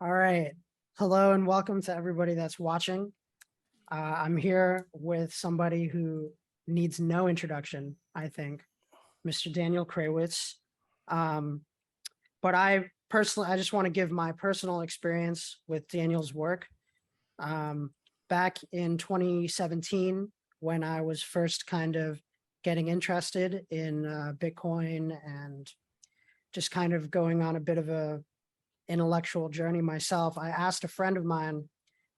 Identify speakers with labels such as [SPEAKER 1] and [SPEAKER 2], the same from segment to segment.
[SPEAKER 1] All right. Hello and welcome to everybody that's watching. I'm here with somebody who needs no introduction, I think, Mr. Daniel Krawisz. Um, but I just want to give my personal experience with Daniel's work. Back in 2017, when I was first kind of getting interested in Bitcoin and just kind of going on a bit of a intellectual journey myself, I asked a friend of mine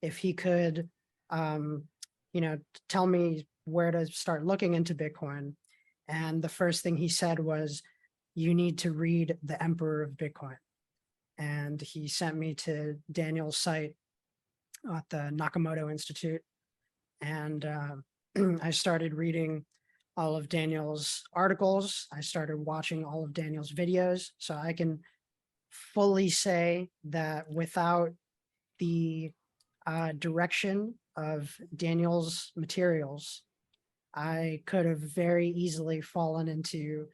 [SPEAKER 1] if he could, um, tell me where to start looking into Bitcoin. And the first thing he said was, you need to read The Emperor of Bitcoin. And he sent me to Daniel's site at the Nakamoto Institute. And I started reading all of Daniel's articles. I started watching all of Daniel's videos. So I can fully say that without the direction of Daniel's materials, I could have very easily fallen into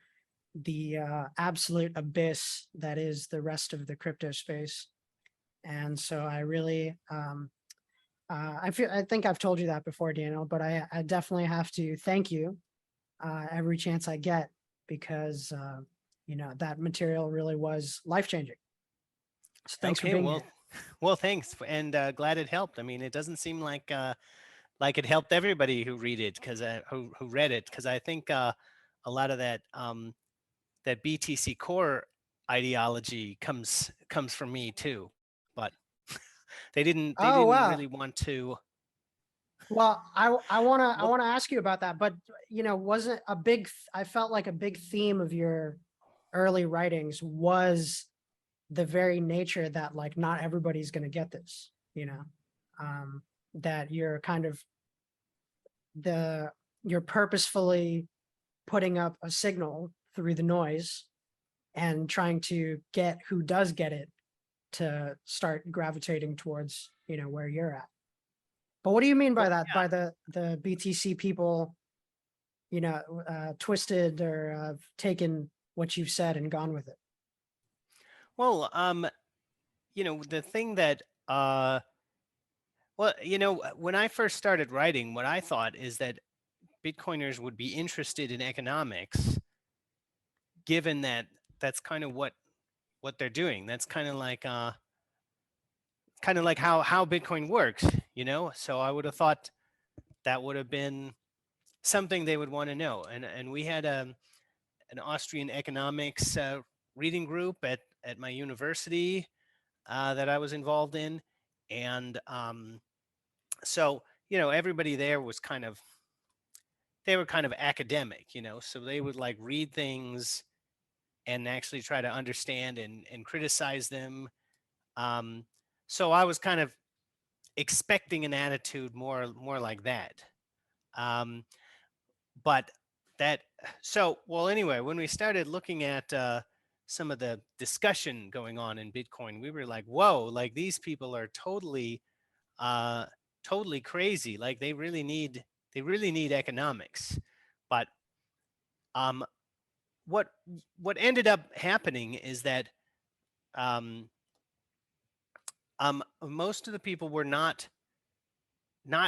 [SPEAKER 1] the absolute abyss that is the rest of the crypto space. And so I really, I think I've told you that before, Daniel, but I definitely have to thank you every chance I get, because that material really was life-changing. So thanks for being here.
[SPEAKER 2] Well, thanks, and glad it helped. I mean, it doesn't seem like it helped everybody who read it because who read it, because I think a lot of that that BTC core ideology comes from me too, but they
[SPEAKER 1] Oh,
[SPEAKER 2] didn't
[SPEAKER 1] wow.
[SPEAKER 2] really want to.
[SPEAKER 1] Well, I
[SPEAKER 2] Well,
[SPEAKER 1] wanna ask you about that, but wasn't a big, I felt like a big theme of your early writings was the very nature that, like, not everybody's gonna get this, that you're kind of you're purposefully putting up a signal through the noise and trying to get who does get it to start gravitating towards, where you're at. But what do you mean by
[SPEAKER 2] well,
[SPEAKER 1] that? By the BTC people, twisted or taken what you've said and gone with it?
[SPEAKER 2] well, the thing that when I first started writing, what I thought is that Bitcoiners would be interested in economics, given that that's kind of what they're doing. That's kind of like how Bitcoin works, So I would have thought that would have been something they would want to know. And we had an Austrian economics reading group at my university that I was involved in, and so everybody there was they were kind of academic, so they would like read things and actually try to understand and criticize them. Um, so I was kind of expecting an attitude more like that. Um, but that well, anyway, when we started looking at some of the discussion going on in Bitcoin, we were like, whoa, like these people are uh, totally crazy. Like they really need economics. But um, what ended up happening is that um, most of the people were not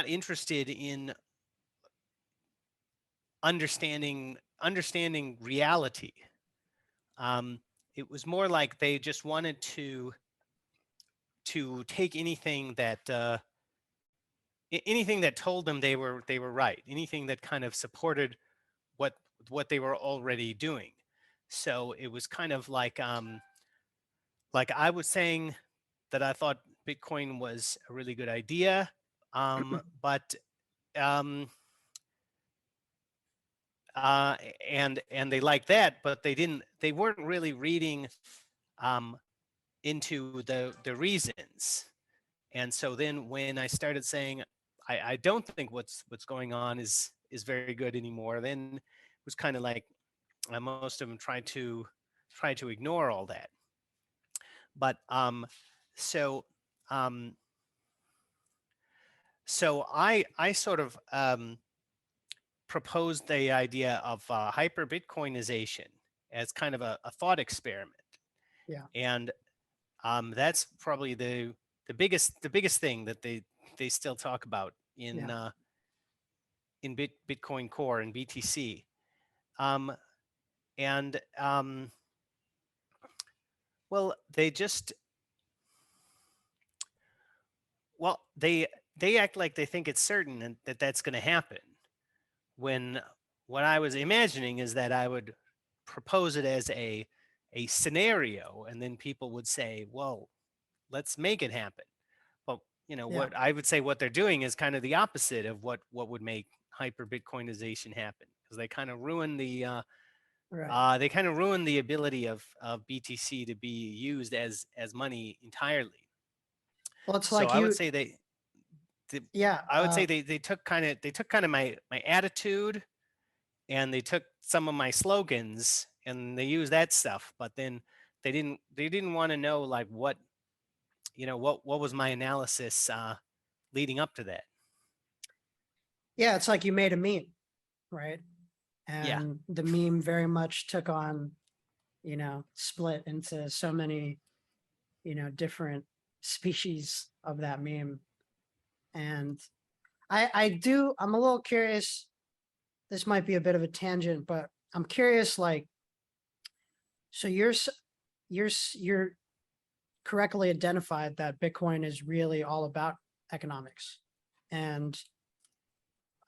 [SPEAKER 2] interested in understanding reality. Um, it was more like they just wanted to take anything that told them they were right, anything that kind of supported what they were already doing. So it was kind of like I was saying that I thought Bitcoin was a really good idea, but um, uh, and they liked that, but they weren't really reading um, into the reasons. And so then when I started saying I don't think what's going on is very good anymore, then it was kind of like most of them tried to ignore all that. But so um, so I sort of proposed the idea of hyper Bitcoinization as kind of a thought experiment.
[SPEAKER 1] Yeah.
[SPEAKER 2] And That's probably the biggest thing that they still talk about
[SPEAKER 1] Yeah.
[SPEAKER 2] in Bitcoin Core and BTC. Um, and well, they act like they think it's certain and that that's going to happen. When what I was imagining is that I would propose it as a scenario, and then people would say, "Well, let's make it happen." But
[SPEAKER 1] Yeah.
[SPEAKER 2] what I would say what they're doing is kind of the opposite of what would make hyper Bitcoinization happen, because
[SPEAKER 1] Right.
[SPEAKER 2] they kind of ruin the ability of BTC to be used as money entirely.
[SPEAKER 1] Well, it's
[SPEAKER 2] So
[SPEAKER 1] like
[SPEAKER 2] I would
[SPEAKER 1] you,
[SPEAKER 2] say they
[SPEAKER 1] yeah.
[SPEAKER 2] I would say they took kind of my attitude, and they took some of my slogans and they used that stuff, but then they didn't want to know like what was my analysis leading up to that.
[SPEAKER 1] Yeah. It's like you made a meme, right?
[SPEAKER 2] Yeah.
[SPEAKER 1] And the meme very much took on, split into so many, different species of that meme. And I'm a little curious. This might be a bit of a tangent, but I'm curious, like, so you're correctly identified that Bitcoin is really all about economics. And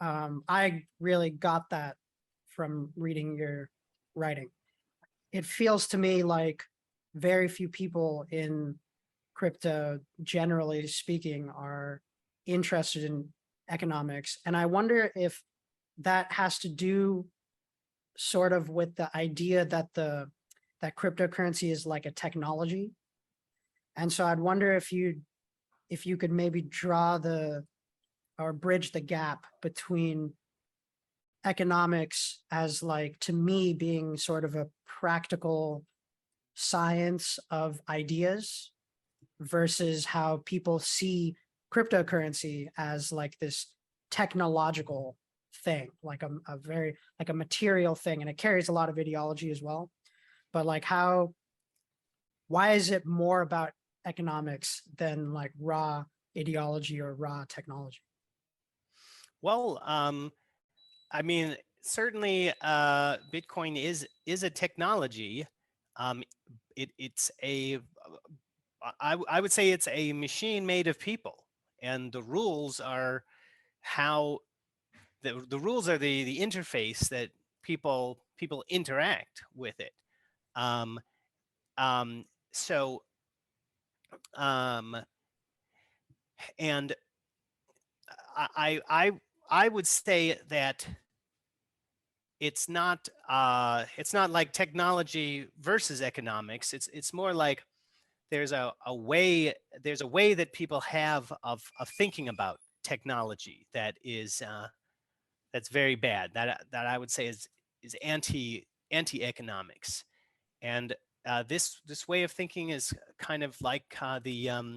[SPEAKER 1] I really got that from reading your writing. It feels to me like very few people in crypto, generally speaking, are interested in economics. And I wonder if that has to do sort of with the idea that that cryptocurrency is like a technology. And so I'd wonder if you could maybe draw the or bridge the gap between economics as, like, to me, being sort of a practical science of ideas versus how people see cryptocurrency as like this technological thing, like a very like a material thing, and it carries a lot of ideology as well. But like, why is it more about economics than like raw ideology or raw technology?
[SPEAKER 2] Well, I mean, certainly, Bitcoin is a technology. Um, it's I would say it's a machine made of people, and the rules are how the rules are the interface that people interact with it. Um, um, so um, and I I I would say that it's not like technology versus economics. It's more like there's a way that people have of thinking about technology that is that's very bad, that I would say is anti economics. And this way of thinking is kind of like the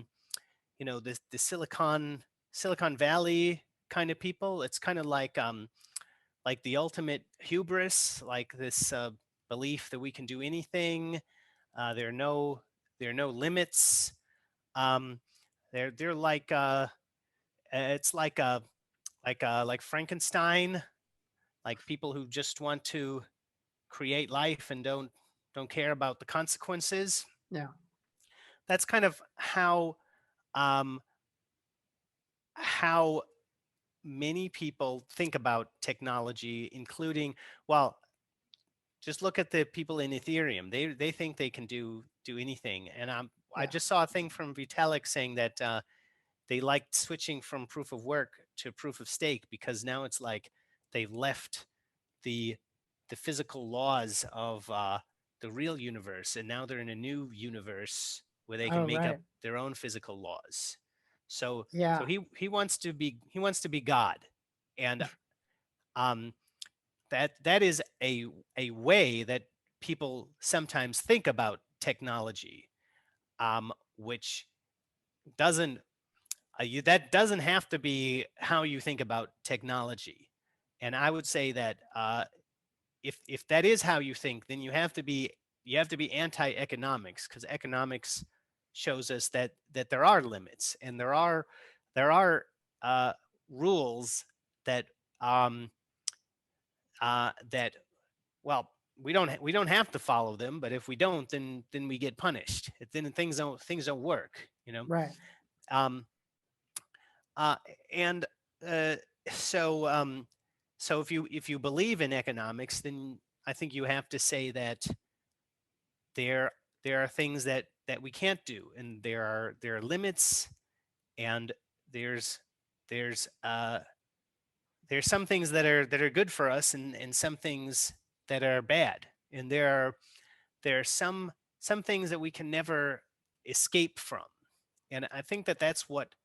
[SPEAKER 2] Silicon Valley kind of people. It's kind of like the ultimate hubris, like this belief that we can do anything. There are no limits. Um, they're like it's like Frankenstein, like people who just want to create life and don't care about the consequences.
[SPEAKER 1] Yeah.
[SPEAKER 2] That's kind of um, how many people think about technology, including, well, just look at the people in Ethereum. They think they can do anything. And I
[SPEAKER 1] Yeah.
[SPEAKER 2] just saw a thing from Vitalik saying that they liked switching from proof of work to proof of stake, because now it's like they've left the the physical laws of the real universe, and now they're in a new universe where they
[SPEAKER 1] Oh,
[SPEAKER 2] can make up
[SPEAKER 1] right.
[SPEAKER 2] their own physical laws. So
[SPEAKER 1] Yeah.
[SPEAKER 2] he wants to be God, and um, that is a way that people sometimes think about technology, which doesn't that doesn't have to be how you think about technology. And I would say that if that is how you think, then you have to be anti-economics, because economics shows us that there are limits, and there are rules that that, well, we don't have to follow them, but if we don't, then we get punished. Then things don't work, you know.
[SPEAKER 1] Right.
[SPEAKER 2] Um, uh, and uh, so so if you believe in economics, then I think you have to say that there there are things that we can't do, and there are limits, and there's there's uh, there's some things that are good for us, and some things that are bad, and there are some things that we can never escape from. And I think that that's what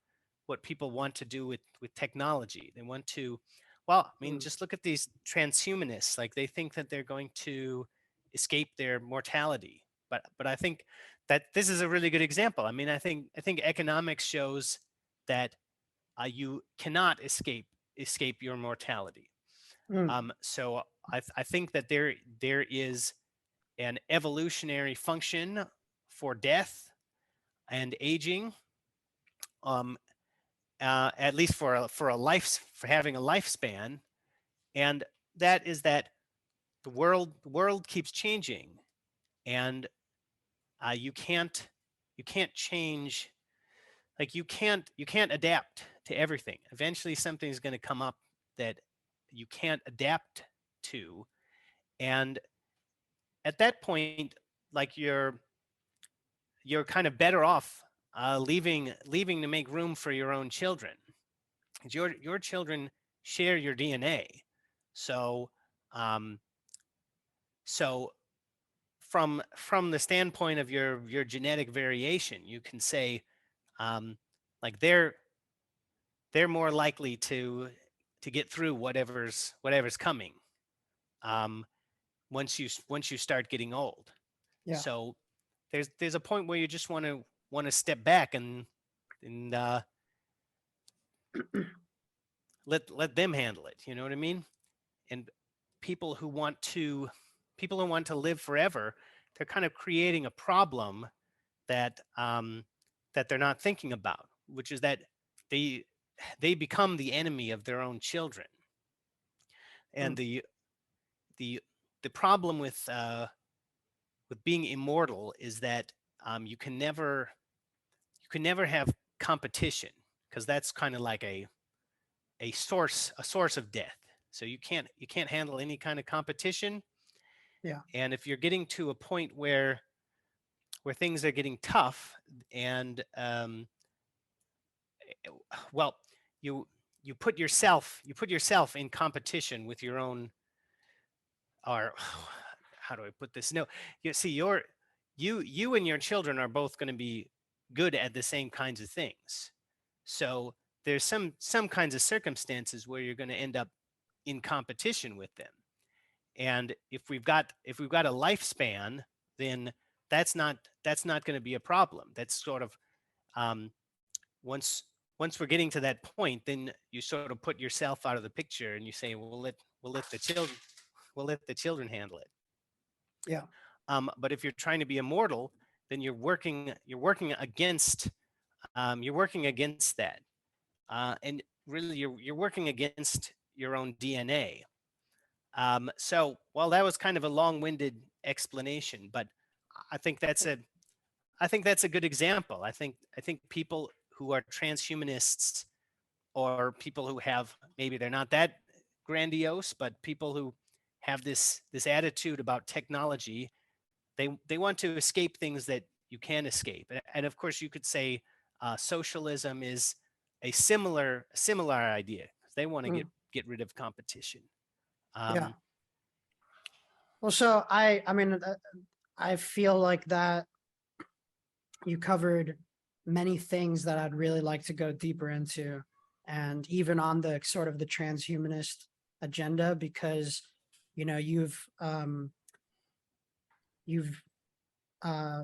[SPEAKER 2] people want to do with technology. They want to, well, I mean,
[SPEAKER 1] Mm.
[SPEAKER 2] just look at these transhumanists. Like, they think that they're going to escape their mortality. But I think that this is a really good example. I mean, I think economics shows that you cannot escape your mortality.
[SPEAKER 1] Mm.
[SPEAKER 2] So I think that there is an evolutionary function for death and aging, um, at least for a life, for having a lifespan, and that is that the world keeps changing, and you can't change, like you can't adapt to everything. Eventually something's going to come up that you can't adapt to, and at that point, like, you're kind of better off leaving to make room for your own children. Your children share your DNA. So um, so from the standpoint of your genetic variation, you can say, like, they're more likely to get through whatever's coming, um, once you start getting old.
[SPEAKER 1] Yeah.
[SPEAKER 2] So there's a point where you just want to step back and let them handle it. You know what I mean? And people who want to people who want to live forever, they're kind of creating a problem that that they're not thinking about, which is that they they become the enemy of their own children. And
[SPEAKER 1] Mm.
[SPEAKER 2] the the problem with being immortal is that you can never have competition, because that's kind of like a source of death. So you can't handle any kind of competition.
[SPEAKER 1] Yeah.
[SPEAKER 2] And if you're getting to a point where things are getting tough, and well, you you put yourself in competition with your own, or how do I put this? No, you see, you and your children are both going to be good at the same kinds of things. So there's some kinds of circumstances where you're going to end up in competition with them. And if we've got a lifespan, then that's not going to be a problem. That's sort of, um, once once we're getting to that point, then you sort of put yourself out of the picture, and you say, well, we'll let the children handle it.
[SPEAKER 1] Yeah.
[SPEAKER 2] But if you're trying to be immortal, then you're working against that, and really you're working against your own DNA. So, well, that was kind of a long-winded explanation, but I think that's a I think that's a good example. I think people who are transhumanists, or people who have, maybe they're not that grandiose, but people who have this attitude about technology, they want to escape things that you can escape. And of course, you could say socialism is a similar idea, because they want to
[SPEAKER 1] Mm.
[SPEAKER 2] get rid of competition.
[SPEAKER 1] Yeah.
[SPEAKER 2] Um,
[SPEAKER 1] Well, so I mean, I feel like that you covered many things that I'd really like to go deeper into, and even on the sort of the transhumanist agenda, because you've uh,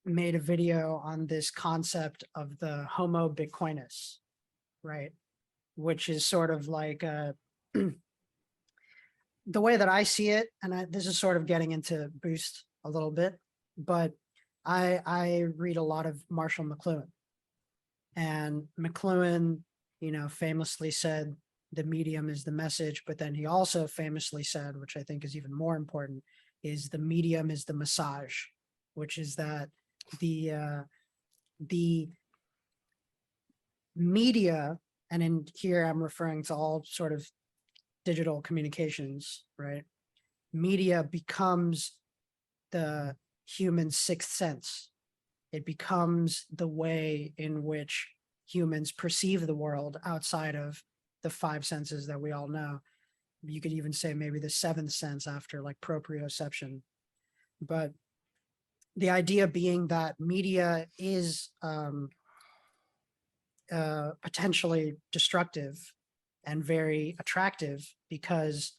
[SPEAKER 1] made a video on this concept of the homo bitcoinus, right? Which is sort of like the way that I see it, and this is sort of getting into boost a little bit, but I read a lot of Marshall McLuhan, and McLuhan, famously said the medium is the message, but then he also famously said, which I think is even more important, is the medium is the massage, which is that the media, and in here I'm referring to all sort of digital communications, right? Media becomes the human sixth sense. It becomes the way in which humans perceive the world outside of the five senses that we all know. You could even say maybe the seventh sense after like proprioception. But the idea being that media is potentially destructive and very attractive because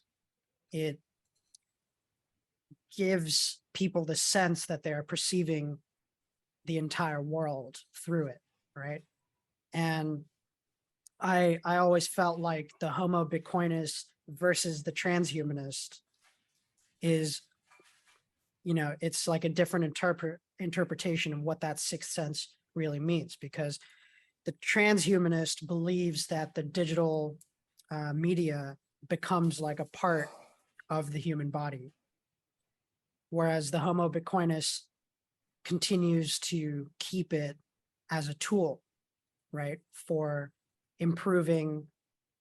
[SPEAKER 1] it gives people the sense that they're perceiving the entire world through it, right? And I always felt like the homo bitcoinus versus the transhumanist is, it's like a different interpretation of what that sixth sense really means, because the transhumanist believes that the digital media becomes like a part of the human body, whereas the homo bitcoinus continues to keep it as a tool, right, for improving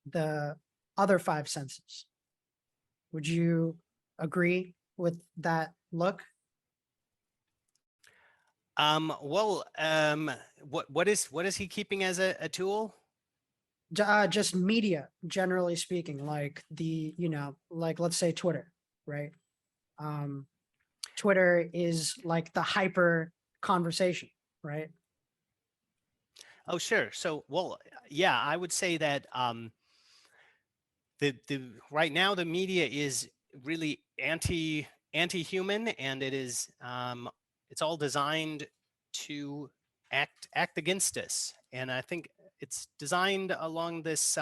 [SPEAKER 1] the other five senses. Would you agree with that look?
[SPEAKER 2] What is he keeping as a tool?
[SPEAKER 1] Just media, generally speaking, like like let's say Twitter, right? Twitter is like the hyper conversation, right?
[SPEAKER 2] Oh, sure. So, yeah, I would say that the right now the media is really anti-human, and it is it's all designed to act against us. And I think it's designed along this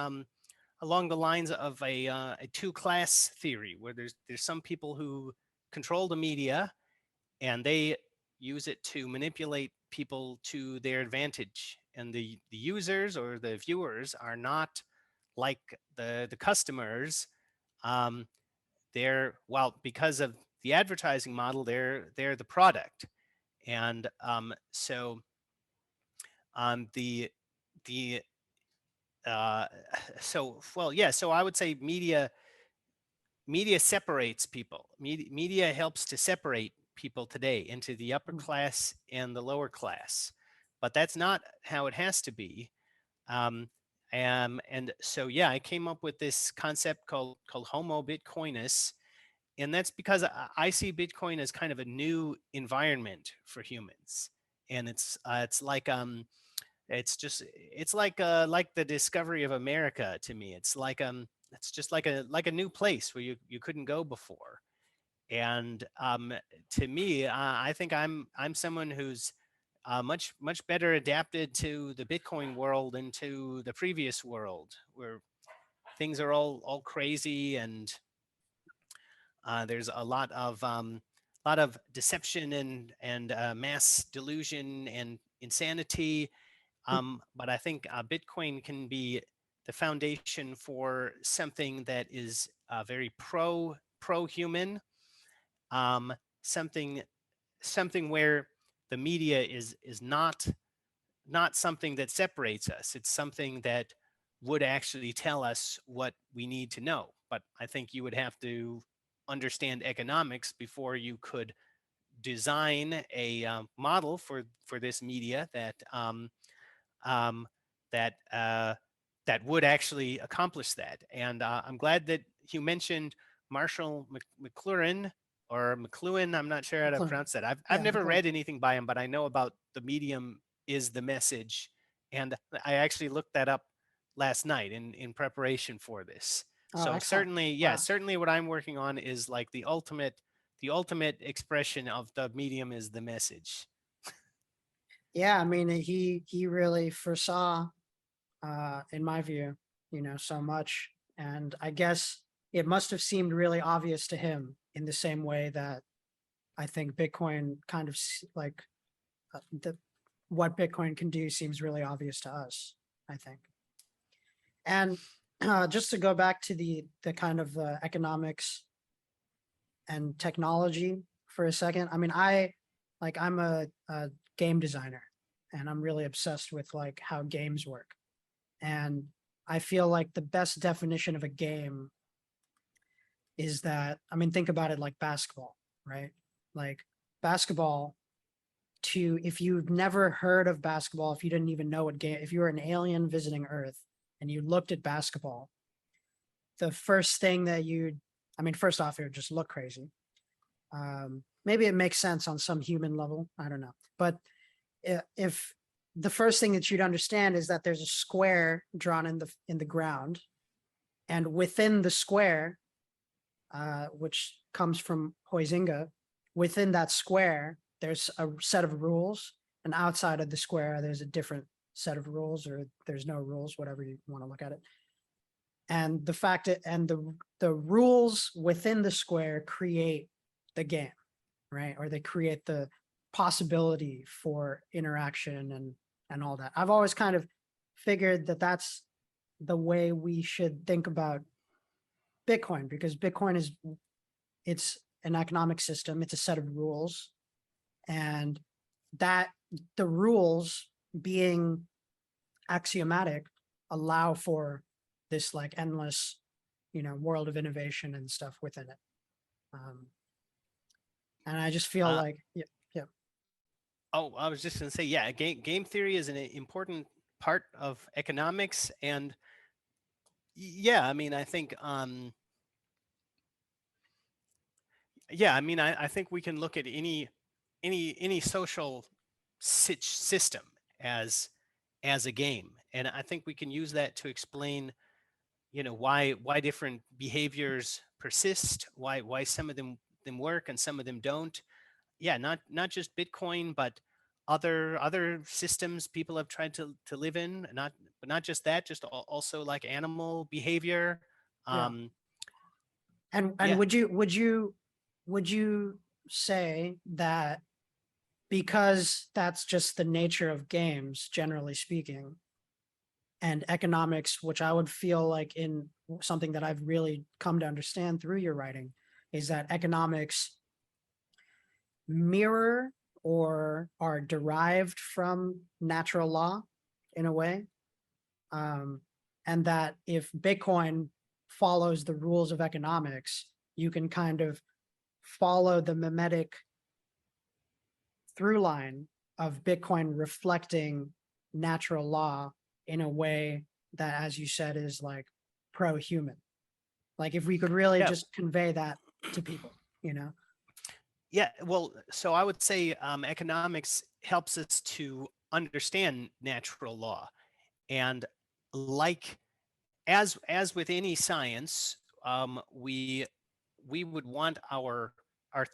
[SPEAKER 2] along the lines of a two-class theory, where there's some people who control the media and they use it to manipulate people to their advantage, and the users or the viewers are not like the customers. um, they're, well, because of the advertising model, they're the product. And so the uh, so, well, yeah, so I would say media separates people. Media helps to separate people today into the upper class and the lower class, but that's not how it has to be. Um, and so, yeah, I came up with this concept called homo bitcoinus, and that's because I see Bitcoin as kind of a new environment for humans, and it's like the discovery of America to me. It's just like a new place where you couldn't go before. And to me, I think I'm someone who's much better adapted to the Bitcoin world than to the previous world, where things are all crazy, and there's a lot of deception and mass delusion and insanity. But I think Bitcoin can be the foundation for something that is very pro human, um, something where the media is not something that separates us. It's something that would actually tell us what we need to know. But I think you would have to understand economics before you could design a model for this media um, that that would actually accomplish that. And I'm glad that you mentioned Marshall McLuhan or McLuhan. I'm not sure how to
[SPEAKER 1] McLuhan.
[SPEAKER 2] pronounce that. I've
[SPEAKER 1] Yeah,
[SPEAKER 2] never
[SPEAKER 1] McLuhan.
[SPEAKER 2] read anything by him, but I know about the medium is the message, and I actually looked that up last night in preparation for this.
[SPEAKER 1] Oh,
[SPEAKER 2] So
[SPEAKER 1] excellent.
[SPEAKER 2] certainly, yeah,
[SPEAKER 1] Wow.
[SPEAKER 2] certainly what I'm working on is like the ultimate expression of the medium is the message.
[SPEAKER 1] Yeah, I mean, he really foresaw, in my view, so much. And I guess it must have seemed really obvious to him in the same way that I think Bitcoin kind of like what Bitcoin can do seems really obvious to us, I think. And just to go back to the kind of economics and technology for a second. I mean, I'm a game designer, and I'm really obsessed with like how games work. And I feel like the best definition of a game is that, I mean, think about it like basketball, right? Like basketball, if you've never heard of basketball, if you didn't even know what game, if you were an alien visiting Earth and you looked at basketball, the first thing that I mean, first off, it would just look crazy. Maybe it makes sense on some human level. I don't know. But if the first thing that you'd understand is that there's a square drawn in the ground, and within the square, which comes from Huizinga, within that square, there's a set of rules, and outside of the square, there's a different set of rules, or there's no rules, whatever you want to look at it. And the fact that, and the rules within the square create the game, right? Or they create the possibility for interaction and all that. I've always kind of figured that that's the way we should think about Bitcoin, because Bitcoin it's an economic system. It's a set of rules, and that the rules being axiomatic allow for this like endless, world of innovation and stuff within it. And I just feel like, yeah.
[SPEAKER 2] Oh, I was just going to say, yeah, game theory is an important part of economics. And yeah, I mean, I think, yeah, I mean, I think we can look at any social system as a game. And I think we can use that to explain, why different behaviors persist, why some of them work and some of them don't. Yeah, not just Bitcoin, but other systems people have tried to live in. But not just that, just also like animal behavior.
[SPEAKER 1] Yeah. And
[SPEAKER 2] Yeah.
[SPEAKER 1] would you say that because that's just the nature of games, generally speaking, and economics, which I would feel like in something that I've really come to understand through your writing, is that economics mirror or are derived from natural law in a way. And that if Bitcoin follows the rules of economics, you can kind of follow the mimetic through line of Bitcoin reflecting natural law in a way that, as you said, is like pro-human. Like if we could really just convey that to people,
[SPEAKER 2] Yeah, well, so I would say economics helps us to understand natural law. And like, as with any science, we would want our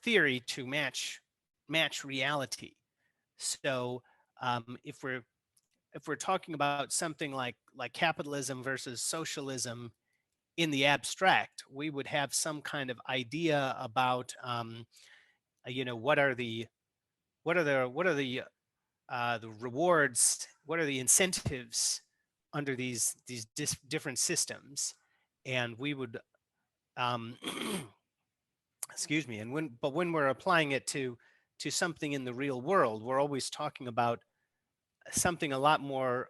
[SPEAKER 2] theory to match reality. So if we're talking about something like capitalism versus socialism in the abstract, we would have some kind of idea about what are the rewards, what are the incentives under these different systems, and we would excuse me, and when we're applying it to something in the real world, we're always talking about something a lot more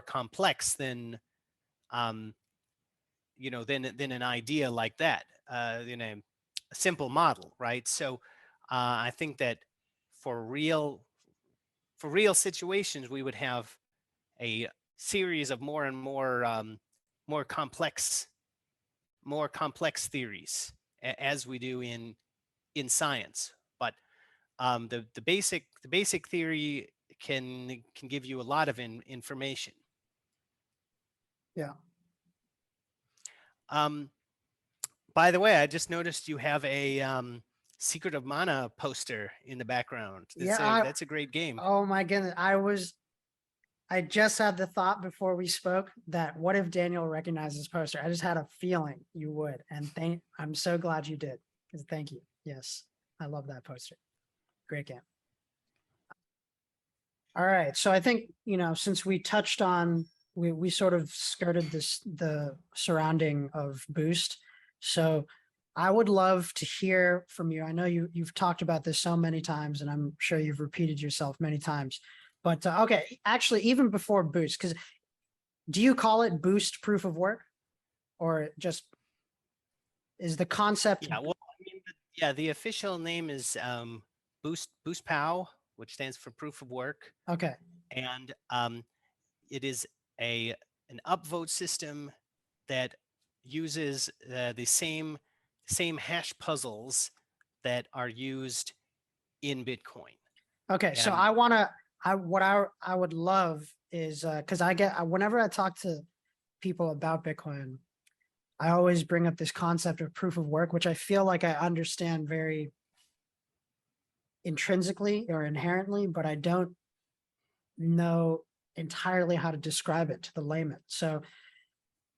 [SPEAKER 2] complex than than an idea like that, a simple model, right? So I think that for real situations, we would have a series of more and more complex theories, as we do in science. But the basic theory can give you a lot of information.
[SPEAKER 1] Yeah.
[SPEAKER 2] By the way, I just noticed you have a Secret of Mana poster in the background. That's a great game.
[SPEAKER 1] Oh my goodness. I just had the thought before we spoke that what if Daniel recognized this poster? I just had a feeling you would. And I'm so glad you did. Thank you. Yes. I love that poster. Great game. All right. So I think, since we touched on, we sort of skirted the surrounding of Boost. So I would love to hear from you. I know you've talked about this so many times, and I'm sure you've repeated yourself many times. But okay, actually, even before Boost, because do you call it Boost proof of work, or just is the concept?
[SPEAKER 2] Yeah, well, I mean, yeah, the official name is Boost POW, which stands for proof of work,
[SPEAKER 1] Okay.
[SPEAKER 2] and it is an upvote system that uses the same hash puzzles that are used in Bitcoin.
[SPEAKER 1] Okay, so
[SPEAKER 2] And
[SPEAKER 1] I would love is because whenever I talk to people about Bitcoin, I always bring up this concept of proof of work, which I feel like I understand very intrinsically or inherently, but I don't know entirely how to describe it to the layman. So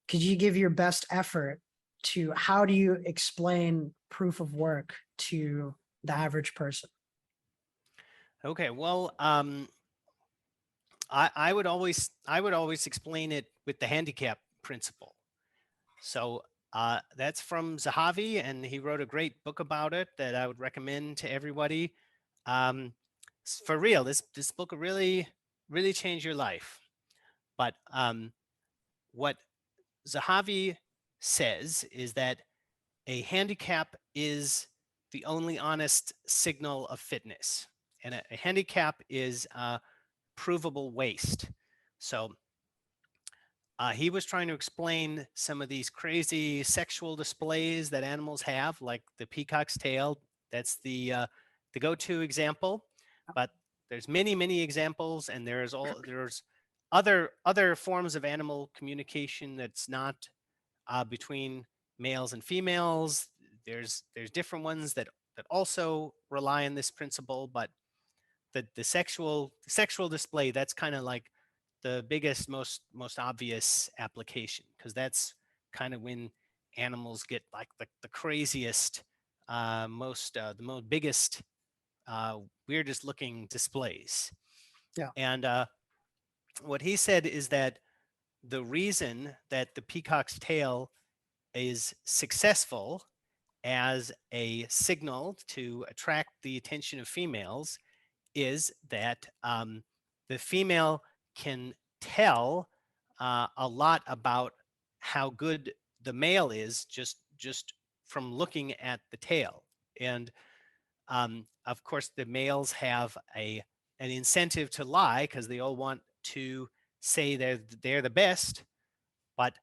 [SPEAKER 1] could you give your best effort to how do you explain proof of work to the average person?
[SPEAKER 2] okay, well, I would always explain it with the handicap principle. So that's from Zahavi, and he wrote a great book about it that I would recommend to everybody. For real, this book will really change your life. But what Zahavi says is that a handicap is the only honest signal of fitness, and a handicap is provable waste. So he was trying to explain some of these crazy sexual displays that animals have, like the peacock's tail. That's the go-to example, but there's many examples, and there's other forms of animal communication that's not between males and females. There's different ones that also rely on this principle, but the sexual display, that's kind of like the biggest, most obvious application, because that's kind of when animals get like the craziest, the most biggest, weirdest looking displays.
[SPEAKER 1] Yeah.
[SPEAKER 2] And what he said is that the reason that the peacock's tail is successful as a signal to attract the attention of females is that the female can tell a lot about how good the male is just from looking at the tail. And of course, the males have an incentive to lie because they all want to say they're the best. But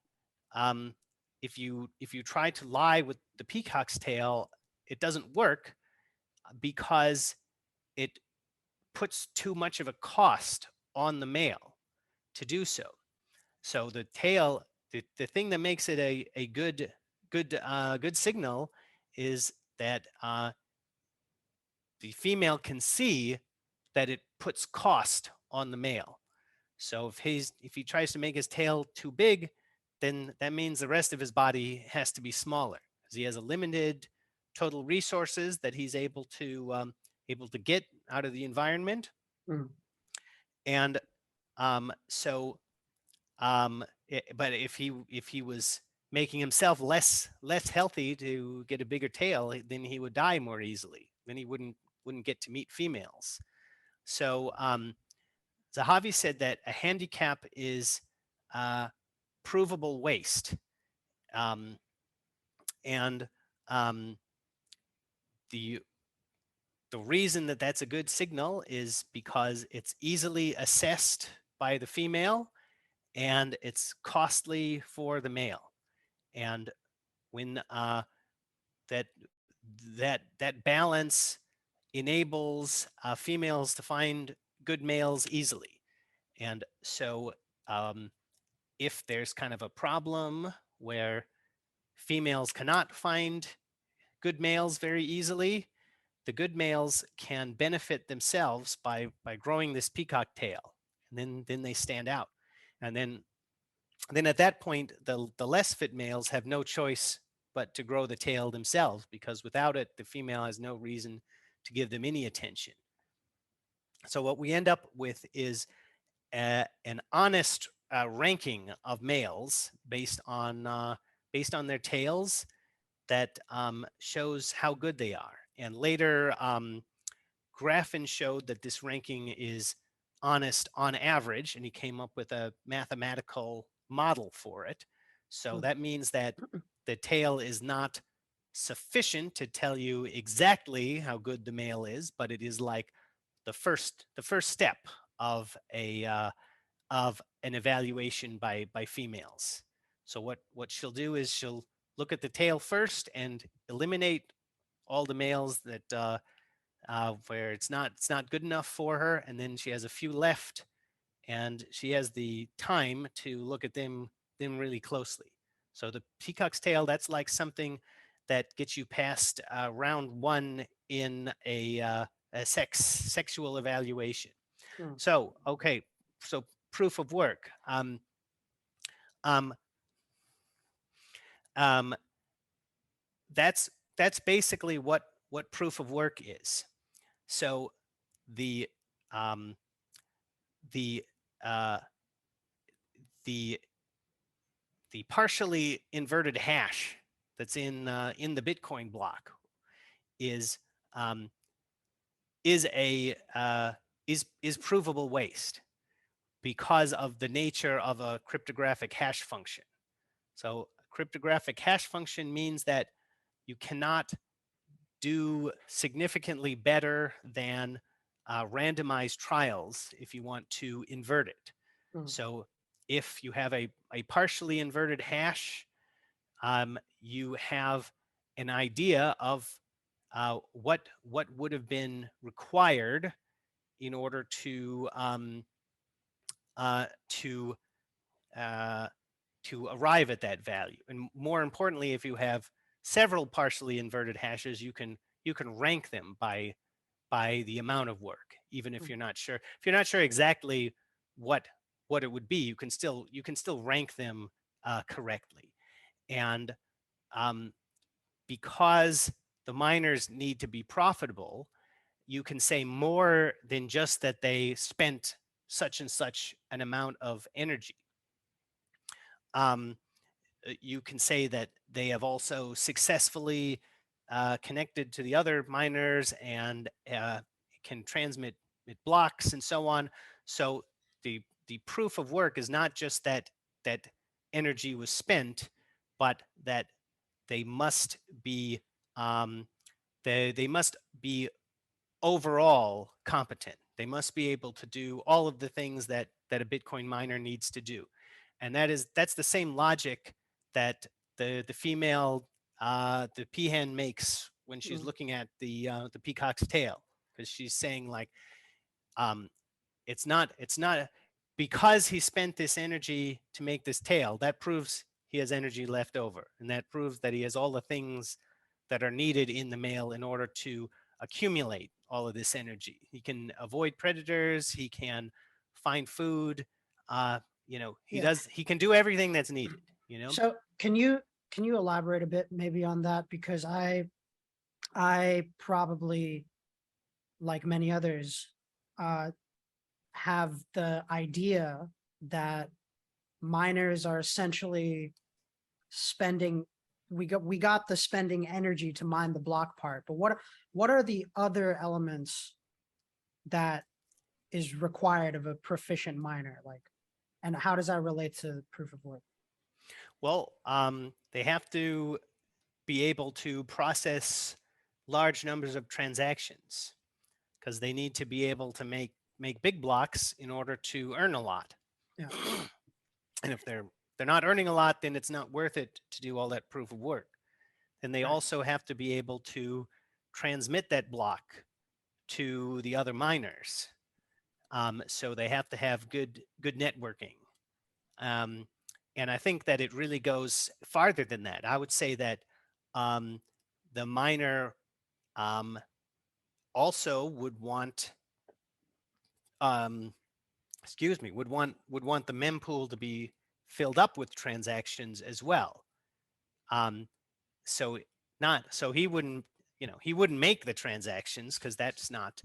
[SPEAKER 2] um, if you try to lie with the peacock's tail, it doesn't work because it puts too much of a cost on the male to do so. So the tail, the thing that makes it a good signal is that the female can see that it puts cost on the male. So if he tries to make his tail too big, then that means the rest of his body has to be smaller because he has a limited total resources that he's able to get out of the environment.
[SPEAKER 1] Mm.
[SPEAKER 2] And but if he was making himself less healthy to get a bigger tail, then he would die more easily. Then he wouldn't get to meet females. So Zahavi said that a handicap is provable waste, um, and um, the the reason that that's a good signal is because it's easily assessed by the female and it's costly for the male. And when that that balance enables females to find good males easily. And so if there's kind of a problem where females cannot find good males very easily, the good males can benefit themselves by growing this peacock tail, and then they stand out. And then at that point, the less fit males have no choice but to grow the tail themselves, because without it, the female has no reason to give them any attention. So what we end up with is an honest ranking of males based on their tails that shows how good they are. And later, Graffin showed that this ranking is honest on average, and he came up with a mathematical model for it. So that means that the tail is not sufficient to tell you exactly how good the male is, but it is like the first step of an evaluation by females. So what she'll do is she'll look at the tail first and eliminate all the males that where it's not good enough for her, and then she has a few left, and she has the time to look at them really closely. So the peacock's tail, that's like something that gets you past round one in a sexual evaluation.
[SPEAKER 1] Mm.
[SPEAKER 2] So okay, so proof of work. Um, um, that's basically what proof of work is. So the um, the uh, the the partially inverted hash that's in the Bitcoin block is um, is a is provable waste because of the nature of a cryptographic hash function. So a cryptographic hash function means that you cannot do significantly better than randomized trials if you want to invert it.
[SPEAKER 1] Mm.
[SPEAKER 2] So if you have a partially inverted hash, you have an idea of what would have been required in order uh, to uh, to arrive at that value. And more importantly, if you have several partially inverted hashes, you can rank them by the amount of work, even if
[SPEAKER 1] Mm.
[SPEAKER 2] you're not sure. If you're not sure exactly what it would be, you can still rank them correctly. And um, because the miners need to be profitable, you can say more than just that they spent such and such an amount of energy. Um, you can say that they have also successfully connected to the other miners and can transmit blocks and so on. So the proof of work is not just that energy was spent, but that they must be um, they must be overall competent. They must be able to do all of the things that a Bitcoin miner needs to do, and that's the same logic that the female the peahen makes when she's
[SPEAKER 1] Mm.
[SPEAKER 2] looking at the peacock's tail, because she's saying like um, it's not because he spent this energy to make this tail, that proves he has energy left over, and that proves that he has all the things that are needed in the male in order to accumulate all of this energy. He can avoid predators, he can find food,
[SPEAKER 1] Yeah.
[SPEAKER 2] he can do everything that's needed, you know.
[SPEAKER 1] So can you elaborate a bit maybe on that? Because I probably, like many others, uh, have the idea that miners are essentially spending, we got the spending energy to mine the block part, but what are the other elements that is required of a proficient miner, like, and how does that relate to proof of work?
[SPEAKER 2] Well, they have to be able to process large numbers of transactions because they need to be able to make big blocks in order to earn a lot.
[SPEAKER 1] Yeah.
[SPEAKER 2] And if they're not earning a lot, then it's not worth it to do all that proof of work. And they
[SPEAKER 1] Right.
[SPEAKER 2] also have to be able to transmit that block to the other miners. So they have to have good networking. Um, and I think that it really goes farther than that. I would say that um, the miner um, also would want, um, would want the mempool to be filled up with transactions as well. Um, so not so he wouldn't he wouldn't make the transactions because that's not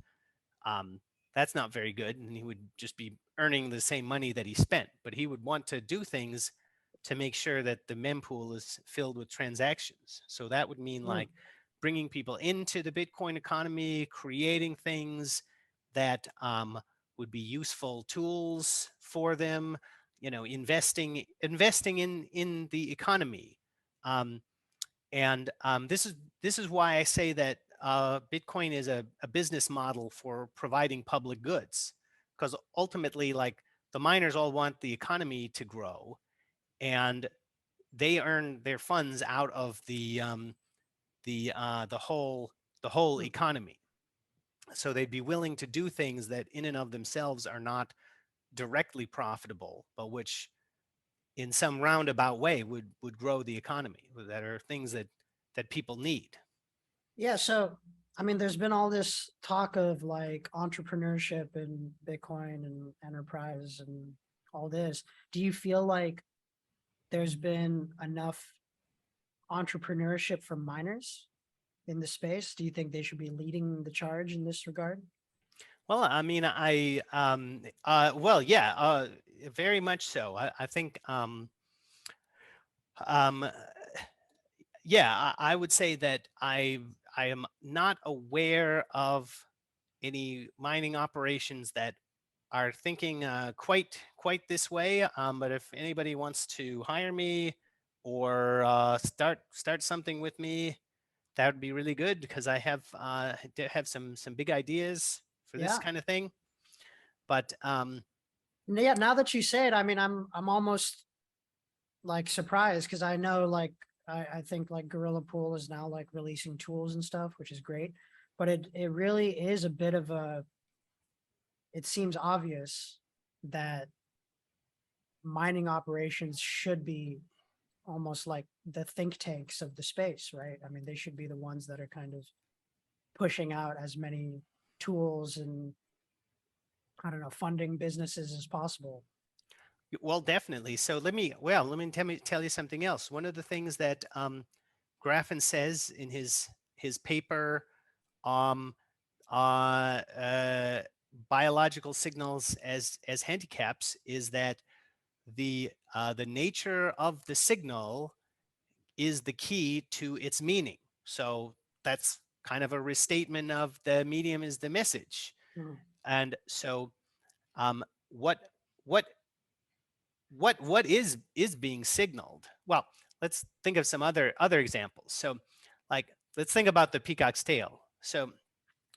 [SPEAKER 2] um, that's not very good, and he would just be earning the same money that he spent. But he would want to do things to make sure that the mempool is filled with transactions. So that would mean
[SPEAKER 1] Mm.
[SPEAKER 2] like bringing people into the Bitcoin economy, creating things that would be useful tools for them, investing in the economy. Um, and this is why I say that Bitcoin is a business model for providing public goods, because ultimately, like, the miners all want the economy to grow, and they earn their funds out of the whole
[SPEAKER 1] Mm.
[SPEAKER 2] economy. So they'd be willing to do things that in and of themselves are not directly profitable, but which in some roundabout way would grow the economy, that are things that people need.
[SPEAKER 1] Yeah, so I mean, there's been all this talk of like entrepreneurship and Bitcoin and enterprise and all this. Do you feel like there's been enough entrepreneurship from miners in the space? Do you think they should be leading the charge in this regard?
[SPEAKER 2] Well, I mean, well, yeah, very much so. I think, um, yeah, I would say that I am not aware of any mining operations that are thinking quite this way. But if anybody wants to hire me or start something with me, that would be really good, because I have some big ideas for this
[SPEAKER 1] Yeah.
[SPEAKER 2] kind of thing. But
[SPEAKER 1] Yeah, now that you say it, I mean, I'm almost like surprised because I know like I think like Gorilla Pool is now like releasing tools and stuff, which is great. But it really is a bit of a, it seems obvious that mining operations should be almost like the think tanks of the space, right? I mean, they should be the ones that are kind of pushing out as many tools and I don't know, funding businesses as possible.
[SPEAKER 2] well, definitely. So let me tell you something else. One of the things that Graffin says in his paper, um, uh, uh, biological signals as handicaps, is that the nature of the signal is the key to its meaning. So that's kind of a restatement of the medium is the message.
[SPEAKER 1] Mm.
[SPEAKER 2] And so um, what what what is being signaled? Well, let's think of some other examples. So, like, let's think about the peacock's tail. So,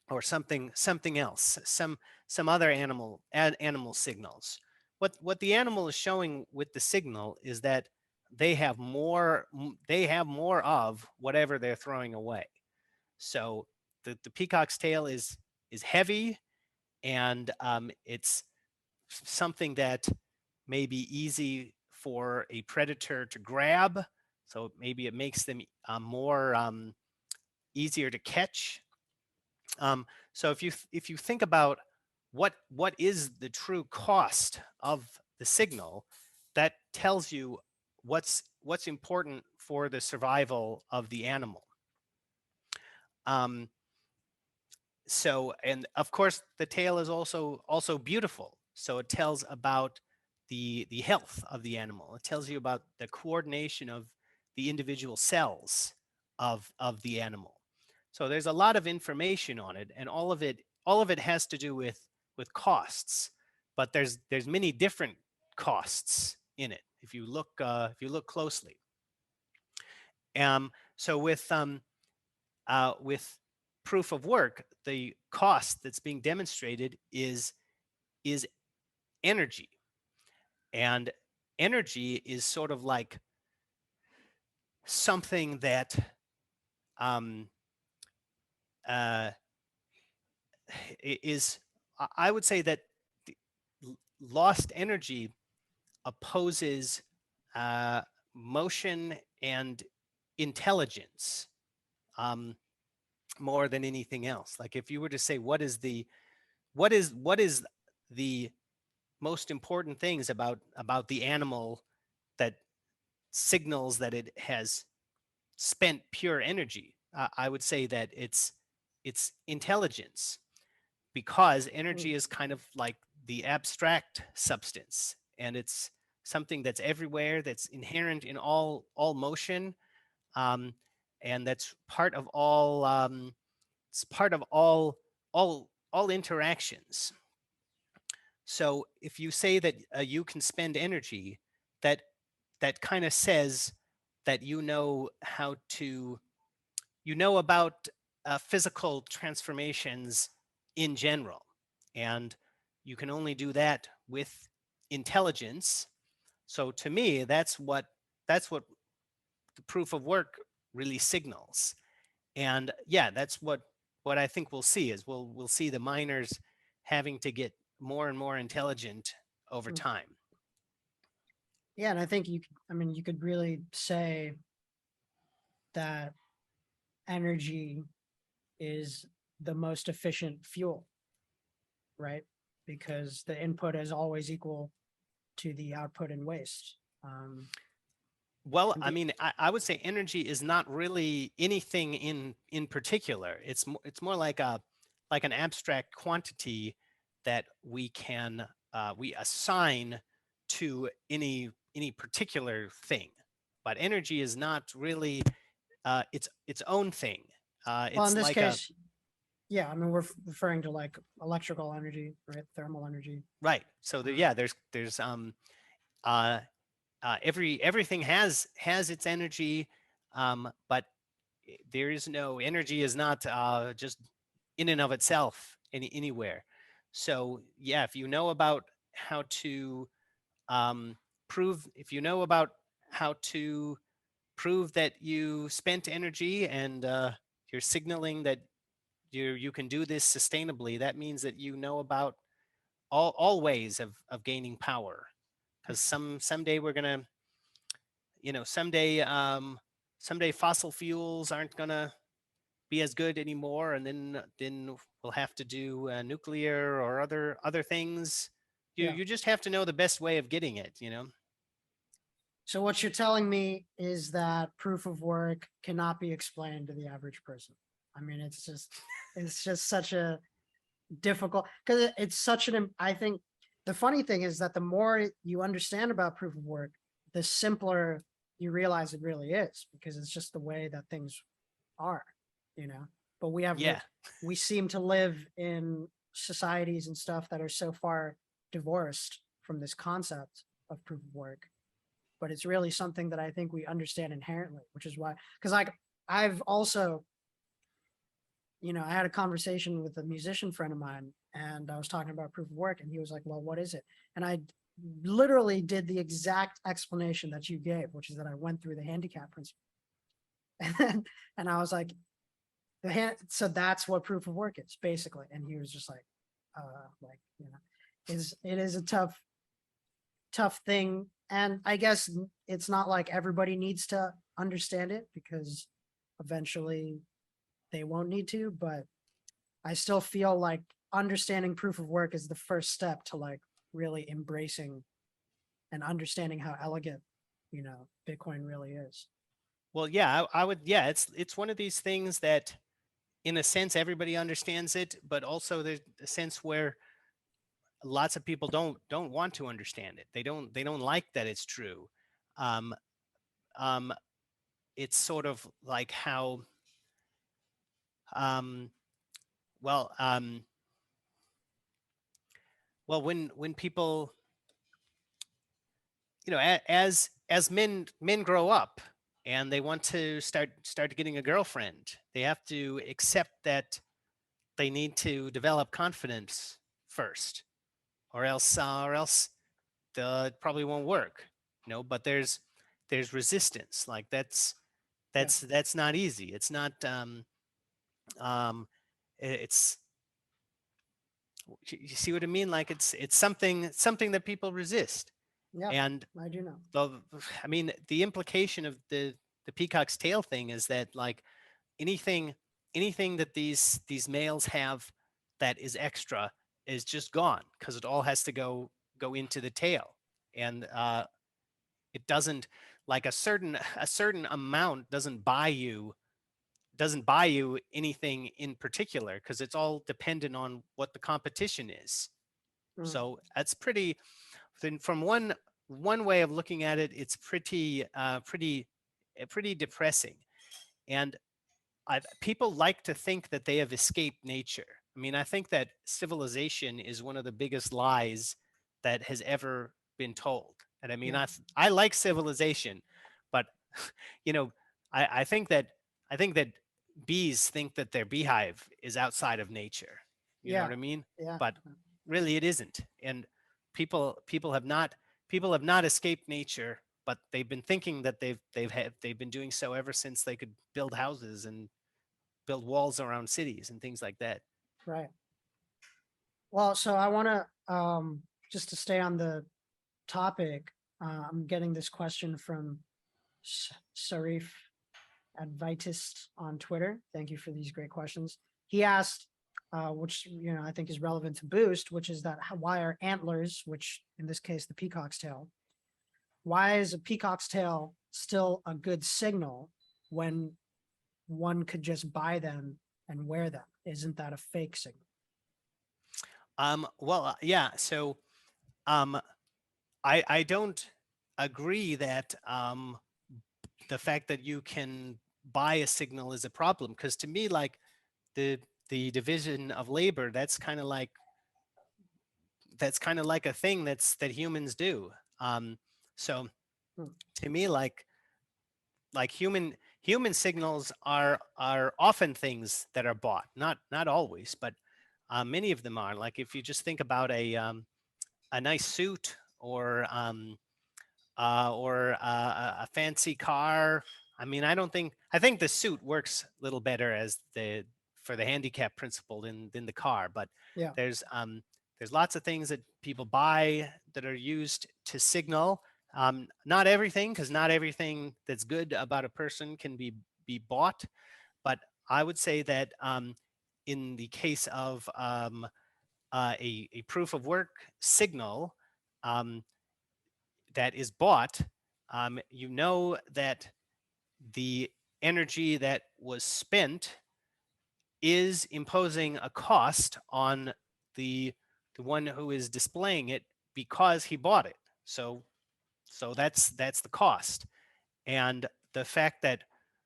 [SPEAKER 2] or something else, some other animal signals. What the animal is showing with the signal is that they have more of whatever they're throwing away. So the peacock's tail is heavy, and it's something that may be easy for a predator to grab. So maybe it makes them more easier to catch. So if you think about what is the true cost of the signal, that tells you what's important for the survival of the animal. Um, so, and of course, the tail is also beautiful. So it tells about the health of the animal. It tells you about the coordination of the individual cells of the animal. So there's a lot of information on it, and all of it has to do with costs. But there's many different costs in it if you look closely. So with proof of work, the cost that's being demonstrated is energy, and energy is sort of like something that um, uh, is I would say that lost energy opposes motion and intelligence um, more than anything else. Like, if you were to say what is the most important things about the animal that signals that it has spent pure energy, I would say that it's intelligence. because energy is kind of like the abstract substance, and it's something that's everywhere, that's inherent in all motion, um, and that's part of all it's part of all interactions. So if you say that you can spend energy, that that kind of says that you know how to, you know about physical transformations in general, and you can only do that with intelligence. So to me, that's what the proof of work really signals. And yeah, that's what I think we'll see is we'll see the miners having to get more and more intelligent over
[SPEAKER 1] Mm.
[SPEAKER 2] time.
[SPEAKER 1] Yeah, and I think I mean, you could really say that energy is the most efficient fuel, right? Because the input is always equal to the output in waste.
[SPEAKER 2] Well,
[SPEAKER 1] And
[SPEAKER 2] I mean, I would say energy is not really anything in particular. It's more like an abstract quantity that we assign to any particular thing. But energy is not really its own thing.
[SPEAKER 1] well, in
[SPEAKER 2] It's
[SPEAKER 1] this
[SPEAKER 2] like a
[SPEAKER 1] case, yeah, I mean, we're referring to like electrical energy, right? Thermal energy.
[SPEAKER 2] right. So
[SPEAKER 1] Um,
[SPEAKER 2] yeah, there's uh, everything has its energy, but there is no energy is not just in and of itself anywhere. So yeah, if you know about how to prove, if you know about how to prove that you spent energy, and you're signaling that you can do this sustainably, that means that you know about all ways of gaining power. Because someday we're gonna, someday fossil fuels aren't gonna be as good anymore, and then we'll have to do nuclear or other things. you
[SPEAKER 1] yeah.
[SPEAKER 2] you just have to know the best way of getting it.
[SPEAKER 1] So what you're telling me is that proof of work cannot be explained to the average person. I mean, it's just such a difficult, because it's such an, I think the funny thing is that the more you understand about proof of work, the simpler you realize it really is, because it's just the way that things are, you know. But
[SPEAKER 2] Yeah.
[SPEAKER 1] we seem to live in societies and stuff that are so far divorced from this concept of proof of work, but it's really something that I think we understand inherently, which is why, because like I've also, I had a conversation with a musician friend of mine, and I was talking about proof of work, and he was like, well, what is it? And I literally did the exact explanation that you gave, which is that I went through the handicap principle. And I was like, so that's what proof of work is basically. And he was just like, it is a tough thing. And I guess it's not like everybody needs to understand it, because eventually they won't need to, but I still feel like understanding proof of work is the first step to like really embracing and understanding how elegant, Bitcoin really is.
[SPEAKER 2] Well, yeah, I would. Yeah, it's one of these things that, in a sense, everybody understands it, but also there's a sense where lots of people don't want to understand it. They don't like that it's true. Um, um, it's sort of like how, um, well, well, when people, as men grow up and they want to start getting a girlfriend, they have to accept that they need to develop confidence first, or else it probably won't work. But there's resistance. Like
[SPEAKER 1] Yeah.
[SPEAKER 2] that's not easy. It's not um it's you see what I mean? Like it's something that people resist.
[SPEAKER 1] Yeah.
[SPEAKER 2] And
[SPEAKER 1] I do know.
[SPEAKER 2] the I mean, the implication of the peacock's tail thing is that, like, anything anything that these males have that is extra is just gone, because it all has to go into the tail. And it doesn't, like, a certain amount doesn't buy you doesn't buy you anything in particular, because it's all dependent on what the competition is.
[SPEAKER 1] Mm.
[SPEAKER 2] So that's pretty, then from one way of looking at it, it's pretty depressing. And people like to think that they have escaped nature. I mean, I think that civilization is one of the biggest lies that has ever been told. And I mean,
[SPEAKER 1] Yeah.
[SPEAKER 2] I like civilization, but you know, I think that bees think that their beehive is outside of nature. You know
[SPEAKER 1] Yeah.
[SPEAKER 2] what I mean?
[SPEAKER 1] Yeah.
[SPEAKER 2] But really, it isn't. And people have not escaped nature, but they've been thinking that they've been doing so ever since they could build houses and build walls around cities and things like that.
[SPEAKER 1] Right. Well, so I want to just to stay on the topic. I'm getting this question from Sarif Advitist on Twitter. Thank you for these great questions. He asked, which I think is relevant to Boost, which is that why are antlers, which in this case the peacock's tail, why is a peacock's tail still a good signal when one could just buy them and wear them? Isn't that a fake signal?
[SPEAKER 2] Well, yeah. So, I don't agree that the fact that you can buy a signal is a problem, because to me, like the division of labor, that's kind of like a thing that humans do. So to me, like human signals are often things that are bought, not always, but many of them are. Like if you just think about a nice suit, or a fancy car. I mean, I think the suit works a little better as for the handicap principle than the car, but
[SPEAKER 1] Yeah.
[SPEAKER 2] there's lots of things that people buy that are used to signal. Not everything, because not everything that's good about a person can be bought, but I would say that in the case of a proof of work signal that is bought, you know that the energy that was spent is imposing a cost on the one who is displaying it, because he bought it. So that's the cost. And the fact that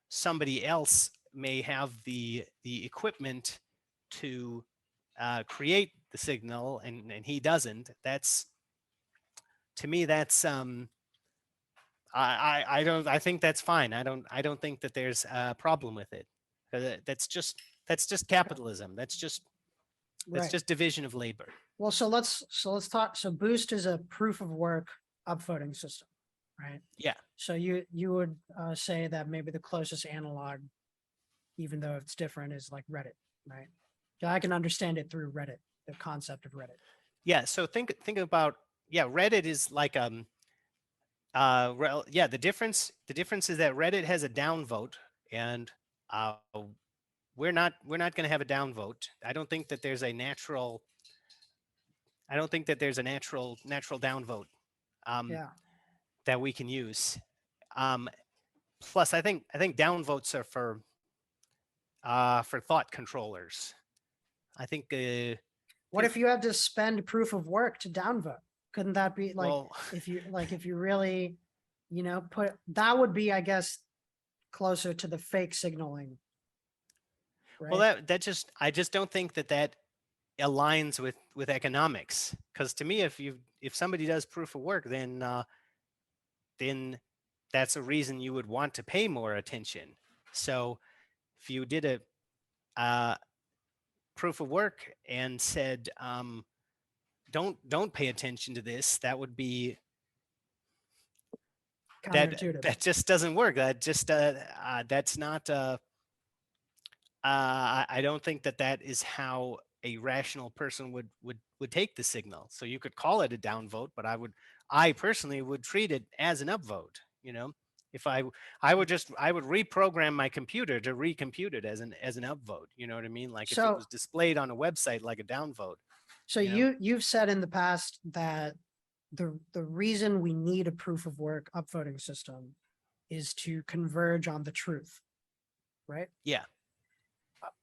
[SPEAKER 2] somebody else may have the equipment to create the signal, and he doesn't, that's, to me, that's I think that's fine. I don't think that there's a problem with it. That's just capitalism. That's just
[SPEAKER 1] Right.
[SPEAKER 2] division of labor.
[SPEAKER 1] Well, so let's talk. So Boost is a proof of work upvoting system, right?
[SPEAKER 2] Yeah.
[SPEAKER 1] So you would say that maybe the closest analog, even though it's different, is like Reddit, right? Yeah, I can understand it through Reddit, the concept of Reddit.
[SPEAKER 2] Yeah. So think about, yeah, Reddit is like yeah, the difference is that Reddit has a downvote, and we're not going to have a downvote. I don't think that there's a natural downvote
[SPEAKER 1] Yeah.
[SPEAKER 2] that we can use. Plus, I think downvotes are for thought controllers. I think.
[SPEAKER 1] What if you had to spend proof of work to downvote? Couldn't that be like,
[SPEAKER 2] well,
[SPEAKER 1] if you really, put, that would be, I guess, closer to the fake signaling. Right?
[SPEAKER 2] well, I just don't think that aligns with economics. Because to me, if somebody does proof of work, then that's a reason you would want to pay more attention. So if you did a proof of work and said, don't pay attention to this, that would be
[SPEAKER 1] Counterintuitive.
[SPEAKER 2] that just doesn't work. That just that's not I don't think that is how a rational person would take the signal. So you could call it a downvote, but I personally would treat it as an upvote. If I would reprogram my computer to recompute it as an upvote. You know what I mean? Like if it was displayed on a website like a downvote.
[SPEAKER 1] So you've said in the past that the reason we need a proof of work upvoting system is to converge on the truth, right?
[SPEAKER 2] Yeah.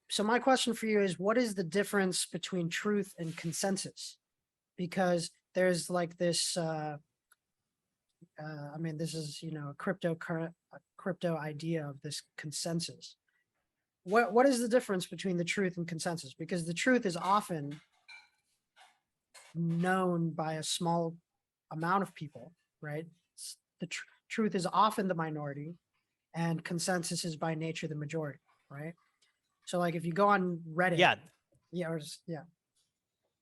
[SPEAKER 1] So my question for you is, what is the difference between truth and consensus? Because there's like this, I mean, this is, you know, a crypto idea of this consensus. What is the difference between the truth and consensus? Because the truth is often known by a small amount of people, right? The truth is often the minority, and consensus is by nature the majority, right? So like if you go on Reddit,
[SPEAKER 2] Yeah.
[SPEAKER 1] yeah,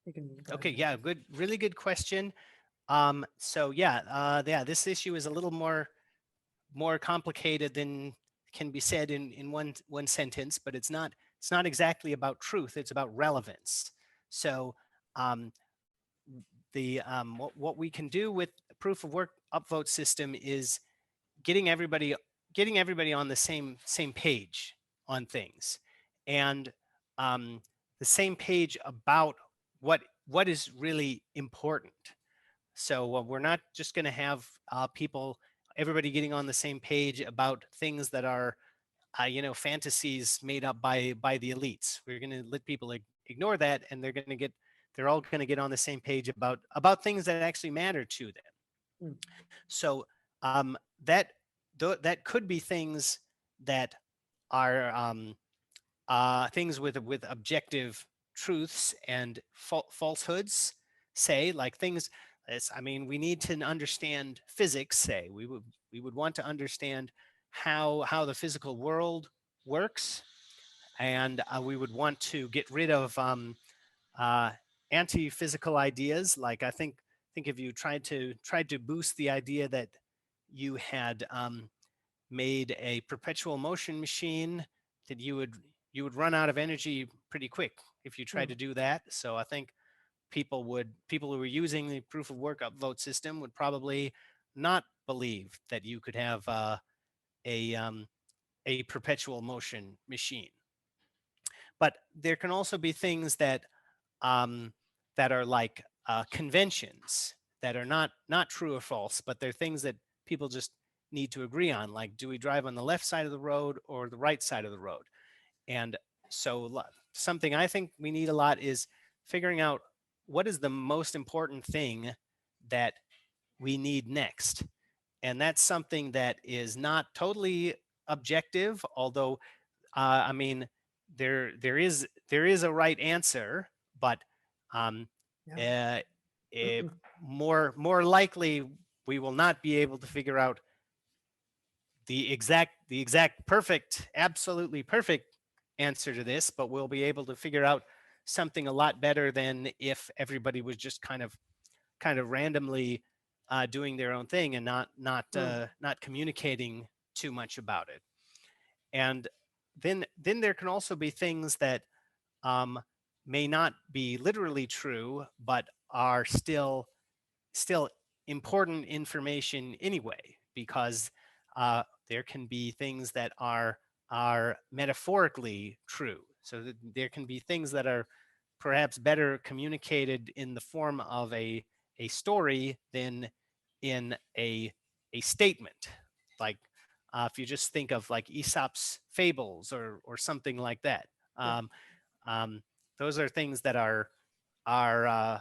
[SPEAKER 1] you can go
[SPEAKER 2] Okay.
[SPEAKER 1] ahead.
[SPEAKER 2] Yeah. Good. Really good question. So yeah, this issue is a little more complicated than can be said in one sentence, but it's not exactly about truth. It's about relevance. So um, what we can do with a proof of work upvote system is getting everybody on the same page on things, and the same page about what is really important. So we're not just going to have everybody getting on the same page about things that are, fantasies made up by the elites. We're going to let people ignore that, and they're all going to get on the same page about things that actually matter to them.
[SPEAKER 1] Mm.
[SPEAKER 2] So um, that that could be things that are things with objective truths and falsehoods. Say like things. I mean, we need to understand physics. Say we would want to understand how the physical world works, and we would want to get rid of uh, anti-physical ideas. Like I think if you tried to boost the idea that you had made a perpetual motion machine, that you would run out of energy pretty quick if you tried
[SPEAKER 1] Mm.
[SPEAKER 2] to do that. So I think people who were using the proof of work upvote system would probably not believe that you could have a a perpetual motion machine. But there can also be things um, that are like conventions that are not true or false, but they're things that people just need to agree on. Like, do we drive on the left side of the road or the right side of the road? And so something I think we need a lot is figuring out what is the most important thing that we need next. And that's something that is not totally objective, although I mean, there is a right answer, but um,
[SPEAKER 1] Yeah.
[SPEAKER 2] uh, more likely we will not be able to figure out the exact perfect, absolutely perfect answer to this, but we'll be able to figure out something a lot better than if everybody was just kind of randomly doing their own thing and
[SPEAKER 1] Mm.
[SPEAKER 2] not communicating too much about it. And then there can also be things that um, may not be literally true, but are still important information anyway, because there can be things that are metaphorically true. So that there can be things that are perhaps better communicated in the form of a story than in a statement. Like if you just think of like Aesop's fables or something like that.
[SPEAKER 1] Yeah.
[SPEAKER 2] Um, um, those are things that are uh,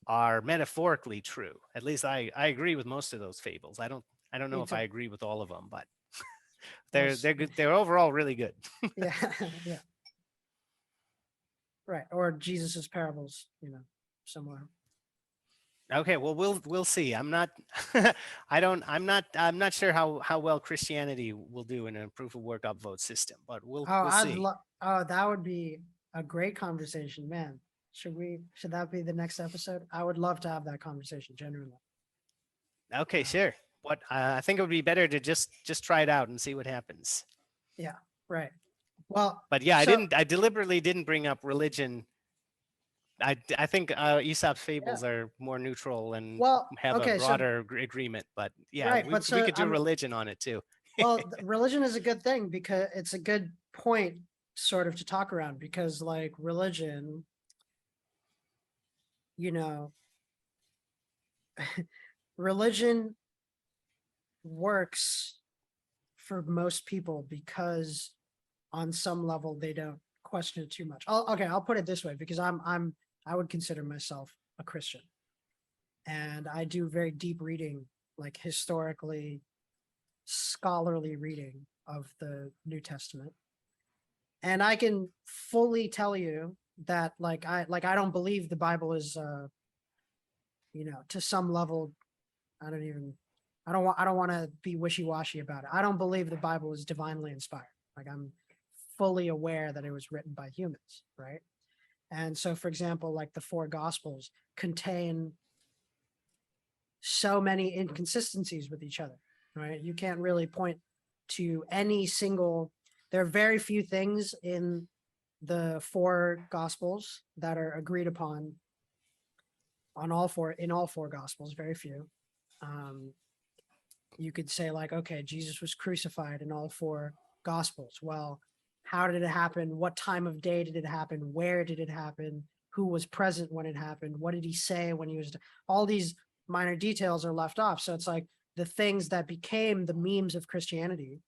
[SPEAKER 2] are metaphorically true. At least I agree with most of those fables. I don't know
[SPEAKER 1] Me
[SPEAKER 2] if
[SPEAKER 1] too.
[SPEAKER 2] I agree with all of them, but
[SPEAKER 1] Well,
[SPEAKER 2] they're good. They're overall really good.
[SPEAKER 1] yeah, yeah, right. Or Jesus's parables, you know, somewhere.
[SPEAKER 2] Okay, well we'll see. I'm not I'm not sure how well Christianity will do in a proof of work upvote system, but
[SPEAKER 1] Oh,
[SPEAKER 2] we'll
[SPEAKER 1] I'd
[SPEAKER 2] see.
[SPEAKER 1] love. Oh, that would be a great conversation, man. Should that be the next episode? I would love to have that conversation, genuinely.
[SPEAKER 2] Okay,
[SPEAKER 1] Uh,
[SPEAKER 2] sure. What I think it would be better to just try it out and see what happens.
[SPEAKER 1] yeah, right. Well,
[SPEAKER 2] But yeah,
[SPEAKER 1] so
[SPEAKER 2] I deliberately didn't bring up religion. I think Aesop's
[SPEAKER 1] yeah.
[SPEAKER 2] fables are more neutral and
[SPEAKER 1] Well,
[SPEAKER 2] have a
[SPEAKER 1] okay, so
[SPEAKER 2] broader agreement. But yeah,
[SPEAKER 1] right,
[SPEAKER 2] we
[SPEAKER 1] but
[SPEAKER 2] we
[SPEAKER 1] so
[SPEAKER 2] could do religion on it too.
[SPEAKER 1] religion is a good thing because it's a good point sort of to talk around because like religion, you know, religion works for most people because on some level they don't question it too much. I'll put it this way, because I would consider myself a Christian, and I do very deep reading, like historically scholarly reading of the New Testament. And I can fully tell you that I don't believe the Bible is to some level, I don't want to be wishy-washy about it. I don't believe the Bible is divinely inspired. Like, I'm fully aware that it was written by humans, right? And so, for example, like the four gospels contain so many inconsistencies with each other, right? You can't really point to any single, there are very few things in the four gospels that are agreed upon in all four gospels, very few. You could say, like, okay, Jesus was crucified in all four gospels. Well, how did it happen? What time of day did it happen? Where did it happen? Who was present when it happened? What did he say when he was, all these minor details are left off. So it's like the things that became the memes of Christianity,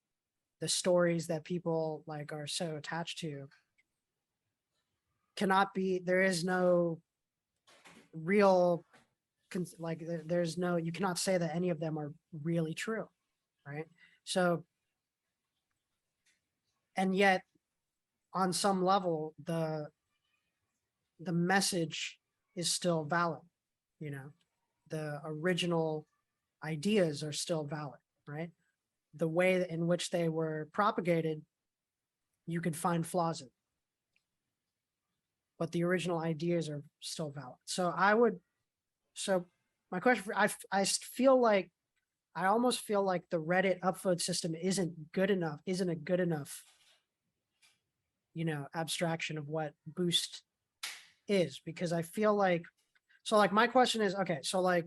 [SPEAKER 1] the stories that people like are so attached to, cannot be, there is no real, like there's no, you cannot say that any of them are really true, right? So, and yet on some level, the message is still valid, the original ideas are still valid, right? The way in which they were propagated, you could find flaws in, but the original ideas are still valid. So my question, I feel like, I almost feel like the Reddit upvote system isn't a good enough, abstraction of what Boost is, because I feel like, so like my question is, okay, so like,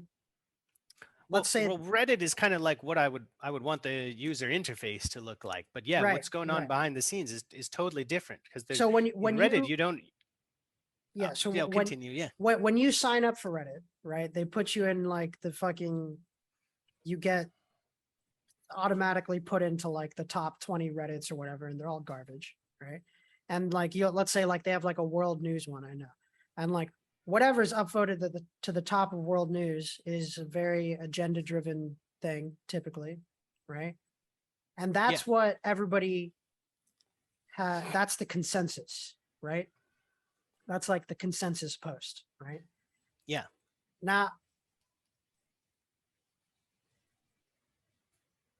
[SPEAKER 1] let's say,
[SPEAKER 2] Reddit is kind of like what I would want the user interface to look like. But yeah,
[SPEAKER 1] right,
[SPEAKER 2] what's going on behind the scenes is totally different, because there's,
[SPEAKER 1] so when
[SPEAKER 2] Reddit, you don't.
[SPEAKER 1] Yeah. So
[SPEAKER 2] continue. Yeah.
[SPEAKER 1] When you sign up for Reddit, right, they put you in like the fucking, you get automatically put into like the top 20 Reddits or whatever, and they're all garbage, right? And like, let's say like they have like a world news one, I know, and like whatever's upvoted to the top of world news is a very agenda driven thing typically, right? And that's what everybody that's the consensus, right? That's like the consensus post, right?
[SPEAKER 2] Yeah.
[SPEAKER 1] Now,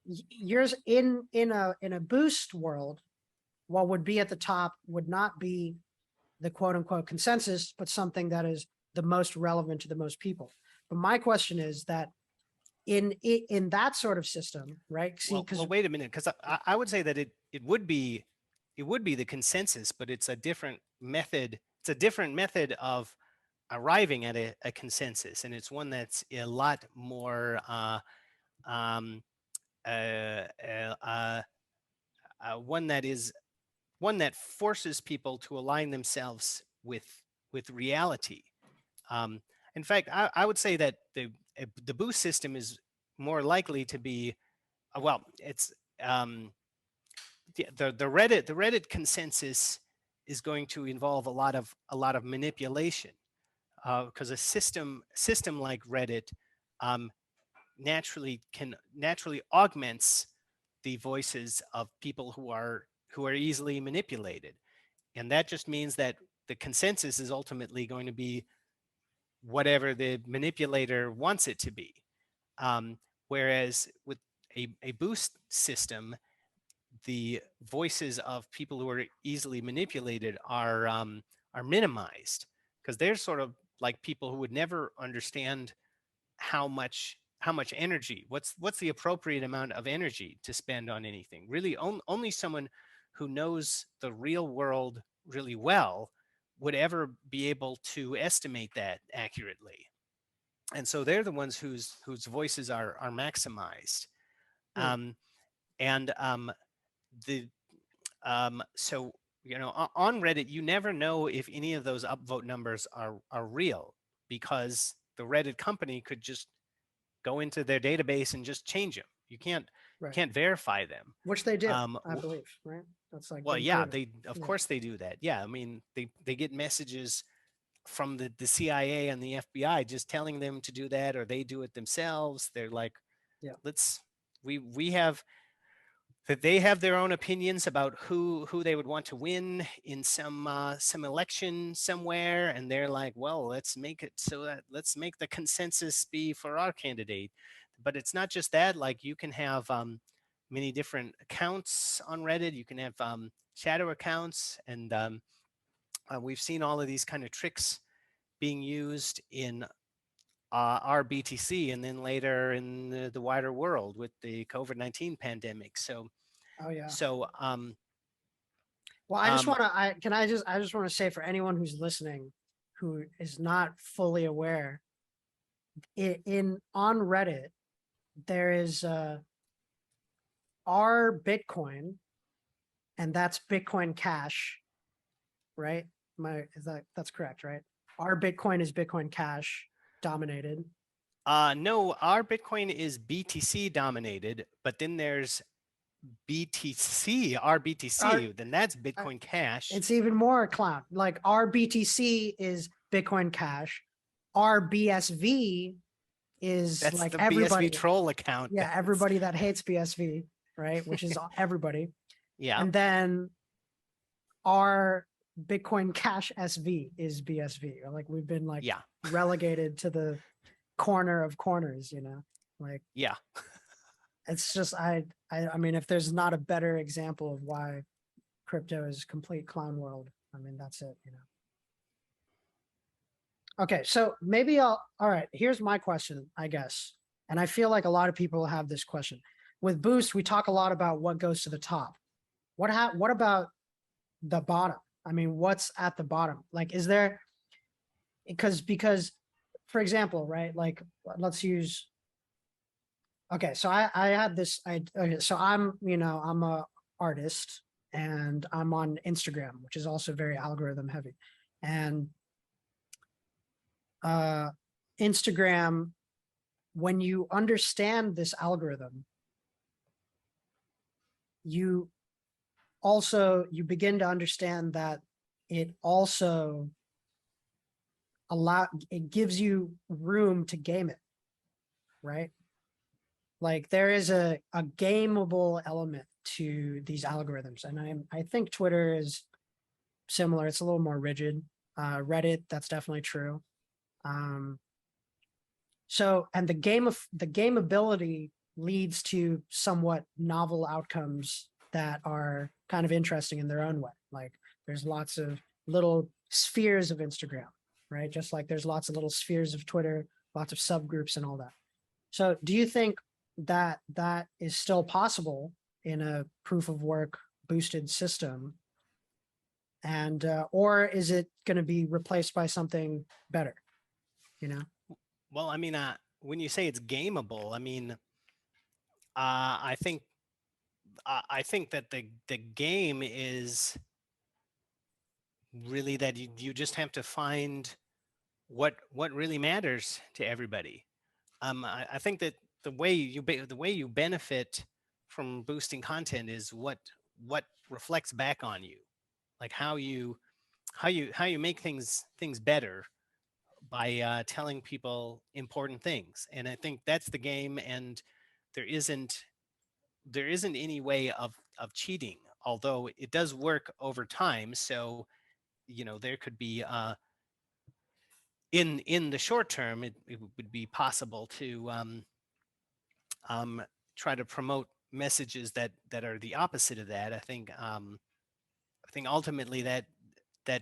[SPEAKER 1] yours in a Boost world, what would be at the top would not be the quote unquote consensus, but something that is the most relevant to the most people. But my question is that in that sort of system, right? See,
[SPEAKER 2] well, wait a minute, because I would say that it would be the consensus, but it's a different method. It's a different method of arriving at a consensus, and it's one that's a lot more one that forces people to align themselves with reality. In fact, I would say that the Boost system is more likely to be, well, it's the Reddit consensus is going to involve a lot of manipulation, because a system like Reddit naturally augments the voices of people who are easily manipulated, and that just means that the consensus is ultimately going to be whatever the manipulator wants it to be. Whereas with a Boost system, the voices of people who are easily manipulated are minimized, because they're sort of like people who would never understand how much energy, what's the appropriate amount of energy to spend on anything. Really, only someone who knows the real world really well would ever be able to estimate that accurately. And so they're the ones whose voices are maximized.
[SPEAKER 1] right.
[SPEAKER 2] And the so on Reddit, you never know if any of those upvote numbers are real, because the Reddit company could just go into their database and just change them. You can't verify them,
[SPEAKER 1] Which they do, I believe, right? That's like
[SPEAKER 2] Well,
[SPEAKER 1] been
[SPEAKER 2] yeah,
[SPEAKER 1] proven.
[SPEAKER 2] of
[SPEAKER 1] Yeah.
[SPEAKER 2] course they do that. Yeah, I mean, they get messages from the CIA and the FBI just telling them to do that, or they do it themselves. They're like,
[SPEAKER 1] Yeah.
[SPEAKER 2] let's we have that they have their own opinions about who they would want to win in some election somewhere, and they're like, well, let's make it so that let's make the consensus be for our candidate. But it's not just that. Like you can have many different accounts on Reddit. You can have shadow accounts, and we've seen all of these kind of tricks being used in our BTC and then later in the wider world with the COVID-19 pandemic.
[SPEAKER 1] Oh yeah.
[SPEAKER 2] So
[SPEAKER 1] Well, I just
[SPEAKER 2] um,
[SPEAKER 1] want to, I just want to say for anyone who's listening, who is not fully aware, on Reddit, there is our Bitcoin, and that's Bitcoin Cash, right? That's correct, right? Our Bitcoin is Bitcoin Cash dominated.
[SPEAKER 2] no, our Bitcoin is BTC dominated, but then there's BTC, our
[SPEAKER 1] Our
[SPEAKER 2] BTC, then that's
[SPEAKER 1] uh,
[SPEAKER 2] Bitcoin Cash.
[SPEAKER 1] it's even more clown. Like our BTC is Bitcoin Cash. Our BSV is
[SPEAKER 2] That's
[SPEAKER 1] like
[SPEAKER 2] the BSV
[SPEAKER 1] everybody.
[SPEAKER 2] troll account.
[SPEAKER 1] Yeah,
[SPEAKER 2] That's
[SPEAKER 1] everybody that hates BSV, right? Which is everybody.
[SPEAKER 2] yeah,
[SPEAKER 1] And then our Bitcoin Cash SV is BSV. Like we've been like
[SPEAKER 2] yeah,
[SPEAKER 1] relegated to the corner of corners, you know? Like
[SPEAKER 2] yeah.
[SPEAKER 1] it's just I mean, if there's not a better example of why crypto is complete clown world, I mean that's it, you know. Okay, so maybe all right, here's my question, I guess. And I feel like a lot of people have this question. With Boost, we talk a lot about what goes to the top. What about the bottom? I mean, what's at the bottom? Like, is there because for example, right? Like let's use okay, so I had this I okay, so I'm, you know, I'm a artist and I'm on Instagram, which is also very algorithm heavy. And uh Instagram, when you understand this algorithm, you you begin to understand that it also it gives you room to game it, right? Like there is a gameable element to these algorithms. And I think Twitter is similar. It's a little more rigid. Reddit, that's definitely true. Um, so and the gameability leads to somewhat novel outcomes that are kind of interesting in their own way. Like there's lots of little spheres of Instagram, right? Just like there's lots of little spheres of Twitter, lots of subgroups and all that. So do you think that that is still possible in a proof of work boosted system? And or is it going to be replaced by something better, you know?
[SPEAKER 2] Well, I mean, when you say it's gameable, I mean, I think that the game is really that you just have to find what really matters to everybody. I think that the way you benefit from boosting content is what reflects back on you, like how you make things better by telling people important things. And I think that's the game. And there isn't there isn't any way of cheating, although it does work over time. So you know there could be in the short term it would be possible to um, try to promote messages that are the opposite of that. I think ultimately that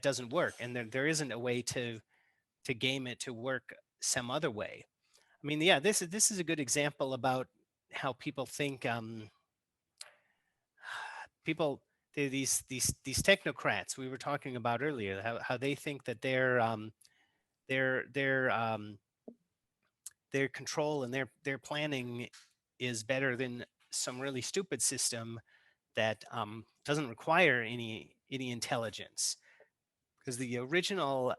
[SPEAKER 2] doesn't work, and there isn't a way to game it to work some other way. I mean, yeah, this is a good example about how people think. People these technocrats we were talking about earlier, how they think that their their um, their control and their planning is better than some really stupid system that doesn't require any intelligence. Because the original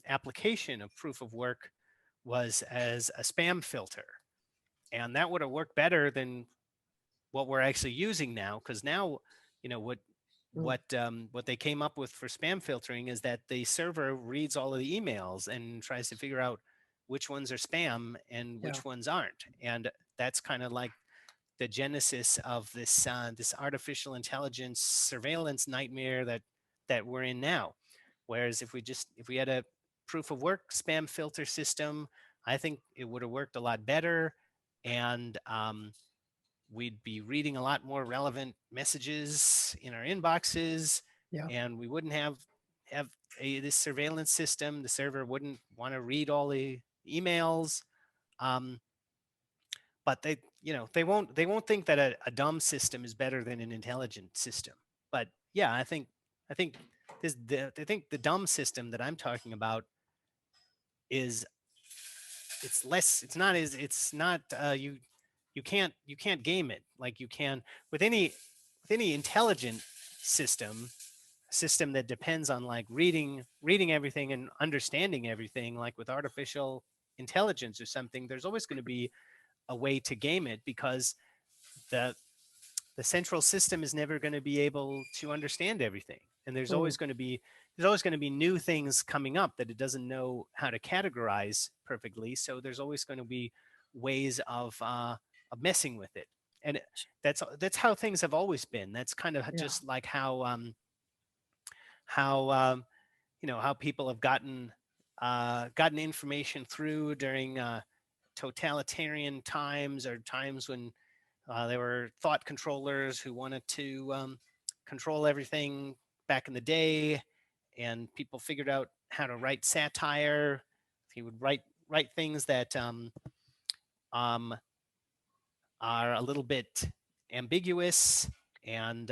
[SPEAKER 2] application of proof of work was as a spam filter, and that would have worked better than what we're actually using now. Because now, you know, what they came up with for spam filtering is that the server reads all of the emails and tries to figure out which ones are spam and
[SPEAKER 1] Yeah.
[SPEAKER 2] which ones aren't. And that's kind of like the genesis of this this artificial intelligence surveillance nightmare that we're in now. Whereas if we had a proof of work spam filter system, I think it would have worked a lot better, and we'd be reading a lot more relevant messages in our inboxes,
[SPEAKER 1] Yeah.
[SPEAKER 2] and we wouldn't have this surveillance system. The server wouldn't want to read all the emails. Um, but they won't think that a dumb system is better than an intelligent system. But yeah, I think I think the dumb system that I'm talking about is it's less it's not you can't game it like you can with any intelligent system, a system that depends on like reading everything and understanding everything, like with artificial intelligence or something. There's always going to be a way to game it, because the the central system is never going to be able to understand everything, and
[SPEAKER 1] Mm.
[SPEAKER 2] there's always going to be new things coming up that it doesn't know how to categorize perfectly. So there's always going to be ways of messing with it, and that's how things have always been. That's kind of
[SPEAKER 1] Yeah.
[SPEAKER 2] just like how how people have gotten information through during totalitarian times, or times when there were thought controllers who wanted to control everything back in the day, and people figured out how to write satire. He would write things that um, are a little bit ambiguous, and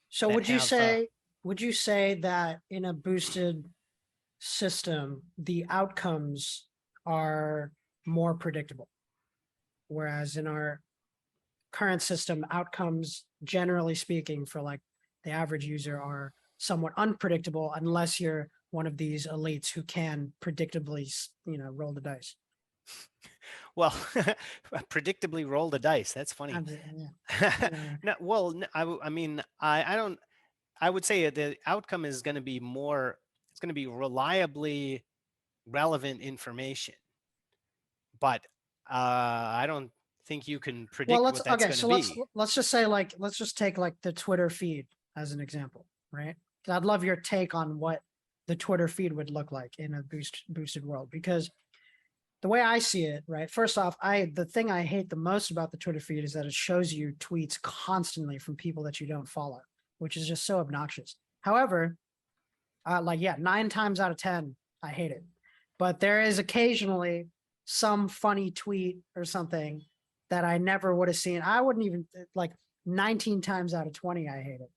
[SPEAKER 1] So
[SPEAKER 2] that have
[SPEAKER 1] would you say that in a boosted system, the outcomes are more predictable, whereas in our current system, outcomes, generally speaking, for like the average user are somewhat unpredictable unless you're one of these elites who can predictably, roll the dice.
[SPEAKER 2] well, predictably roll the dice. That's funny.
[SPEAKER 1] Yeah. Yeah.
[SPEAKER 2] No, well, I mean, I don't. I would say the outcome is going to be more. It's going to be reliably relevant information, but I don't think you can
[SPEAKER 1] Well,
[SPEAKER 2] predict
[SPEAKER 1] let's
[SPEAKER 2] what that's
[SPEAKER 1] okay.
[SPEAKER 2] going to
[SPEAKER 1] So let's
[SPEAKER 2] be.
[SPEAKER 1] let's just say let's just take like the Twitter feed as an example, right? I'd love your take on what the Twitter feed would look like in a boosted world, because the way I see it, right? First off, the thing I hate the most about the Twitter feed is that it shows you tweets constantly from people that you don't follow, which is just so obnoxious. However, like, yeah, 9 times out of 10, I hate it. But there is occasionally some funny tweet or something that I never would have seen. I wouldn't even, like, 19 times out of 20, I hate it.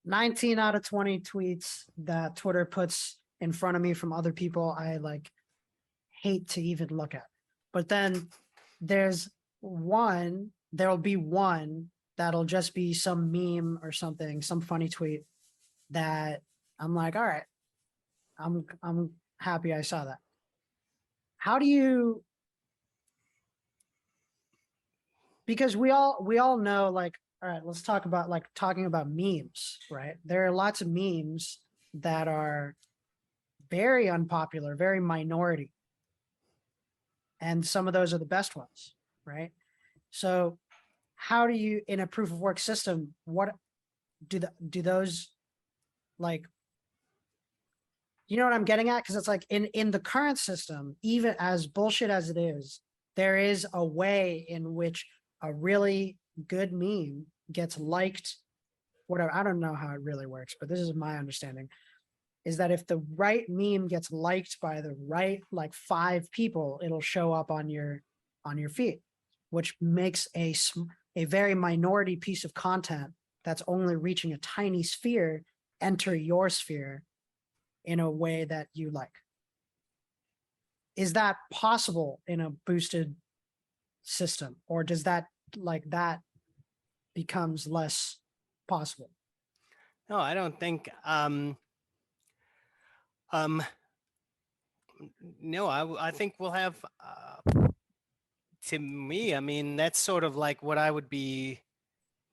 [SPEAKER 1] 19 out of 20 tweets that Twitter puts in front of me from other people, I like hate to even look at. But then there'll be one that'll just be some meme or something, some funny tweet that I'm like, all right, I'm happy I saw that. How do you, because we all know, like, all right, let's talk about like talking about memes, right? There are lots of memes that are very unpopular, very minority. And some of those are the best ones, right? So how do you, in a proof of work system, what do those, like, you know what I'm getting at? Because it's like in the current system, even as bullshit as it is, there is a way in which a really good meme gets liked. Whatever, I don't know how it really works, but this is my understanding, is that if the right meme gets liked by the right like 5 people, it'll show up on your feed, which makes a very minority piece of content that's only reaching a tiny sphere enter your sphere in a way that you like. Is that possible in a boosted system, or does that becomes less possible?
[SPEAKER 2] No, I don't think. Um, no, I think we'll have. To me, I mean, that's sort of like what I would be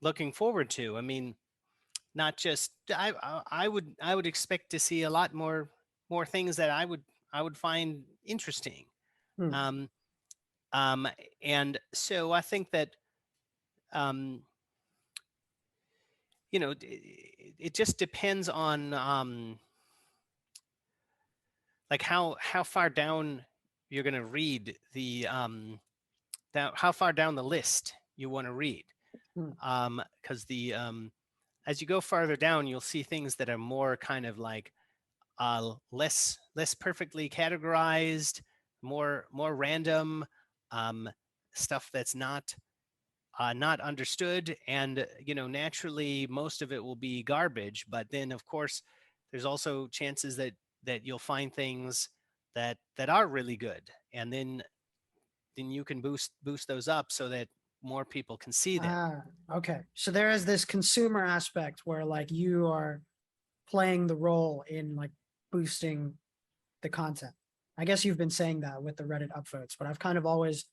[SPEAKER 2] looking forward to. I mean, not just I would expect to see a lot more things that I would find interesting.
[SPEAKER 1] Hmm.
[SPEAKER 2] Um, um, and so I think that um, you know it just depends on like how far down you're going to read the how far down the list you want to read,
[SPEAKER 1] Hmm.
[SPEAKER 2] because the as you go farther down, you'll see things that are more kind of like less perfectly categorized, more random, um, stuff that's not understood, and naturally most of it will be garbage. But then of course there's also chances that you'll find things that are really good, and then you can boost those up so that more people can see them.
[SPEAKER 1] Ah, okay. So there is this consumer aspect where like you are playing the role in like boosting the content. I guess you've been saying that with the Reddit upvotes, but I've kind of always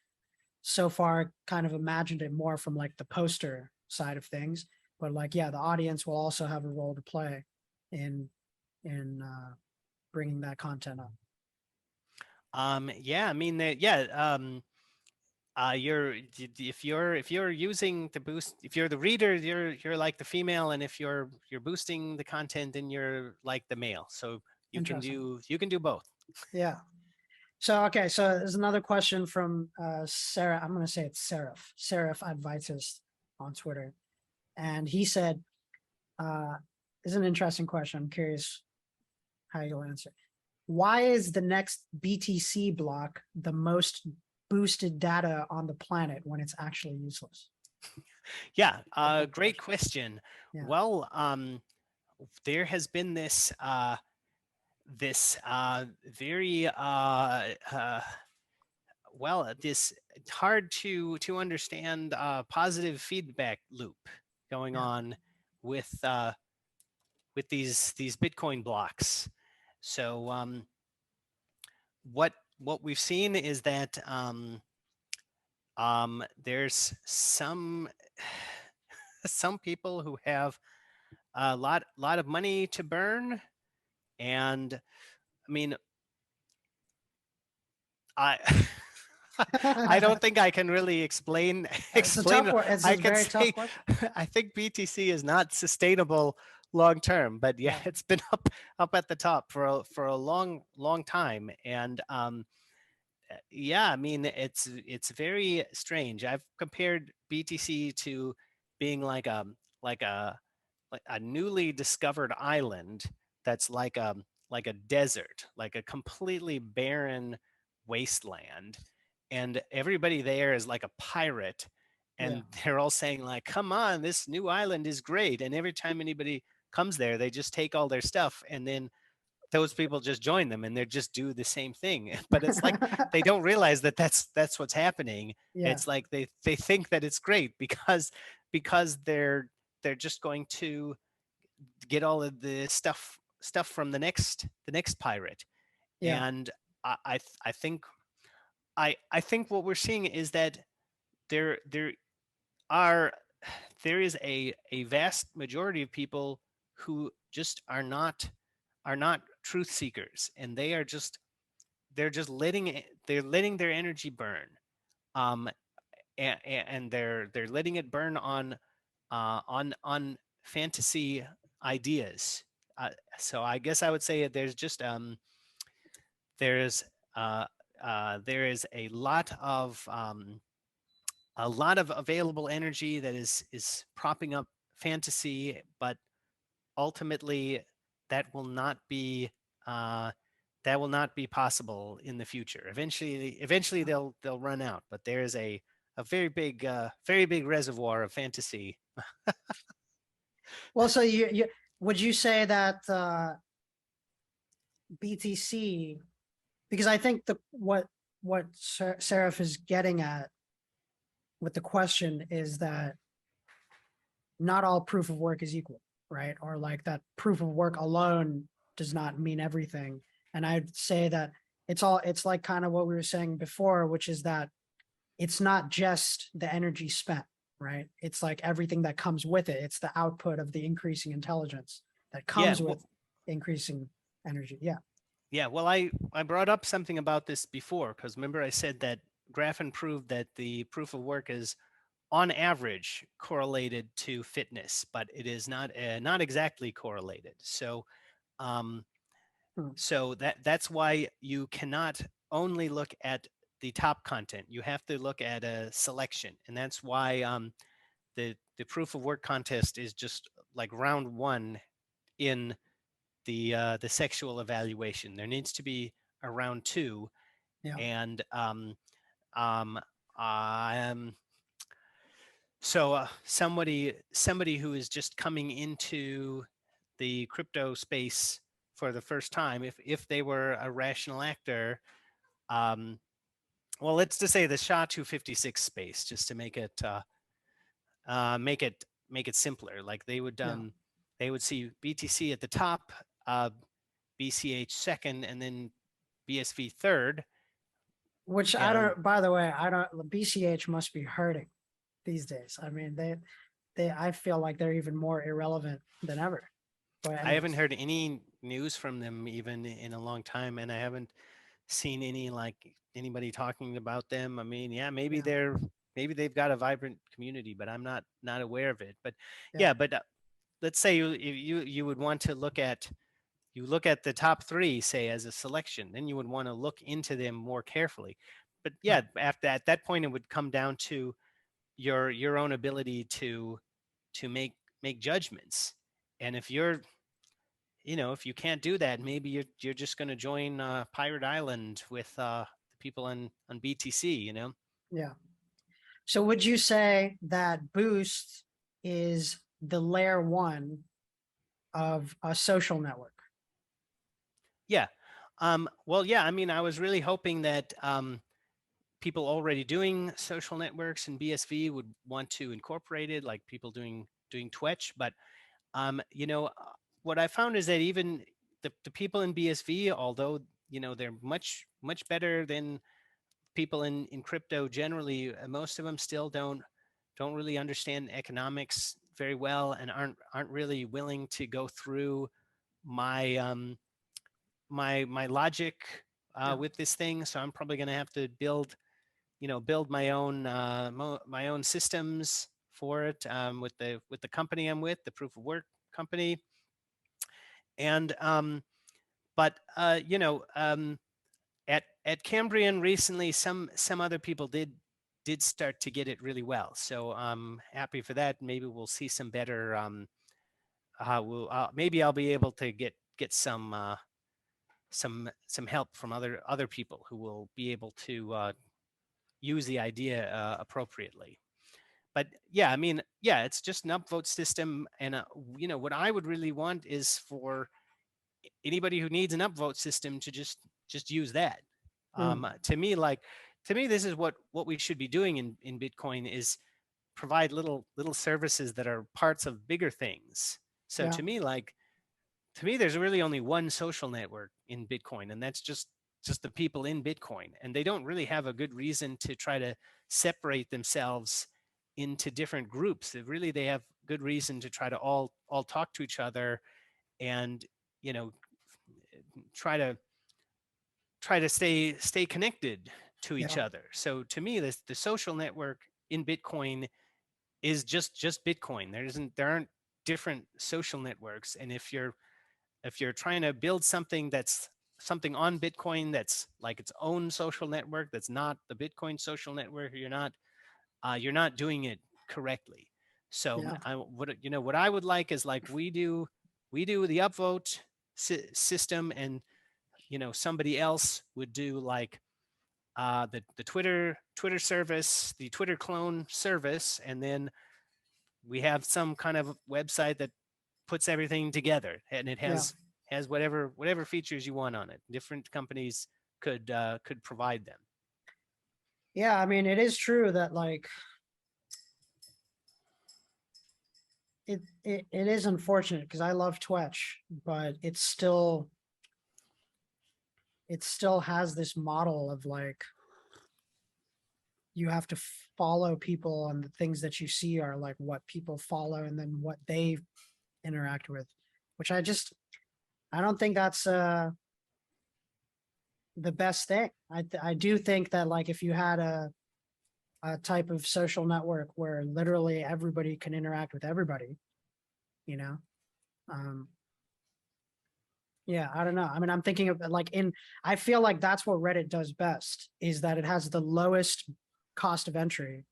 [SPEAKER 1] so far kind of imagined it more from like the poster side of things. But like, yeah, the audience will also have a role to play in bringing that content up.
[SPEAKER 2] Yeah, I mean, yeah. If you're using the boost, if you're the reader, you're like the female, and if you're boosting the content, then you're like the male. So
[SPEAKER 1] Interesting.
[SPEAKER 2] you can do both.
[SPEAKER 1] Yeah. So okay, so there's another question from Sarah. I'm gonna say it's Seraph. Seraph Advices on Twitter. And he said, this is an interesting question. I'm curious how you'll answer. Why is the next BTC block the most boosted data on the planet when it's actually useless?
[SPEAKER 2] Yeah,
[SPEAKER 1] Good
[SPEAKER 2] great
[SPEAKER 1] question.
[SPEAKER 2] question.
[SPEAKER 1] Yeah.
[SPEAKER 2] Well, there has been this very well, this hard to understand positive feedback loop going
[SPEAKER 1] Yeah.
[SPEAKER 2] on with these Bitcoin blocks. So what we've seen is that there's some people who have a lot of money to burn, and I mean, I I don't think I can really explain
[SPEAKER 1] It's a tough
[SPEAKER 2] explain.
[SPEAKER 1] one. It's a
[SPEAKER 2] I can
[SPEAKER 1] very tough
[SPEAKER 2] say
[SPEAKER 1] question.
[SPEAKER 2] I think BTC is not sustainable long term, but yeah,
[SPEAKER 1] Yeah.
[SPEAKER 2] it's been up at the top for a long time, and yeah, I mean it's very strange. I've compared BTC to being like a like a newly discovered island that's like a desert, like a completely barren wasteland, and everybody there is like a pirate,
[SPEAKER 1] Yeah.
[SPEAKER 2] and they're all saying like, "Come on, this new island is great." And every time anybody comes there, they just take all their stuff, and then those people just join them and they just do the same thing. But it's like they don't realize that that's what's happening.
[SPEAKER 1] Yeah.
[SPEAKER 2] It's like they think that it's great because they're just going to get all of the stuff from the next pirate.
[SPEAKER 1] Yeah.
[SPEAKER 2] And I think I think what we're seeing is that there are there is a vast majority of people who just are not truth seekers, and they're letting their energy burn, um and they're letting it burn on fantasy ideas. So I guess I would say there's just there's there is a lot of available energy that is propping up fantasy, but ultimately that will not be uh, that will not be possible in the future. Eventually they'll run out, but there is a very big reservoir of fantasy.
[SPEAKER 1] Well, so you would you say that BTC, because I think the what Seraph is getting at with the question is that not all proof of work is equal, right? Or like that proof of work alone does not mean everything. And I'd say that it's like kind of what we were saying before, which is that it's not just the energy spent, right? It's like everything that comes with it. It's the output of the increasing intelligence that
[SPEAKER 2] Yeah.
[SPEAKER 1] comes with increasing energy. Yeah.
[SPEAKER 2] Yeah, well, I brought up something about this before because remember I said that Graphene proved that the proof of work is on average correlated to fitness, but it is not exactly correlated. So um,
[SPEAKER 1] Hmm.
[SPEAKER 2] so that's why you cannot only look at the top content. You have to look at a selection, and that's why the proof of work contest is just like round one in the sexual evaluation. There needs to be a round two,
[SPEAKER 1] Yeah.
[SPEAKER 2] and um, um, so somebody who is just coming into the crypto space for the first time, if they were a rational actor, um, well, let's just say the SHA-256 space, just to make it make it simpler. Like
[SPEAKER 1] Yeah.
[SPEAKER 2] they would see BTC at the top, BCH second, and then BSV third.
[SPEAKER 1] Which I
[SPEAKER 2] And
[SPEAKER 1] don't, by the way, I don't, BCH must be hurting these days. I mean, I feel like they're even more irrelevant than ever. But
[SPEAKER 2] I haven't
[SPEAKER 1] anyways,
[SPEAKER 2] heard any news from them even in a long time, and I haven't seen any like anybody talking about them. I mean, yeah,
[SPEAKER 1] yeah,
[SPEAKER 2] maybe they've got a vibrant community, but I'm not aware of it. But
[SPEAKER 1] yeah,
[SPEAKER 2] yeah, but let's say you would want to look at the top three, say as a selection, then you would want to look into them more carefully. But yeah,
[SPEAKER 1] right,
[SPEAKER 2] after at that point, it would come down to your own ability to make judgments. And if you're if you can't do that, maybe you're just going to join Pirate Island with the people on BTC.
[SPEAKER 1] yeah. So would you say that Boost is the layer one of a social network?
[SPEAKER 2] Yeah. Well, yeah. I mean, I was really hoping that people already doing social networks and BSV would want to incorporate it, like people doing Twitch. But what I found is that even the people in BSV, although they're much better than people in crypto generally, most of them still don't really understand economics very well and aren't really willing to go through my my logic
[SPEAKER 1] Yeah,
[SPEAKER 2] with this thing. So I'm probably going to have to build my own my own systems for it with the company I'm with, the proof of work company. And but at Cambrian recently, some other people did start to get it really well. So I'm happy for that. Maybe we'll see some better. Maybe I'll be able to get some help from other people who will be able to use the idea appropriately. But yeah, I mean, yeah, it's just an upvote system, and what I would really want is for anybody who needs an upvote system to just use that.
[SPEAKER 1] mm,
[SPEAKER 2] To me, this is what we should be doing in Bitcoin is provide little services that are parts of bigger things. So
[SPEAKER 1] yeah,
[SPEAKER 2] to me, there's really only one social network in Bitcoin, and that's just the people in Bitcoin, and they don't really have a good reason to try to separate themselves into different groups. They have good reason to try to all talk to each other and you know try to stay connected to each
[SPEAKER 1] yeah,
[SPEAKER 2] other. So to me, the social network in Bitcoin is just Bitcoin. There aren't different social networks. And if you're trying to build something that's something on Bitcoin that's like its own social network that's not the Bitcoin social network, you're not doing it correctly. So
[SPEAKER 1] yeah,
[SPEAKER 2] what I would like is like we do the upvote system, and somebody else would do like the Twitter service, the Twitter clone service, and then we have some kind of website that puts everything together, and it
[SPEAKER 1] yeah,
[SPEAKER 2] has whatever features you want on it. Different companies could provide them.
[SPEAKER 1] yeah. I mean, it is true that like it is unfortunate because I love Twitch, but it still has this model of like you have to follow people, and the things that you see are like what people follow and then what they interact with, which I don't think that's the best thing. I do think that like if you had a type of social network where literally everybody can interact with everybody, you know, um, yeah, I don't know. I mean, I'm thinking of like I feel like that's what Reddit does best, is that it has the lowest cost of entry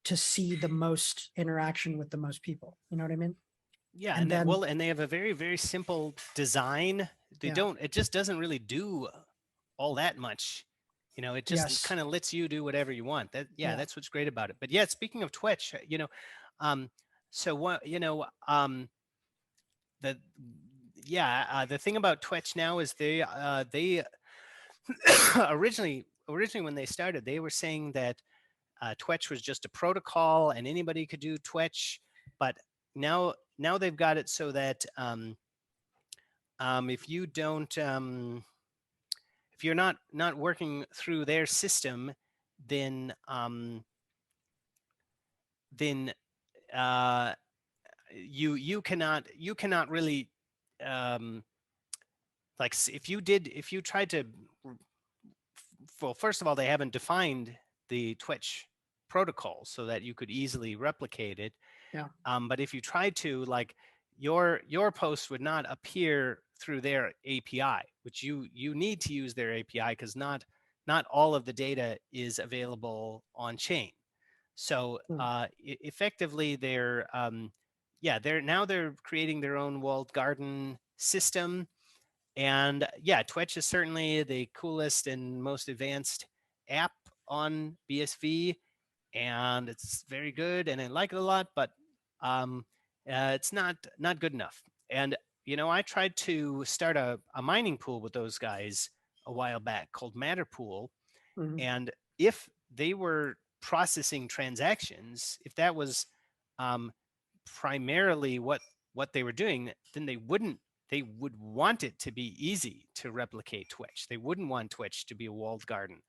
[SPEAKER 1] to see the most interaction with the most people. You know what I mean?
[SPEAKER 2] Yeah,
[SPEAKER 1] And
[SPEAKER 2] and
[SPEAKER 1] then,
[SPEAKER 2] and they have a very, very simple design.
[SPEAKER 1] yeah,
[SPEAKER 2] It just doesn't really do all that much. It just
[SPEAKER 1] yes,
[SPEAKER 2] kind of lets you do whatever you want. Yeah,
[SPEAKER 1] yeah,
[SPEAKER 2] that's what's great about it. But yeah, speaking of Twitch, um, so what, the the thing about Twitch now is they originally when they started, they were saying that Twitch was just a protocol and anybody could do Twitch, but now they've got it so that if you don't if you're not working through their system, then then uh, you cannot really um, if you tried to, well, first of all, they haven't defined the Twitch protocol so that you could easily replicate it.
[SPEAKER 1] yeah,
[SPEAKER 2] But if you tried to, like, your post would not appear through their API, which you need to use their API because not all of the data is available on chain. So
[SPEAKER 1] mm,
[SPEAKER 2] effectively, they're creating their own walled garden system. And yeah, Twitch is certainly the coolest and most advanced app on BSV, and it's very good, and I like it a lot. But um, it's not good enough. And I tried to start a mining pool with those guys a while back called Matterpool,
[SPEAKER 1] mhm,
[SPEAKER 2] and if they were processing transactions, if that was um, primarily what they were doing, then they would want it to be easy to replicate Twitch. They wouldn't want Twitch to be a walled garden.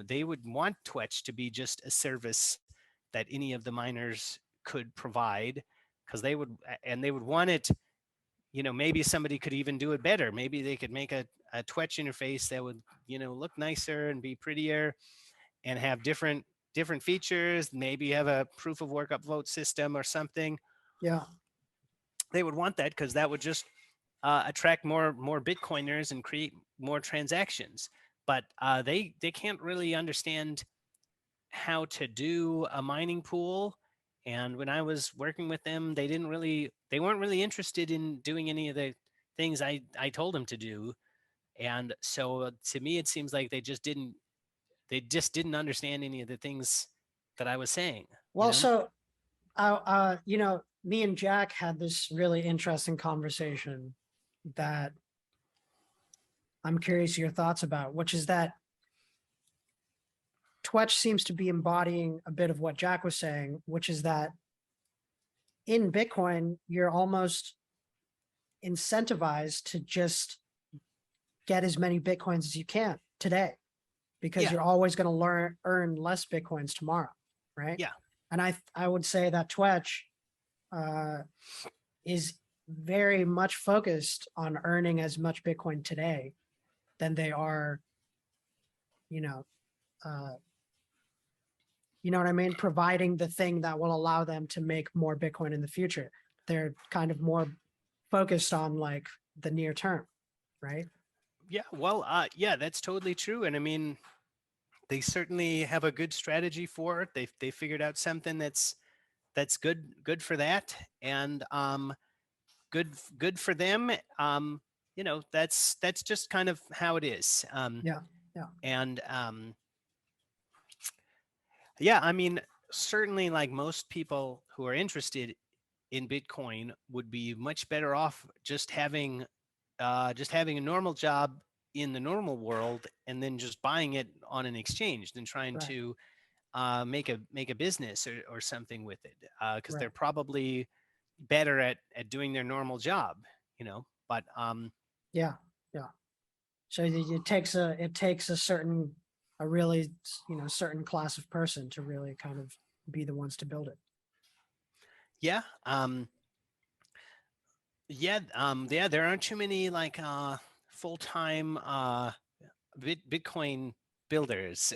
[SPEAKER 2] They would want Twitch to be just a service that any of the miners could provide, because they would want it. Maybe somebody could even do it better. Maybe they could make a Twitch interface that would look nicer and be prettier and have different features. Maybe have a proof of work upvote system or something.
[SPEAKER 1] yeah,
[SPEAKER 2] They would want that because that would just attract more Bitcoiners and create more transactions. But they can't really understand how to do a mining pool. And when I was working with them, they weren't really interested in doing any of the things I told them to do. And so to me, it seems like they just didn't understand any of the things that I was saying, you
[SPEAKER 1] well,
[SPEAKER 2] know?
[SPEAKER 1] so me and Jack had this really interesting conversation that I'm curious your thoughts about, which is that Twitch seems to be embodying a bit of what Jack was saying, which is that in Bitcoin, you're almost incentivized to just get as many Bitcoins as you can today, because
[SPEAKER 2] Yeah,
[SPEAKER 1] you're always going to earn less Bitcoins tomorrow, right?
[SPEAKER 2] yeah,
[SPEAKER 1] And I would say that Twitch uh, is very much focused on earning as much Bitcoin today than they are, you know, uh, you know what I mean? Providing the thing that will allow them to make more Bitcoin in the future. They're kind of more focused on like the near term, right?
[SPEAKER 2] yeah. Well, yeah, that's totally true. And I mean, they certainly have a good strategy for it. They figured out something that's good for that, and good for them. That's just kind of how it is.
[SPEAKER 1] Yeah. Yeah.
[SPEAKER 2] And Yeah, I mean, certainly, like, most people who are interested in Bitcoin would be much better off just having a normal job in the normal world and then just buying it on an exchange than trying
[SPEAKER 1] Right.
[SPEAKER 2] to make a business or something with it, because
[SPEAKER 1] Right.
[SPEAKER 2] they're probably better at doing their normal job, but
[SPEAKER 1] Yeah. Yeah. So it takes a certain a really, certain class of person to really kind of be the ones to build it.
[SPEAKER 2] Yeah. Yeah, there aren't too many like full-time Bitcoin builders,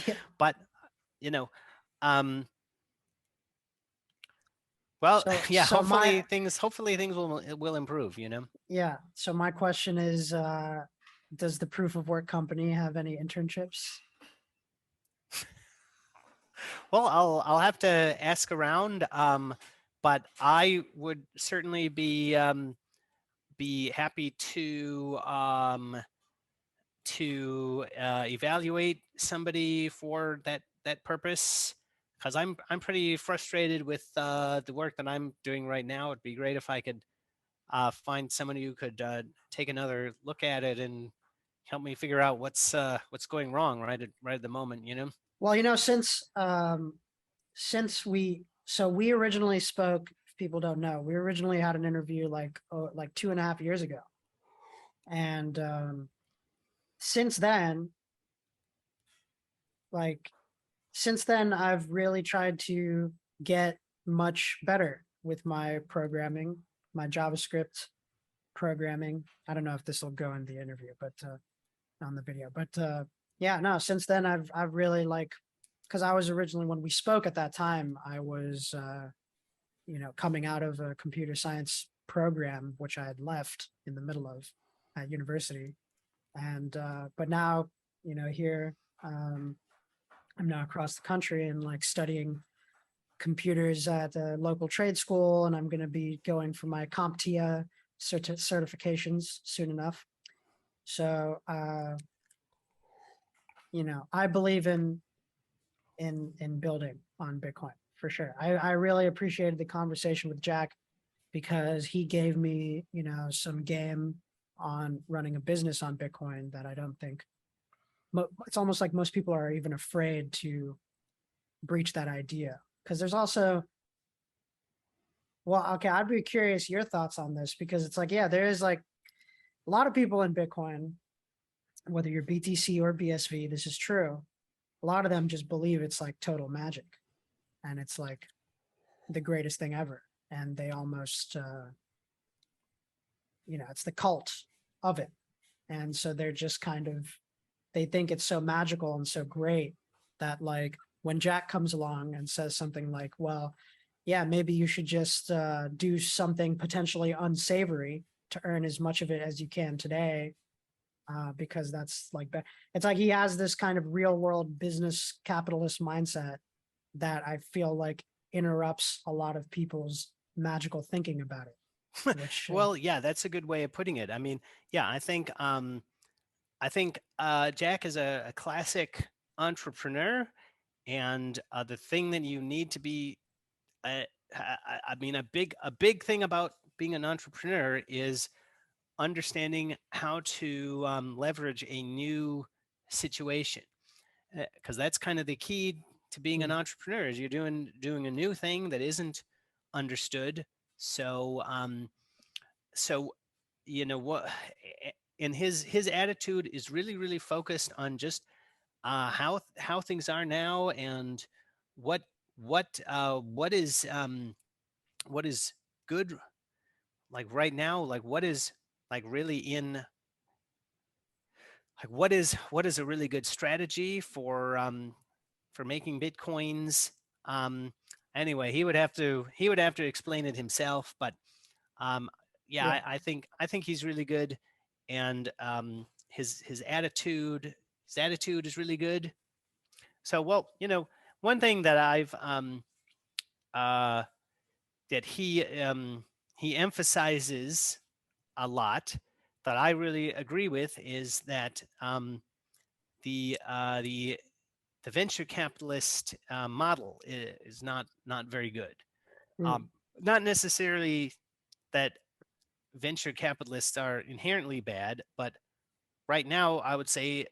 [SPEAKER 1] Yeah.
[SPEAKER 2] but you know, um, well,
[SPEAKER 1] So,
[SPEAKER 2] yeah,
[SPEAKER 1] so my,
[SPEAKER 2] hopefully things will improve, you know.
[SPEAKER 1] yeah. So my question is, does the proof of work company have any internships?
[SPEAKER 2] Well, I'll have to ask around, but I would certainly be happy to evaluate somebody for that purpose, because I'm pretty frustrated with the work that I'm doing right now. It'd be great if I could find somebody who could take another look at it and help me figure out what's going wrong right at the moment, you know.
[SPEAKER 1] Well, since we originally spoke, if people don't know, we originally had an interview like 2.5 years ago. And since then, like since then, I've really tried to get much better with my programming, my JavaScript programming. I don't know if this will go in the interview, but on the video. But yeah, no, since then I've really like, because I was originally, when we spoke at that time, I was coming out of a computer science program which I had left in the middle of at university. And but now, here, I'm now across the country and like studying computers at a local trade school, and I'm going to be going for my CompTIA certifications soon enough. So I believe in building on Bitcoin for sure. I really appreciated the conversation with Jack, because he gave me, some game on running a business on Bitcoin that I don't think, it's almost like most people are even afraid to breach that idea. Because there's also, well, okay, I'd be curious your thoughts on this, because it's like, yeah, there is like a lot of people in Bitcoin, whether you're BTC or BSV, this is true. A lot of them just believe it's like total magic, and it's like the greatest thing ever. And they almost, it's the cult of it. And so they're just kind of, they think it's so magical and so great that like when Jack comes along and says something like, well, yeah, maybe you should just do something potentially unsavory to earn as much of it as you can today, because that's like, it's like he has this kind of real world business capitalist mindset that I feel like interrupts a lot of people's magical thinking about it, which
[SPEAKER 2] Well, yeah, that's a good way of putting it. I mean, yeah, I think Jack is a classic entrepreneur, and the thing that you need to be, I mean, a big thing about being an entrepreneur is understanding how to leverage a new situation, because that's kind of the key to being an entrepreneur. Is you're doing a new thing that isn't understood. So you know what, and his attitude is really focused on just how things are now, and what what uh what is um what is good, like right now, like what is like really in, like what is a really good strategy for making bitcoins. um anyway, he would have to explain it himself, but um yeah,
[SPEAKER 1] yeah,
[SPEAKER 2] I think he's really good, and his attitude is really good. So, well, one thing that I've uh that he emphasizes a lot, that I really agree with, is that the the venture capitalist model is not very good.
[SPEAKER 1] mm,
[SPEAKER 2] Um, Not necessarily that venture capitalists are inherently bad, but right now I would say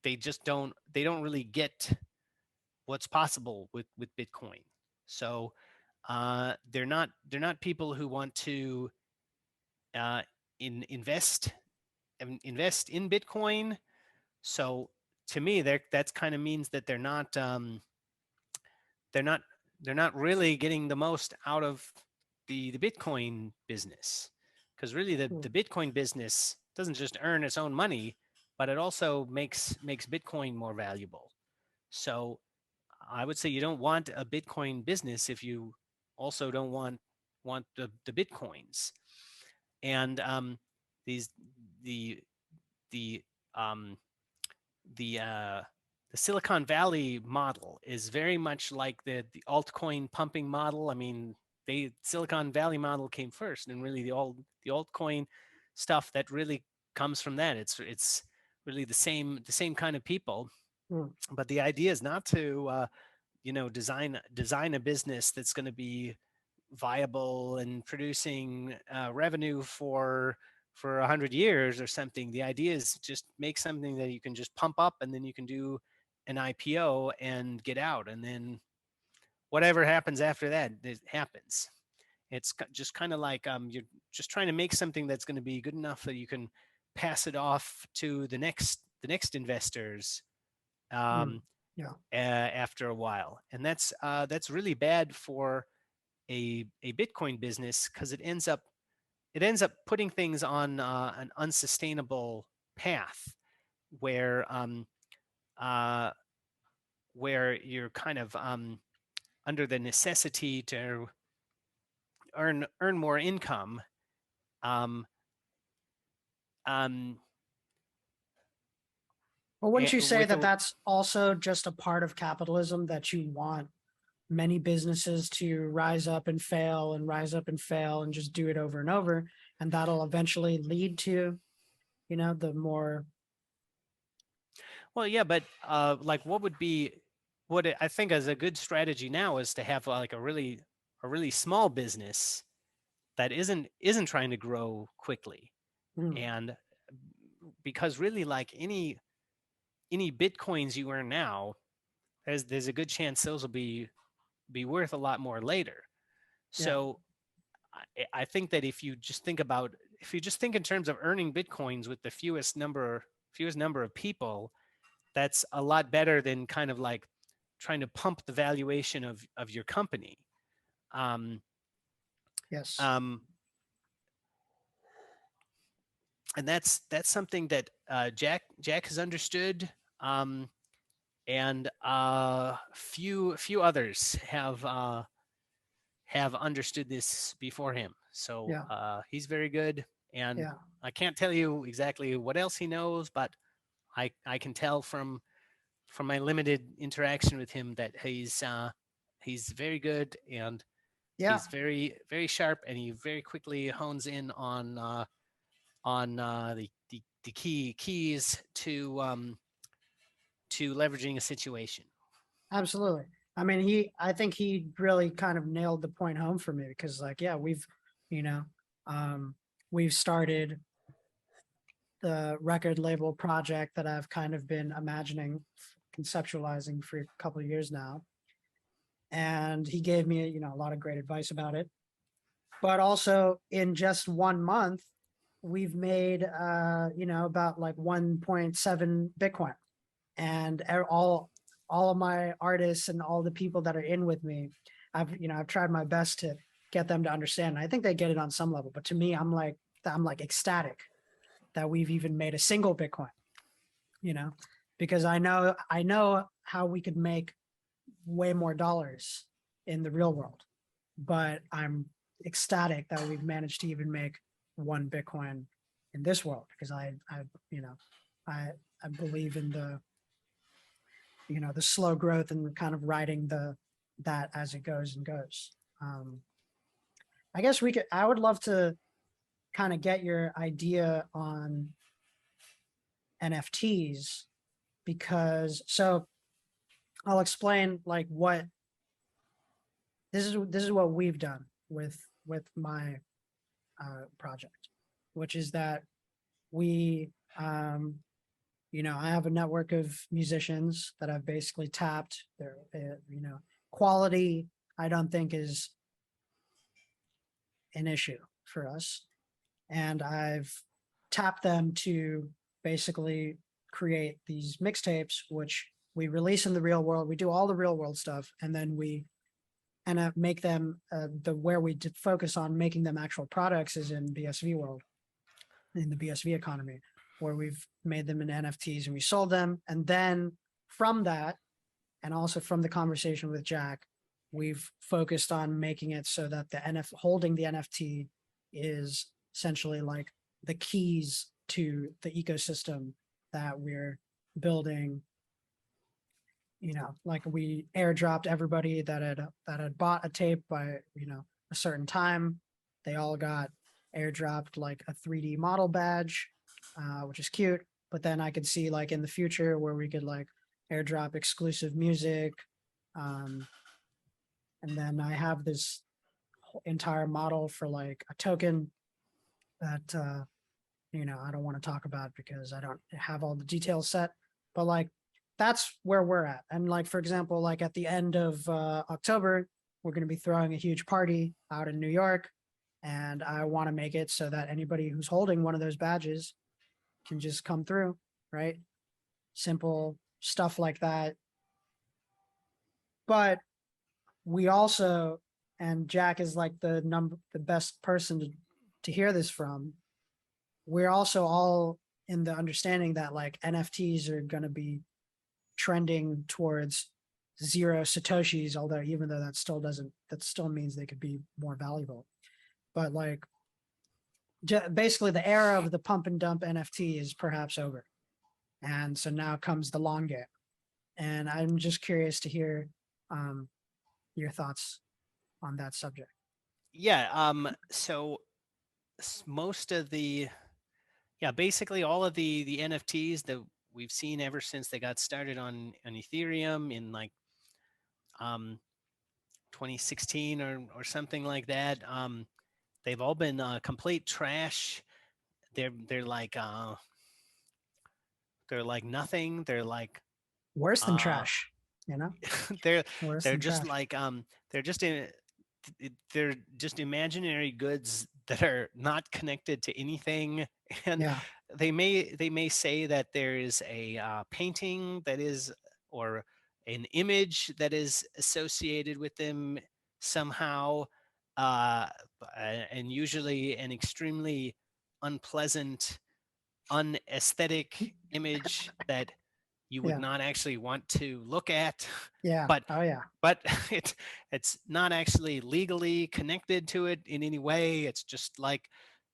[SPEAKER 2] they don't really get what's possible with Bitcoin. So they're not people who want to uh, invest in Bitcoin. So to me, that's kind of means that they're not they're not really getting the most out of the Bitcoin business, because really the Bitcoin business doesn't just earn its own money, but it also makes Bitcoin more valuable. So I would say you don't want a Bitcoin business if you also don't want the Bitcoins. And these the the um, the Silicon Valley model is very much like the altcoin pumping model. I mean, Silicon Valley model came first, and really the altcoin stuff that really comes from that. It's really the same kind of people,
[SPEAKER 1] Mm.
[SPEAKER 2] but the idea is not to design a business that's going to be viable and producing revenue for 100 years or something. The idea is just make something that you can just pump up, and then you can do an IPO and get out, and then whatever happens after that, it happens. It's just kind of like you're just trying to make something that's going to be good enough that you can pass it off to the next investors
[SPEAKER 1] Yeah.
[SPEAKER 2] after a while, and that's really bad for a Bitcoin business, because it ends up putting things on an unsustainable path where uh, where you're kind of under the necessity to earn more income. Um, um,
[SPEAKER 1] But wouldn't you say
[SPEAKER 2] with
[SPEAKER 1] that that's also just a part of capitalism, that you want many businesses to rise up and fail and rise up and fail and just do it over and over, and that'll eventually lead to, the more.
[SPEAKER 2] Well, yeah, but like what I think is a good strategy now is to have like a really small business that isn't trying to grow quickly.
[SPEAKER 1] Mm.
[SPEAKER 2] And because really, like any Bitcoins you earn now, there's a good chance those will be worth a lot more later.
[SPEAKER 1] Yeah.
[SPEAKER 2] So I think that if you just think in terms of earning Bitcoins with the fewest number of people, that's a lot better than kind of like trying to pump the valuation of your company. Um,
[SPEAKER 1] Yes.
[SPEAKER 2] um, and that's something that Jack has understood, and few others have understood this before him. So
[SPEAKER 1] Yeah.
[SPEAKER 2] he's very good, and
[SPEAKER 1] Yeah.
[SPEAKER 2] I can't tell you exactly what else he knows, but I can tell from my limited interaction with him that he's very good, and
[SPEAKER 1] Yeah.
[SPEAKER 2] he's very sharp, and he very quickly hones in on the keys to leveraging a situation.
[SPEAKER 1] Absolutely. I mean, I think he really kind of nailed the point home for me, because like, yeah, you know, um, we've started the record label project that I've kind of been imagining, conceptualizing for a couple of years now. And he gave me, a lot of great advice about it. But also in just 1 month, we've made, about like 1.7 Bitcoin. And all of my artists and all the people that are in with me, I've tried my best to get them to understand. And I think they get it on some level, but to me, I'm like ecstatic that we've even made a single Bitcoin, because I know how we could make way more dollars in the real world, but I'm ecstatic that we've managed to even make one Bitcoin in this world, because I believe in the slow growth and kind of riding that as it goes and goes. I guess I would love to kind of get your idea on NFTs, because I'll explain like what this is what we've done with my project, which is that we I have a network of musicians that I've basically tapped. Their quality I don't think is an issue for us, and I've tapped them to basically create these mixtapes, which we release in the real world. We do all the real world stuff, and then we and make them where we focus on making them actual products is in BSV world, in the BSV economy, where we've made them in NFTs and we sold them. And then from that, and also from the conversation with Jack, we've focused on making it so that holding the NFT is essentially like the keys to the ecosystem that we're building. Like we airdropped everybody that had bought a tape by a certain time. They all got airdropped like a 3D model badge, which is cute. But then I could see like in the future where we could like airdrop exclusive music. And then I have this entire model for like a token that I don't want to talk about because I don't have all the details set. But like that's where we're at. And like, for example, like at the end of October, we're going to be throwing a huge party out in New York. And I want to make it so that anybody who's holding one of those badges can just come through, right? Simple stuff like that. But we also, and Jack is like the best person to hear this from. We're also all in the understanding that like NFTs are going to be trending towards 0 Satoshis, although even though that still means they could be more valuable. But like basically the era of the pump and dump NFT is perhaps over. And so now comes the long game. And I'm just curious to hear your thoughts on that subject.
[SPEAKER 2] Yeah. So most of basically all of the NFTs that we've seen ever since they got started on Ethereum in like 2016 or something like that. They've all been complete trash. They're like nothing. They're like
[SPEAKER 1] worse than trash,
[SPEAKER 2] they're
[SPEAKER 1] worse
[SPEAKER 2] they're
[SPEAKER 1] than
[SPEAKER 2] just
[SPEAKER 1] trash.
[SPEAKER 2] like they're just they're just imaginary goods that are not connected to anything. And
[SPEAKER 1] Yeah.
[SPEAKER 2] they may say that there is a painting that is, or an image that is associated with them somehow, uh, and usually an extremely unpleasant, unaesthetic image that you would
[SPEAKER 1] Yeah.
[SPEAKER 2] not actually want to look at.
[SPEAKER 1] Yeah.
[SPEAKER 2] but
[SPEAKER 1] Oh yeah.
[SPEAKER 2] but it's not actually legally connected to it in any way. It's just like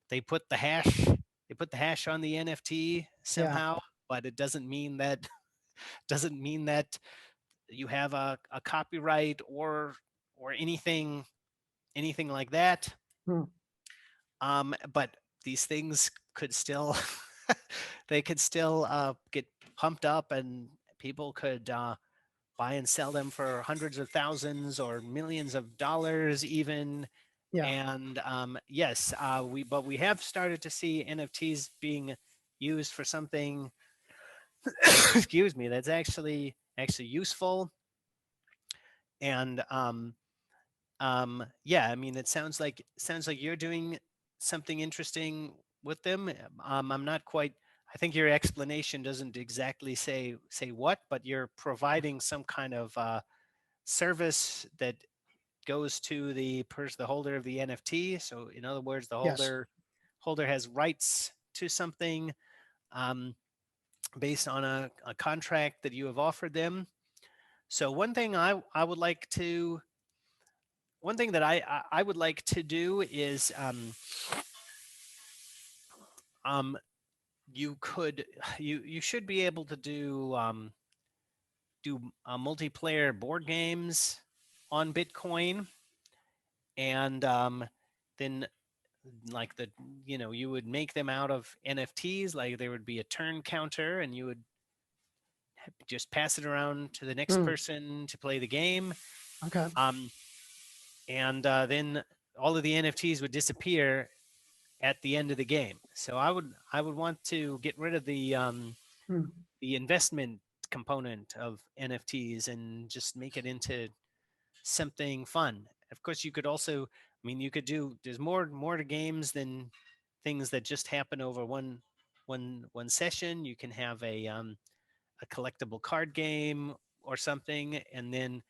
[SPEAKER 2] they put the hash on the NFT
[SPEAKER 1] Yeah.
[SPEAKER 2] somehow, but it doesn't mean that you have a copyright or anything like that.
[SPEAKER 1] Hmm.
[SPEAKER 2] But these things could still they could still get pumped up, and people could buy and sell them for hundreds of thousands or millions of dollars even.
[SPEAKER 1] Yeah.
[SPEAKER 2] And yes, we have started to see NFTs being used for something excuse me, that's actually useful. And yeah, I mean, it sounds like you're doing something interesting with them. I'm not quite. I think your explanation doesn't exactly say what, but you're providing some kind of service that goes to the holder of the NFT. So, in other words, the
[SPEAKER 1] Yes.
[SPEAKER 2] holder has rights to something based on a contract that you have offered them. So, one thing I would like to one thing that I would like to do is you could you should be able to do multiplayer board games on Bitcoin. And then like you would make them out of NFTs. Like there would be a turn counter, and you would just pass it around to the next person to play the game.
[SPEAKER 1] Okay.
[SPEAKER 2] And then all of the NFTs would disappear at the end of the game. So I would want to get rid of the investment component of NFTs and just make it into something fun. Of course, you could also, I mean, you could do. There's more to games than things that just happen over one one session. You can have a collectible card game or something, and then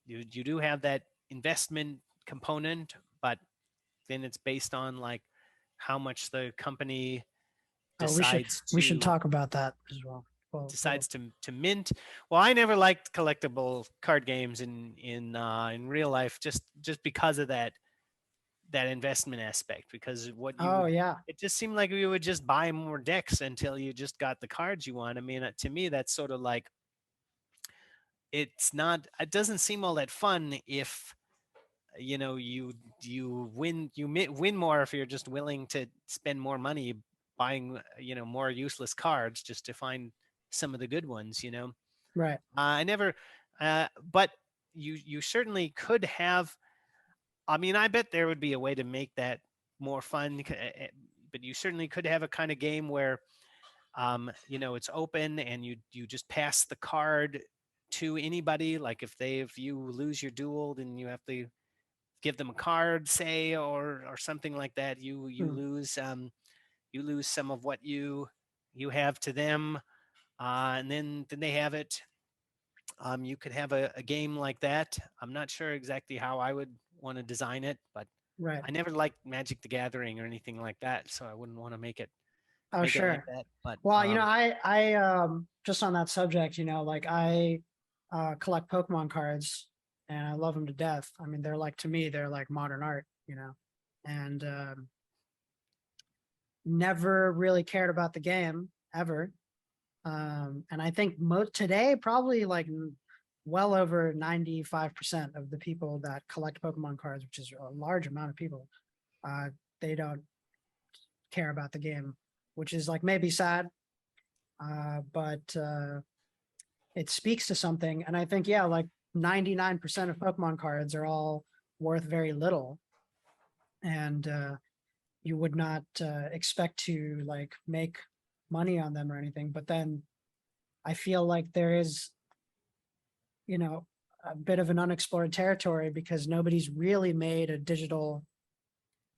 [SPEAKER 2] you do have that investment component, but then it's based on like how much the company
[SPEAKER 1] Oh,
[SPEAKER 2] decides
[SPEAKER 1] we should
[SPEAKER 2] to
[SPEAKER 1] talk about that as well. Well,
[SPEAKER 2] to mint. Well, I never liked collectible card games in real life, just because of that investment aspect. Because what you
[SPEAKER 1] oh
[SPEAKER 2] would,
[SPEAKER 1] yeah,
[SPEAKER 2] it just seemed like you would just buy more decks until you just got the cards you want. I mean, to me, that's sort of like, it's not. It doesn't seem all that fun if you win more if you're just willing to spend more money buying more useless cards just to find some of the good ones.
[SPEAKER 1] right.
[SPEAKER 2] I never but you certainly could have. I mean, I bet there would be a way to make that more fun, but you certainly could have a kind of game where it's open and you just pass the card to anybody. Like if you lose your duel, then you have to give them a card, say, or something like that.
[SPEAKER 1] Hmm.
[SPEAKER 2] You lose some of what you have to them, and then they have it. You could have a game like that. I'm not sure exactly how I would want to design it, but
[SPEAKER 1] Right.
[SPEAKER 2] I never liked Magic the Gathering or anything like that, so I wouldn't want to
[SPEAKER 1] Oh,
[SPEAKER 2] make it like
[SPEAKER 1] sure.
[SPEAKER 2] that. But
[SPEAKER 1] Well, I just on that subject, like I collect Pokemon cards and I love them to death. I mean, they're like, to me, they're like modern art, and never really cared about the game ever. And I think today, probably like well over 95% of the people that collect Pokemon cards, which is a large amount of people, uh, they don't care about the game, which is like maybe sad, but it speaks to something. And I think, yeah, like 99% of Pokemon cards are all worth very little. And you would not expect to like make money on them or anything. But then I feel like there is, a bit of an unexplored territory because nobody's really made a digital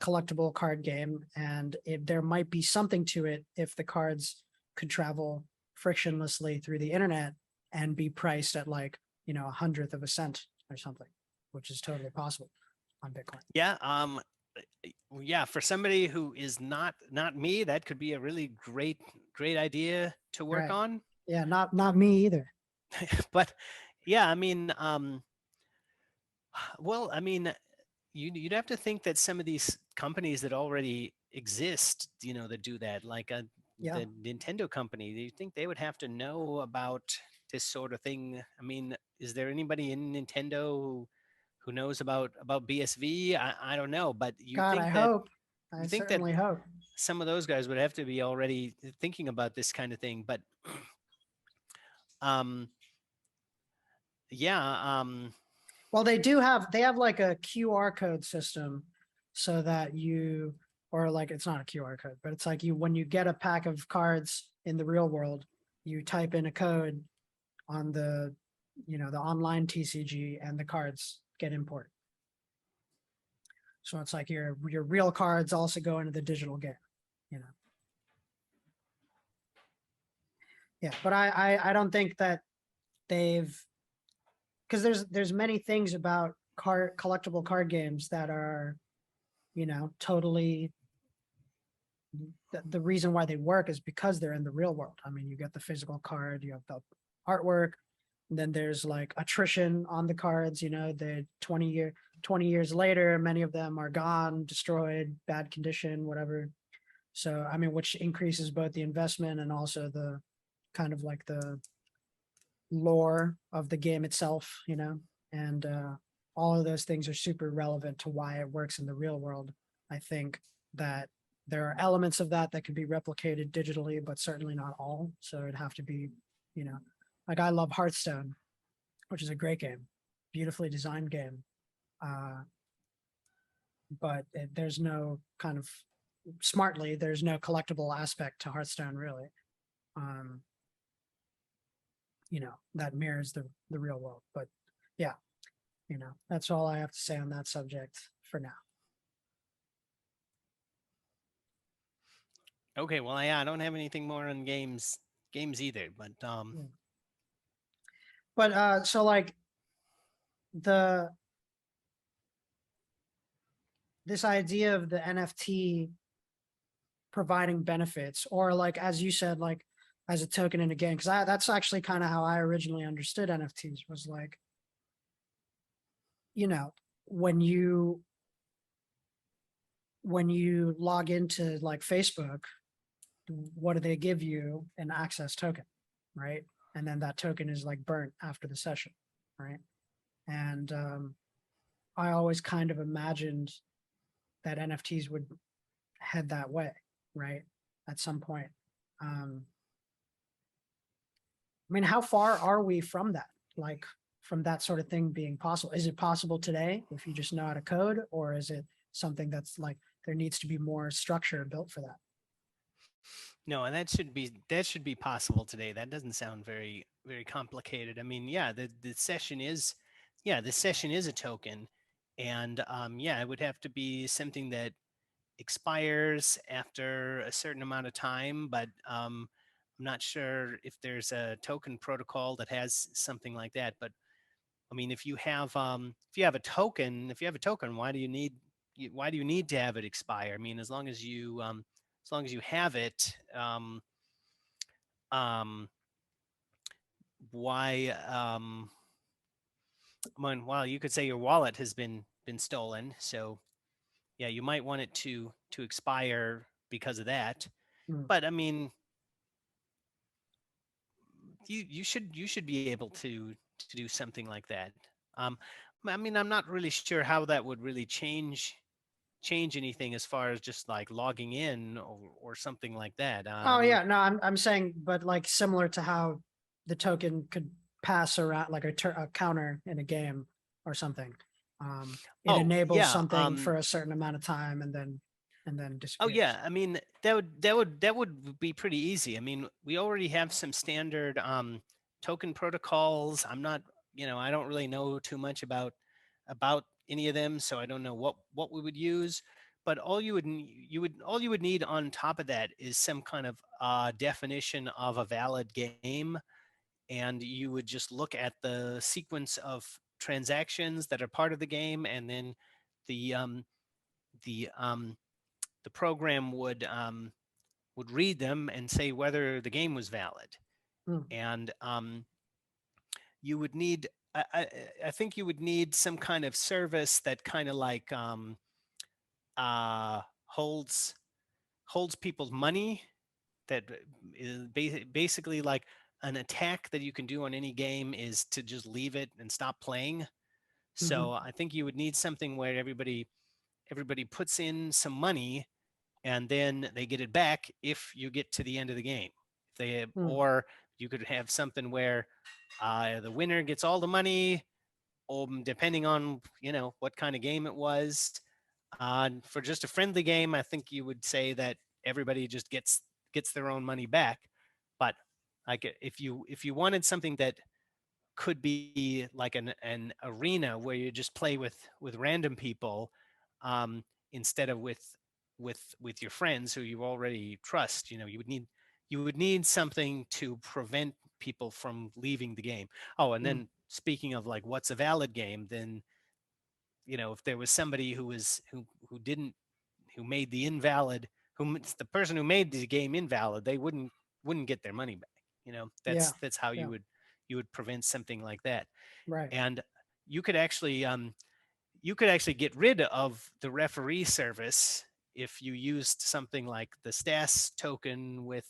[SPEAKER 1] collectible card game. And there might be something to it if the cards could travel frictionlessly through the internet and be priced at like, a hundredth of a cent or something, which is totally possible on Bitcoin.
[SPEAKER 2] yeah, yeah, for somebody who is not me, that could be a really great idea to work
[SPEAKER 1] Right.
[SPEAKER 2] on.
[SPEAKER 1] Yeah. Not me either.
[SPEAKER 2] But yeah, I mean, well, I mean, you'd have to think that some of these companies that already exist, that do that, like
[SPEAKER 1] Yeah.
[SPEAKER 2] the Nintendo company, do you think they would have to know about this sort of thing? I mean, is there anybody in Nintendo who knows about BSV? I don't know, but
[SPEAKER 1] God, I
[SPEAKER 2] you think that
[SPEAKER 1] certainly hope.
[SPEAKER 2] some of those guys would have to be already thinking about this kind of thing. But um, yeah,
[SPEAKER 1] Well, they have like a QR code system so that or like it's not a QR code, but it's like when you get a pack of cards in the real world, you type in a code on the online TCG and the cards get imported. So it's like your real cards also go into the digital game, you know. Yeah, but I don't think that they've, because there's many things about collectible card games that are, totally, the reason why they work is because they're in the real world. I mean, you get the physical card, you have the artwork, and then there's like attrition on the cards, the 20 years later, many of them are gone, destroyed, bad condition, whatever. So, I mean, which increases both the investment and also the kind of like the lore of the game itself, and all of those things are super relevant to why it works in the real world. I think that there are elements of that that can be replicated digitally, but certainly not all. So it'd have to be, like I love Hearthstone, which is a great game, beautifully designed game. Uh, but there's no kind of there's no collectible aspect to Hearthstone really. Um, that mirrors the real world. But yeah, that's all I have to say on that subject for now.
[SPEAKER 2] Okay, well, yeah, I don't have anything more on games either, but
[SPEAKER 1] Mm. But so like the this idea of the NFT providing benefits, or like as you said, like as a token in a game, because that's actually kind of how I originally understood NFTs was like, you know, when you when you log into like Facebook, what do they give you? An access token, right? And then that token is like burnt after the session, right? And I always kind of imagined that NFTs would head that way, right? At some point. Um, I mean, how far are we from that? Like from that sort of thing being possible? Is it possible today if you just know how to code, or is it something that's like there needs to be more structure built for that?
[SPEAKER 2] no, and that should be possible today. That doesn't sound very complicated. I mean, yeah, the session is, yeah, the session is a token, and yeah, it would have to be something that expires after a certain amount of time, but I'm not sure if there's a token protocol that has something like that. But I mean, if you have a token, why do you need to have it expire? I mean, as long as you have it, um, why I mean, well, you could say your wallet has been stolen, so yeah, you might want it to expire because of that.
[SPEAKER 1] Mm.
[SPEAKER 2] But I mean, you should be able to do something like that. Um, I mean, I'm not really sure how that would really change anything as far as just like logging in or something like that. I
[SPEAKER 1] Oh
[SPEAKER 2] mean,
[SPEAKER 1] yeah, no, I'm saying, but like similar to how the token could pass around like a counter in a game or something. It
[SPEAKER 2] oh
[SPEAKER 1] enables
[SPEAKER 2] yeah,
[SPEAKER 1] something for a certain amount of time and then
[SPEAKER 2] oh
[SPEAKER 1] disappears.
[SPEAKER 2] yeah. I mean, that would be pretty easy. I mean, we already have some standard token protocols. I'm not, I don't really know too much about any of them, so I don't know what we would use. But all you would need on top of that is some kind of definition of a valid game, and you would just look at the sequence of transactions that are part of the game, and then the the um, the program would read them and say whether the game was valid.
[SPEAKER 1] Mm.
[SPEAKER 2] And you would need, I think you would need some kind of service that kind of like holds people's money. That is basically like an attack that you can do on any game is to just leave it and stop playing.
[SPEAKER 1] Hmm.
[SPEAKER 2] So I think you would need something where everybody puts in some money and then they get it back if you get to the end of the game. If they
[SPEAKER 1] Mm.
[SPEAKER 2] or you could have something where the winner gets all the money, depending on what kind of game it was. For just a friendly game, I think you would say that everybody just gets their own money back. But like if you wanted something that could be like an arena where you just play with random people, um, instead of with your friends who you already trust. You would need something to prevent people from leaving the game. Oh, and
[SPEAKER 1] Mm.
[SPEAKER 2] then speaking of like what's a valid game, then if there was somebody who didn't who made the invalid the person who made the game invalid, they wouldn't get their money back.
[SPEAKER 1] Yeah.
[SPEAKER 2] That's how
[SPEAKER 1] Yeah.
[SPEAKER 2] you would prevent something like that.
[SPEAKER 1] Right.
[SPEAKER 2] And you could actually get rid of the referee service if you used something like the stas token with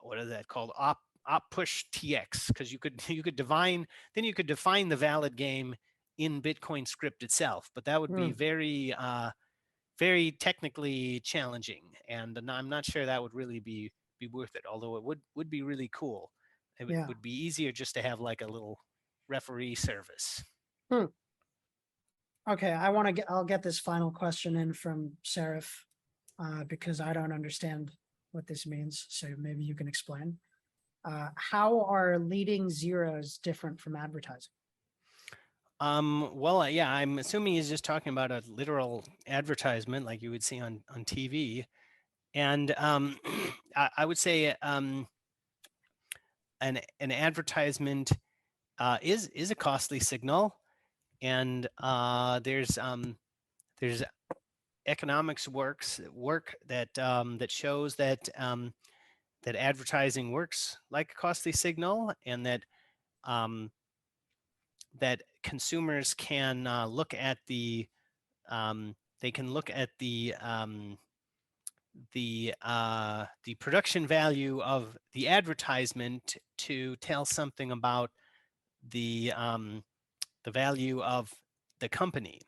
[SPEAKER 2] what is that called, op push tx, because you could define the valid game in bitcoin script itself, but that would be
[SPEAKER 1] Mm.
[SPEAKER 2] very technically challenging, and I'm not sure that would really be worth it, although it would be really cool. It would,
[SPEAKER 1] Yeah.
[SPEAKER 2] would be easier just to have like a little referee service.
[SPEAKER 1] Hmm. Okay, I'll get this final question in from Seraph, because I don't understand what this means. So maybe you can explain. How are leading zeros different from advertising?
[SPEAKER 2] Well, yeah, I'm assuming he's just talking about a literal advertisement like you would see on TV. And I would say an advertisement is a costly signal, and there's economics work that shows that advertising works like a costly signal, and um, that consumers can look at they can look at the production value of the advertisement to tell something about the value of the company.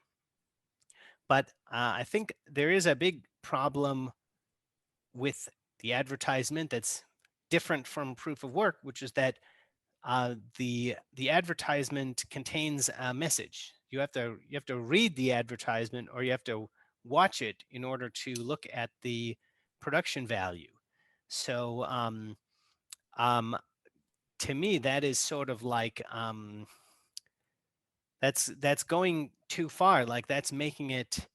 [SPEAKER 2] But I think there is a big problem with the advertisement that's different from proof of work, which is that the advertisement contains a message. You have to read the advertisement, or you have to watch it in order to look at the production value. So um, to me, that is sort of like that's going too far. Like it's making it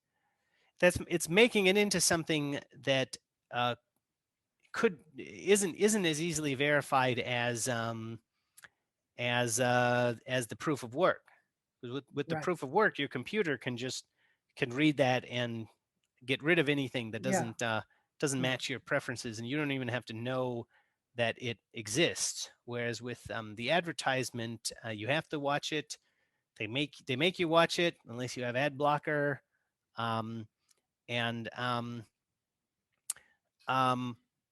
[SPEAKER 2] into something that uh, isn't as easily verified as the proof of work. With the
[SPEAKER 1] Right.
[SPEAKER 2] proof of work, your computer can read that and get rid of anything that
[SPEAKER 1] Yeah.
[SPEAKER 2] doesn't
[SPEAKER 1] Yeah.
[SPEAKER 2] match your preferences, and you don't even have to know that it exists. Whereas with the advertisement, you have to watch it. They make you watch it unless you have ad blocker, um, and um,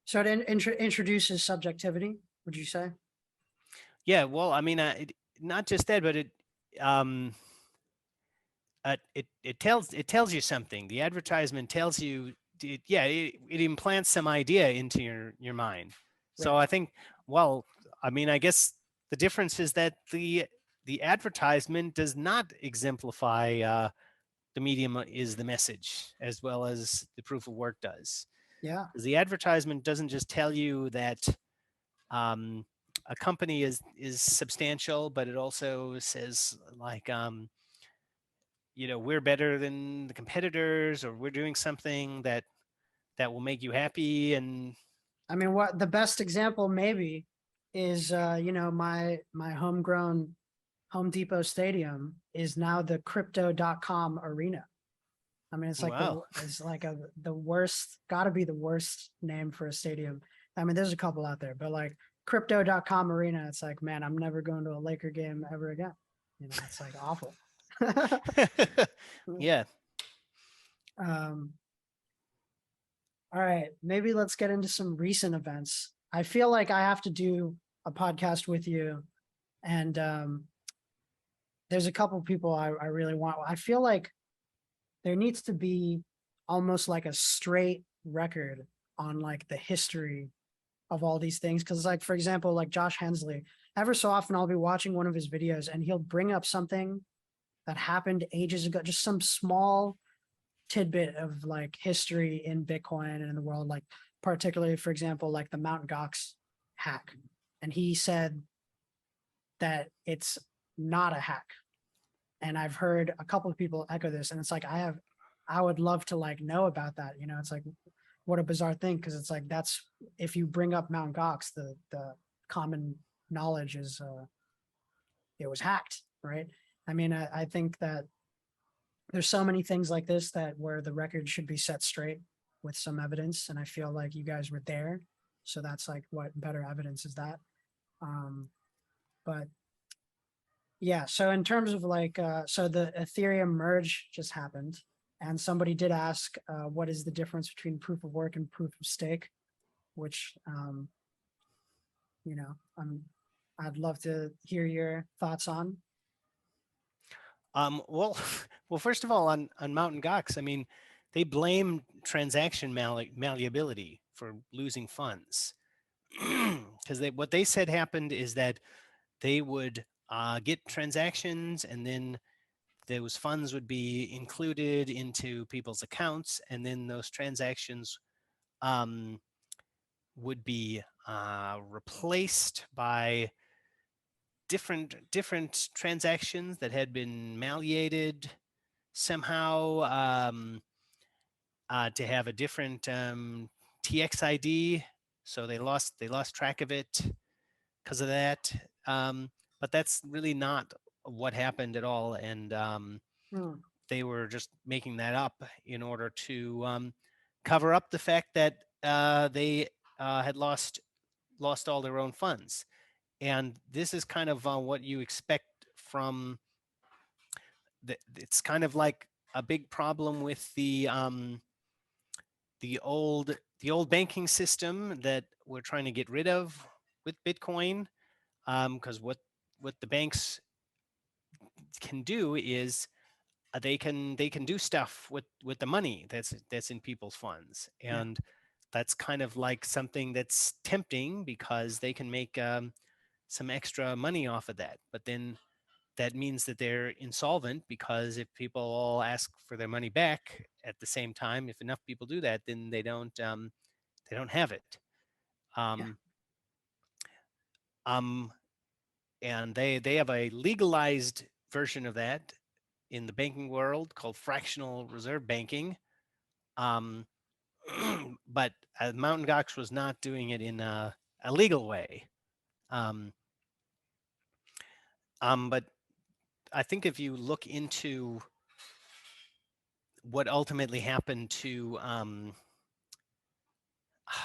[SPEAKER 1] So it introduces subjectivity, would you say?
[SPEAKER 2] yeah. Well, I mean, not just that, but um, it tells you something. The advertisement tells you, it implants some idea into your mind. So
[SPEAKER 1] Right.
[SPEAKER 2] I think, well, I mean, I guess the difference is that the advertisement does not exemplify the medium is the message as well as the proof of work does.
[SPEAKER 1] Yeah.
[SPEAKER 2] 'Cause the advertisement doesn't just tell you that um, a company is substantial, but it also says like we're better than the competitors, or we're doing something that will make you happy. And
[SPEAKER 1] I mean, what the best example maybe is, my homegrown Home Depot Stadium is now the crypto.com arena. I mean,
[SPEAKER 2] wow.
[SPEAKER 1] it's like the worst, gotta be the worst name for a stadium. I mean, there's a couple out there, but like crypto.com arena, it's like, man, I'm never going to a Laker game ever again. It's like awful.
[SPEAKER 2] Yeah.
[SPEAKER 1] um, all right, maybe let's get into some recent events. I feel like I have to do a podcast with you, and there's a couple people I really want. I feel like there needs to be almost like a straight record on like the history of all these things. Cause like, for example, like Josh Hensley, ever so often I'll be watching one of his videos and he'll bring up something that happened ages ago, just some small tidbit of like history in Bitcoin and in the world, like particularly, for example, like the Mt. Gox hack. And he said that it's not a hack. And I've heard a couple of people echo this, and it's like I would love to like know about that. It's like what a bizarre thing, because it's like that's if you bring up Mt. Gox, the common knowledge is it was hacked, right? I mean, I think that there's so many things like this that where the record should be set straight with some evidence, and I feel like you guys were there, so that's like what better evidence is that. But yeah, so in terms of like, so the Ethereum merge just happened, and somebody did ask, what is the difference between proof of work and proof of stake, which, you know, I'm, I'd love to hear your thoughts on.
[SPEAKER 2] Well, well, first of all, on Mountain Gox, I mean, they blame transaction malleability for losing funds, because what they said happened is that they would get transactions, and then those funds would be included into people's accounts, and then those transactions um, would be replaced by different transactions that had been malleated somehow, to have a different TX ID, so they lost track of it because of that. But that's really not what happened at all, and
[SPEAKER 1] Hmm.
[SPEAKER 2] they were just making that up in order to cover up the fact that they had lost all their own funds. And this is kind of what you expect from it's kind of like a big problem with the old banking system that we're trying to get rid of with Bitcoin, because what the banks can do is they can do stuff with the money that's in people's funds,
[SPEAKER 1] Yeah.
[SPEAKER 2] and that's kind of like something that's tempting because they can make some extra money off of that. But then that means that they're insolvent, because if people all ask for their money back at the same time, if enough people do that, then they don't have it.
[SPEAKER 1] Yeah.
[SPEAKER 2] Um, um, and they have a legalized version of that in the banking world called fractional reserve banking. Um, but Mountain Gox was not doing it in a legal way. Um, but I think if you look into what ultimately happened to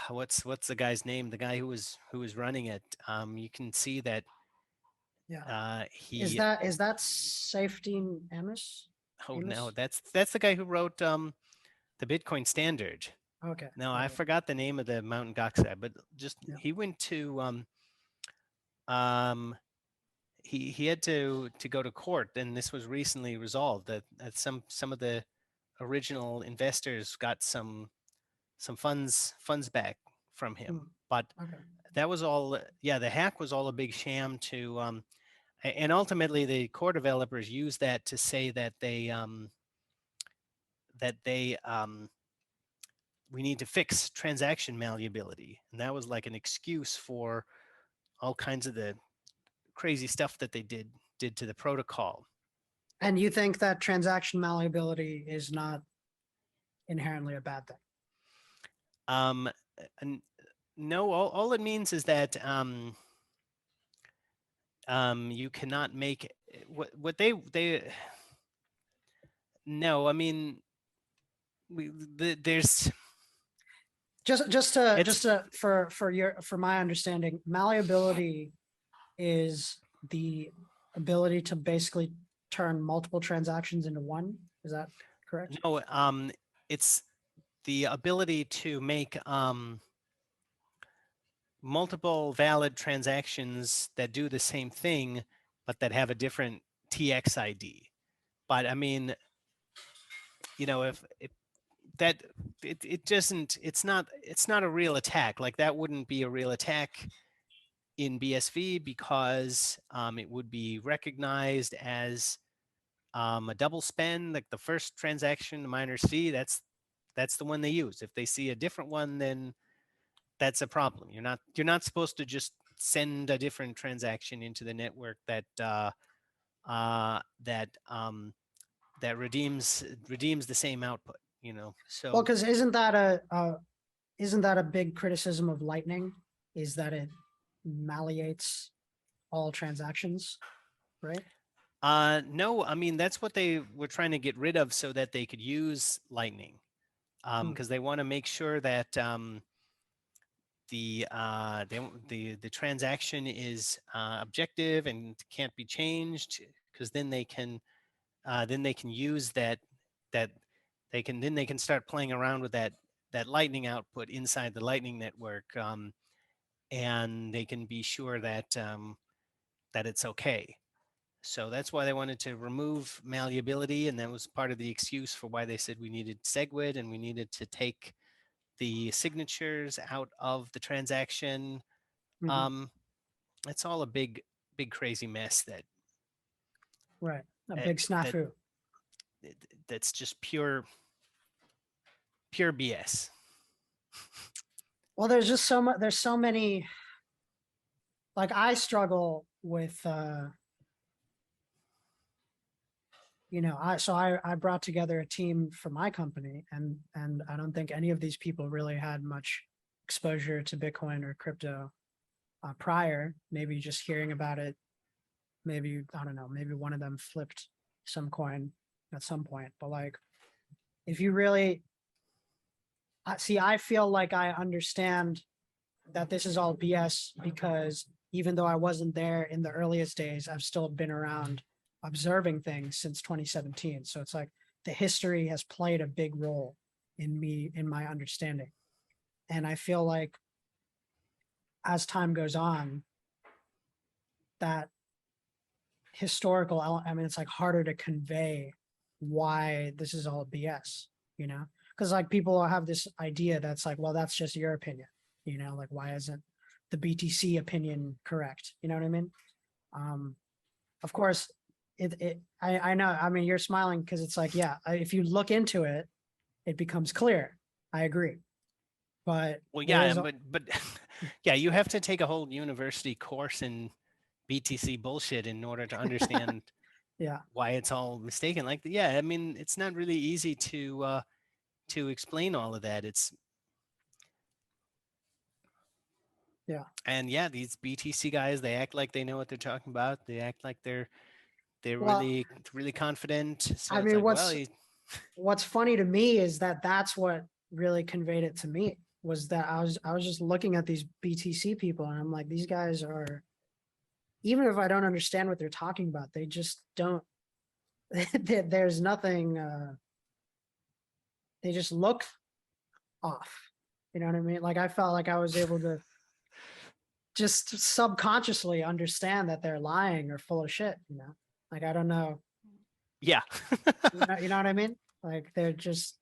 [SPEAKER 2] what's the guy's name? The guy who was running it. You can see that
[SPEAKER 1] Yeah.
[SPEAKER 2] he.
[SPEAKER 1] Is that safety Amos?
[SPEAKER 2] Oh no,
[SPEAKER 1] Amos?
[SPEAKER 2] that's the guy who wrote the Bitcoin Standard.
[SPEAKER 1] Okay.
[SPEAKER 2] No,
[SPEAKER 1] Yeah.
[SPEAKER 2] I forgot the name of the Mountain Gox guy, but just
[SPEAKER 1] Yeah.
[SPEAKER 2] he went to um he had to go to court, and this was recently resolved that some of the original investors got some funds back from
[SPEAKER 1] Hmm.
[SPEAKER 2] him. But
[SPEAKER 1] Okay.
[SPEAKER 2] that was all. Yeah, the hack was all a big sham to and ultimately the core developers used that to say that they we need to fix transaction malleability, and that was like an excuse for all kinds of the crazy stuff that they did to the protocol.
[SPEAKER 1] And you think that transaction malleability is not inherently a bad thing?
[SPEAKER 2] Um, and no, all it means is that you cannot make what they. No, I mean, there's
[SPEAKER 1] Just
[SPEAKER 2] it's
[SPEAKER 1] to for my understanding, malleability is the ability to basically turn multiple transactions into one. Is that correct?
[SPEAKER 2] no, it's the ability to make multiple valid transactions that do the same thing, but that have a different TX ID. But I mean, if that it doesn't, it's not a real attack. Like that wouldn't be a real attack in BSV, because it would be recognized as a double spend. Like the first transaction the miners see, that's the one they use. If they see a different one, then that's a problem. You're not supposed to just send a different transaction into the network that that redeems the same output.
[SPEAKER 1] Well,
[SPEAKER 2] So
[SPEAKER 1] because isn't that a big criticism of Lightning? Is that it malleates all transactions, right?
[SPEAKER 2] no, I mean that's what they were trying to get rid of so that they could use Lightning, because they want to make sure that the transaction is objective and can't be changed, because then they can use that they can start playing around with that Lightning output inside the Lightning network, and they can be sure that that it's okay. So that's why they wanted to remove malleability, and that was part of the excuse for why they said we needed SegWit and we needed to take the signatures out of the transaction.
[SPEAKER 1] Mhm.
[SPEAKER 2] Um, it's all a big crazy mess
[SPEAKER 1] Right. A
[SPEAKER 2] uh,
[SPEAKER 1] big
[SPEAKER 2] that
[SPEAKER 1] snafu.
[SPEAKER 2] that's just pure BS.
[SPEAKER 1] Well, there's just so much, there's so many, like I struggle with, I brought together a team for my company, and I don't think any of these people really had much exposure to Bitcoin or crypto prior, maybe just hearing about it. Maybe, I don't know, maybe one of them flipped some coin at some point, but like, if you really see, I feel like I understand that this is all BS, because even though I wasn't there in the earliest days, I've still been around observing things since 2017. So it's like the history has played a big role in my understanding. And I feel like as time goes on, that historical element, I mean, it's like harder to convey why this is all BS, because like people have this idea that's like, well, that's just your opinion, like, why isn't the BTC opinion correct? You know what I mean? Of course, I know, I mean, you're smiling because it's like, yeah, if you look into it, it becomes clear. I agree. But
[SPEAKER 2] well, yeah, but yeah, you have to take a whole university course in BTC bullshit in order to understand
[SPEAKER 1] yeah,
[SPEAKER 2] why it's all mistaken. Like, yeah, I mean, it's not really easy to explain all of that.
[SPEAKER 1] yeah.
[SPEAKER 2] And yeah, these BTC guys, they act like they know what they're talking about. They act like they're
[SPEAKER 1] Well,
[SPEAKER 2] really confident. So
[SPEAKER 1] I
[SPEAKER 2] it's
[SPEAKER 1] mean,
[SPEAKER 2] like, well,
[SPEAKER 1] what's funny to me is that that's what really conveyed it to me, was that I was just looking at these BTC people, and I'm like, these guys are, even if I don't understand what they're talking about, they just don't, there's nothing, they just look off. You know what I mean? Like, I felt like I was able to just subconsciously understand that they're lying or full of shit, like, I don't know.
[SPEAKER 2] yeah.
[SPEAKER 1] You know what I mean? Like, they're just,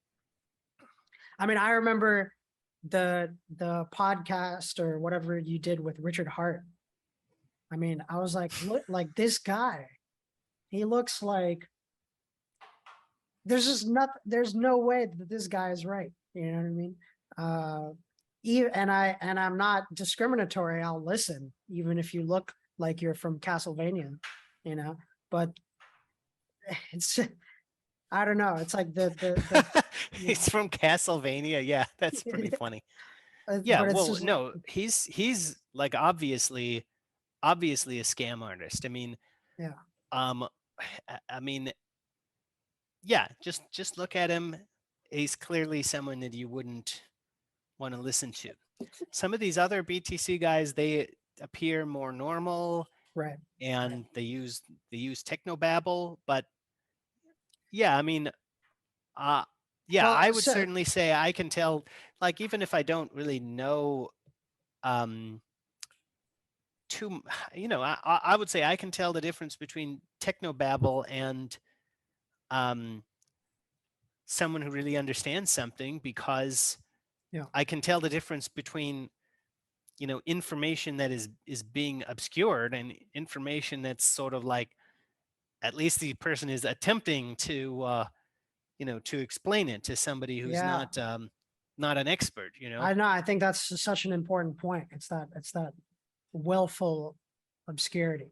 [SPEAKER 1] I mean, I remember the podcast or whatever you did with Richard Hart. I mean, I was like, look, like, this guy, he looks like, there's no way that this guy is right. You know what I mean? And I'm not discriminatory. I'll listen, even if you look like you're from Castlevania, but it's, I don't know. It's like
[SPEAKER 2] He's from Castlevania. Yeah, that's pretty funny. Yeah,
[SPEAKER 1] but it's
[SPEAKER 2] well,
[SPEAKER 1] just,
[SPEAKER 2] no, he's like obviously a scam artist. I mean,
[SPEAKER 1] yeah,
[SPEAKER 2] I mean, yeah, just look at him. He's clearly someone that you wouldn't want to listen to. Some of these other BTC guys, they appear more normal,
[SPEAKER 1] right.
[SPEAKER 2] and they use technobabble, but yeah, I mean, yeah,
[SPEAKER 1] Well,
[SPEAKER 2] I would
[SPEAKER 1] so
[SPEAKER 2] certainly say I can tell, like, even if I don't really know too, I would say I can tell the difference between technobabble and someone who really understands something, because
[SPEAKER 1] yeah,
[SPEAKER 2] I can tell the difference between information that is being obscured and information that's sort of like, at least the person is attempting to to explain it to somebody who's
[SPEAKER 1] yeah.
[SPEAKER 2] not an expert.
[SPEAKER 1] I know. I think that's such an important point. It's that willful obscurity.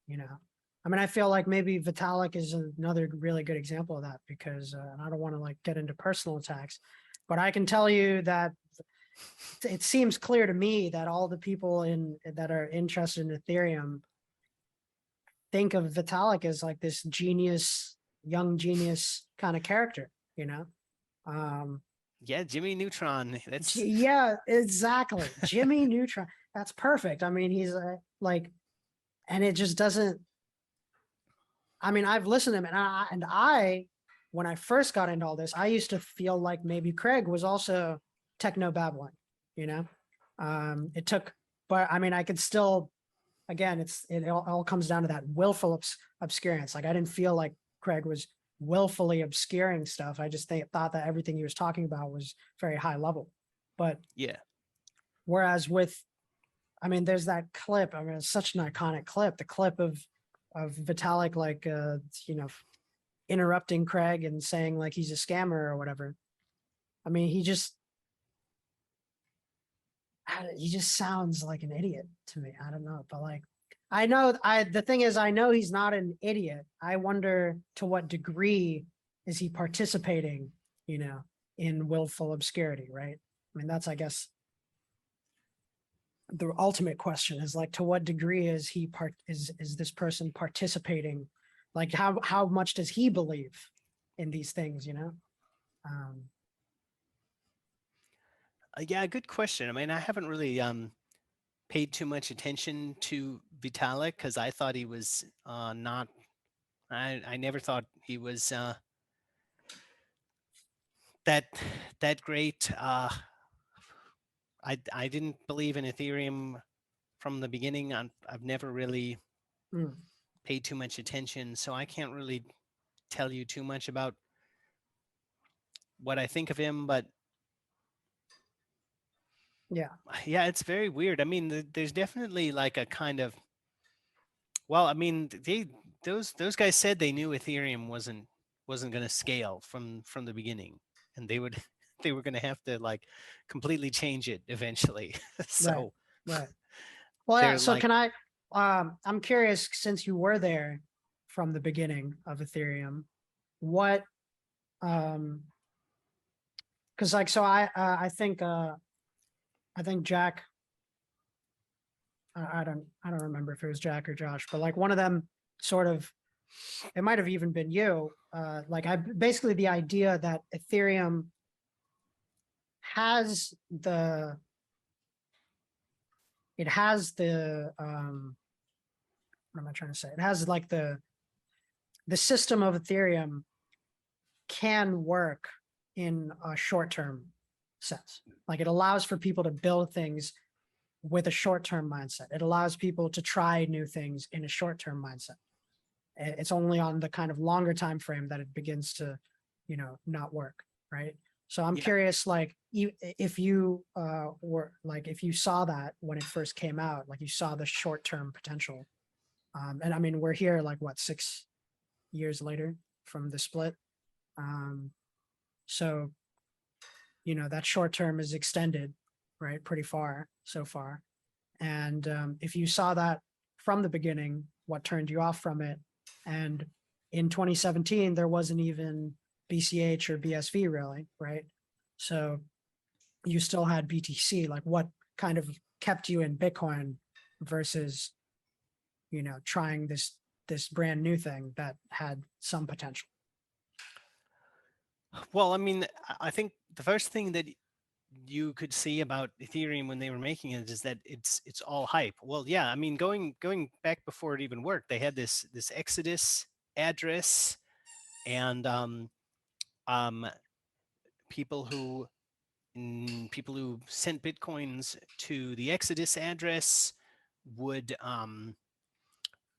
[SPEAKER 1] You know, I mean, I feel like maybe Vitalik is another really good example of that, because and I don't want to like get into personal attacks, but I can tell you that it seems clear to me that all the people that are interested in Ethereum think of Vitalik as like this genius, young genius kind of character. You know, um,
[SPEAKER 2] Yeah, Jimmy Neutron. That's
[SPEAKER 1] yeah, exactly. Jimmy Neutron. That's perfect. I mean, he's like, and it just doesn't. I mean, I've listened to him, and when I first got into all this, I used to feel like maybe Craig was also techno babbling. You know, it took, but I mean, I could still. Again, it all comes down to that willful obscurance. Like, I didn't feel like Craig was willfully obscuring stuff. I just thought that everything he was talking about was very high level. But
[SPEAKER 2] yeah.
[SPEAKER 1] whereas I mean, there's that clip. I mean, it's such an iconic clip. The clip of Vitalik, like, interrupting Craig and saying like he's a scammer or whatever. I mean, he just sounds like an idiot to me. I don't know, but like, I know the thing is, I know he's not an idiot. I wonder to what degree is he participating, in willful obscurity, right? I mean, that's, I guess, the ultimate question is like, to what degree is is this person participating? Like, how much does he believe in these things, Um,
[SPEAKER 2] Yeah, good question. I mean, I haven't really paid too much attention to Vitalik because I thought he was not. I never thought he was that that great. I didn't believe in Ethereum from the beginning. I've never really
[SPEAKER 1] mm,
[SPEAKER 2] paid too much attention, so I can't really tell you too much about what I think of him. But
[SPEAKER 1] yeah,
[SPEAKER 2] yeah, it's very weird. I mean, there's definitely like a kind of, well, I mean, those guys said they knew Ethereum wasn't going to scale from the beginning, and they would they were going to have to like completely change it eventually.
[SPEAKER 1] right,
[SPEAKER 2] So
[SPEAKER 1] right. Well, yeah.
[SPEAKER 2] they're
[SPEAKER 1] So
[SPEAKER 2] like,
[SPEAKER 1] can I? I'm curious, since you were there from the beginning of Ethereum, what? Because like, so I think Jack. I don't remember if it was Jack or Josh, but like one of them sort of, it might have even been you. Like, I basically, the idea that Ethereum has the it has the what am I trying to say? It has like the system of Ethereum can work in a short-term sense. Like, it allows for people to build things with a short-term mindset. It allows people to try new things in a short-term mindset. It's only on the kind of longer time frame that it begins to, not work, right? So I'm
[SPEAKER 2] yeah,
[SPEAKER 1] curious, like, if you were like, if you saw that when it first came out, like you saw the short-term potential. And I mean, we're here like what, 6 years later from the split. Um, so, that short term is extended, right, pretty far so far. And if you saw that from the beginning, what turned you off from it? And in 2017, there wasn't even BCH or BSV really, right? So you still had BTC. Like, what kind of kept you in Bitcoin versus, trying this brand new thing that had some potential?
[SPEAKER 2] well, I mean, I think the first thing that you could see about Ethereum when they were making it is that it's all hype. Well, yeah, I mean, going back before it even worked, they had this Exodus address, and um, people who people who sent bitcoins to the Exodus address would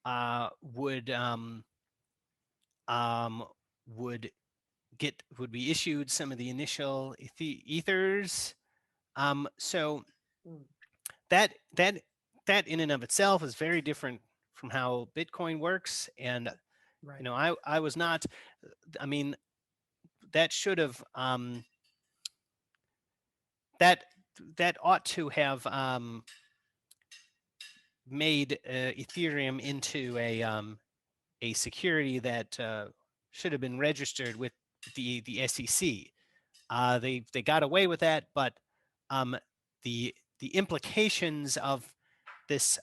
[SPEAKER 2] uh, would um, um, would would be issued some of the initial ethers. So
[SPEAKER 1] Mm,
[SPEAKER 2] that that that in and of itself is very different from how Bitcoin works. And
[SPEAKER 1] right.
[SPEAKER 2] I was not. I mean, that should have that that ought to have made Ethereum into a security that should have been registered with the SEC. They got away with that, but um, the implications of this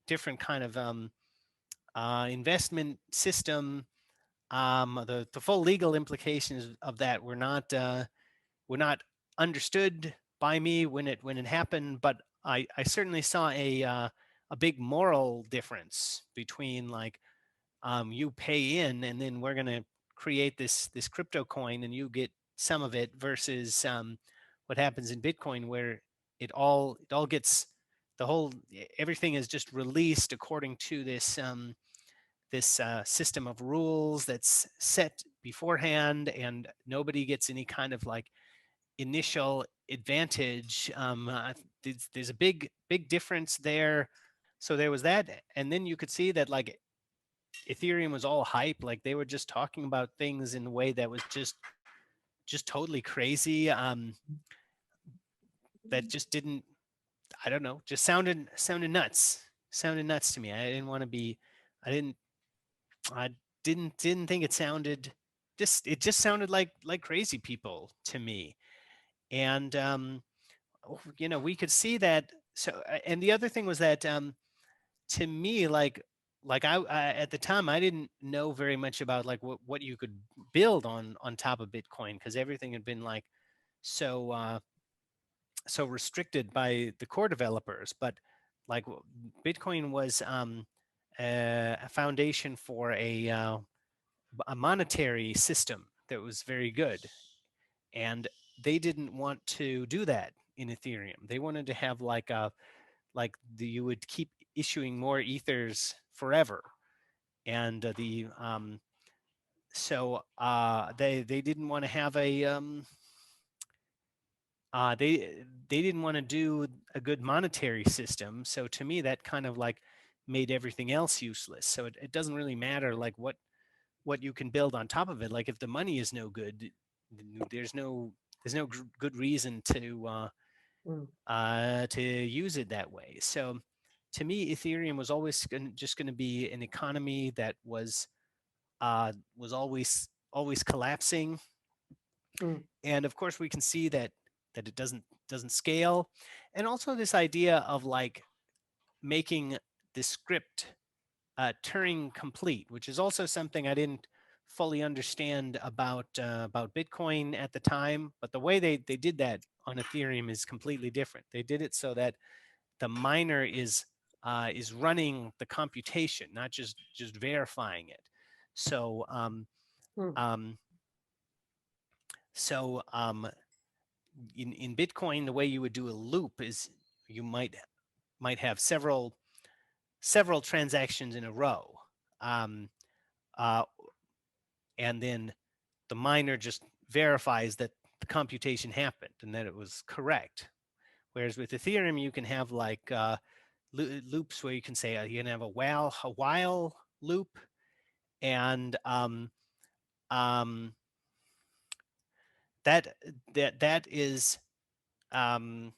[SPEAKER 2] different kind of investment system, the full legal implications of that were not understood by me when it happened, but I certainly saw a big moral difference between like you pay in and then we're going to create this crypto coin and you get some of it versus what happens in Bitcoin where it all gets the whole everything is just released according to this system of rules that's set beforehand, and nobody gets any kind of like initial advantage. There's a big difference there. So there was that, and then you could see that like Ethereum was all hype, like they were just talking about things in a way that was just totally crazy. That just didn't, I don't know, just sounded nuts sounded nuts to me. I didn't want to be, I didn't, I didn't think it sounded, it just sounded like crazy people to me. And you know, we could see that. So, and the other thing was that to me, I at the time I didn't know very much about like what you could build on top of Bitcoin, because everything had been like so so restricted by the core developers. But like Bitcoin was a foundation for a monetary system that was very good, and they didn't want to do that in Ethereum. They wanted to have like a you would keep issuing more ethers forever, and they didn't want to have a they didn't want to do a good monetary system. So to me, that kind of like made everything else useless. So it doesn't really matter like what you can build on top of it. Like if the money is no good, there's no good reason to use it that way. So to me, Ethereum was always just going to be an economy that was always collapsing.
[SPEAKER 1] Mm,
[SPEAKER 2] And of course, we can see that it doesn't scale, and also this idea of like making the script Turing complete, which is also something I didn't fully understand about Bitcoin at the time. But the way they did that on Ethereum is completely different. They did it so that the miner is running the computation, not just verifying it. So
[SPEAKER 1] mm.
[SPEAKER 2] um, in Bitcoin, the way you would do a loop is you might have several transactions in a row, um, uh, and then the miner just verifies that the computation happened and that it was correct. Whereas with Ethereum, you can have like loops where you can say you can have a while loop, and um, that that is um,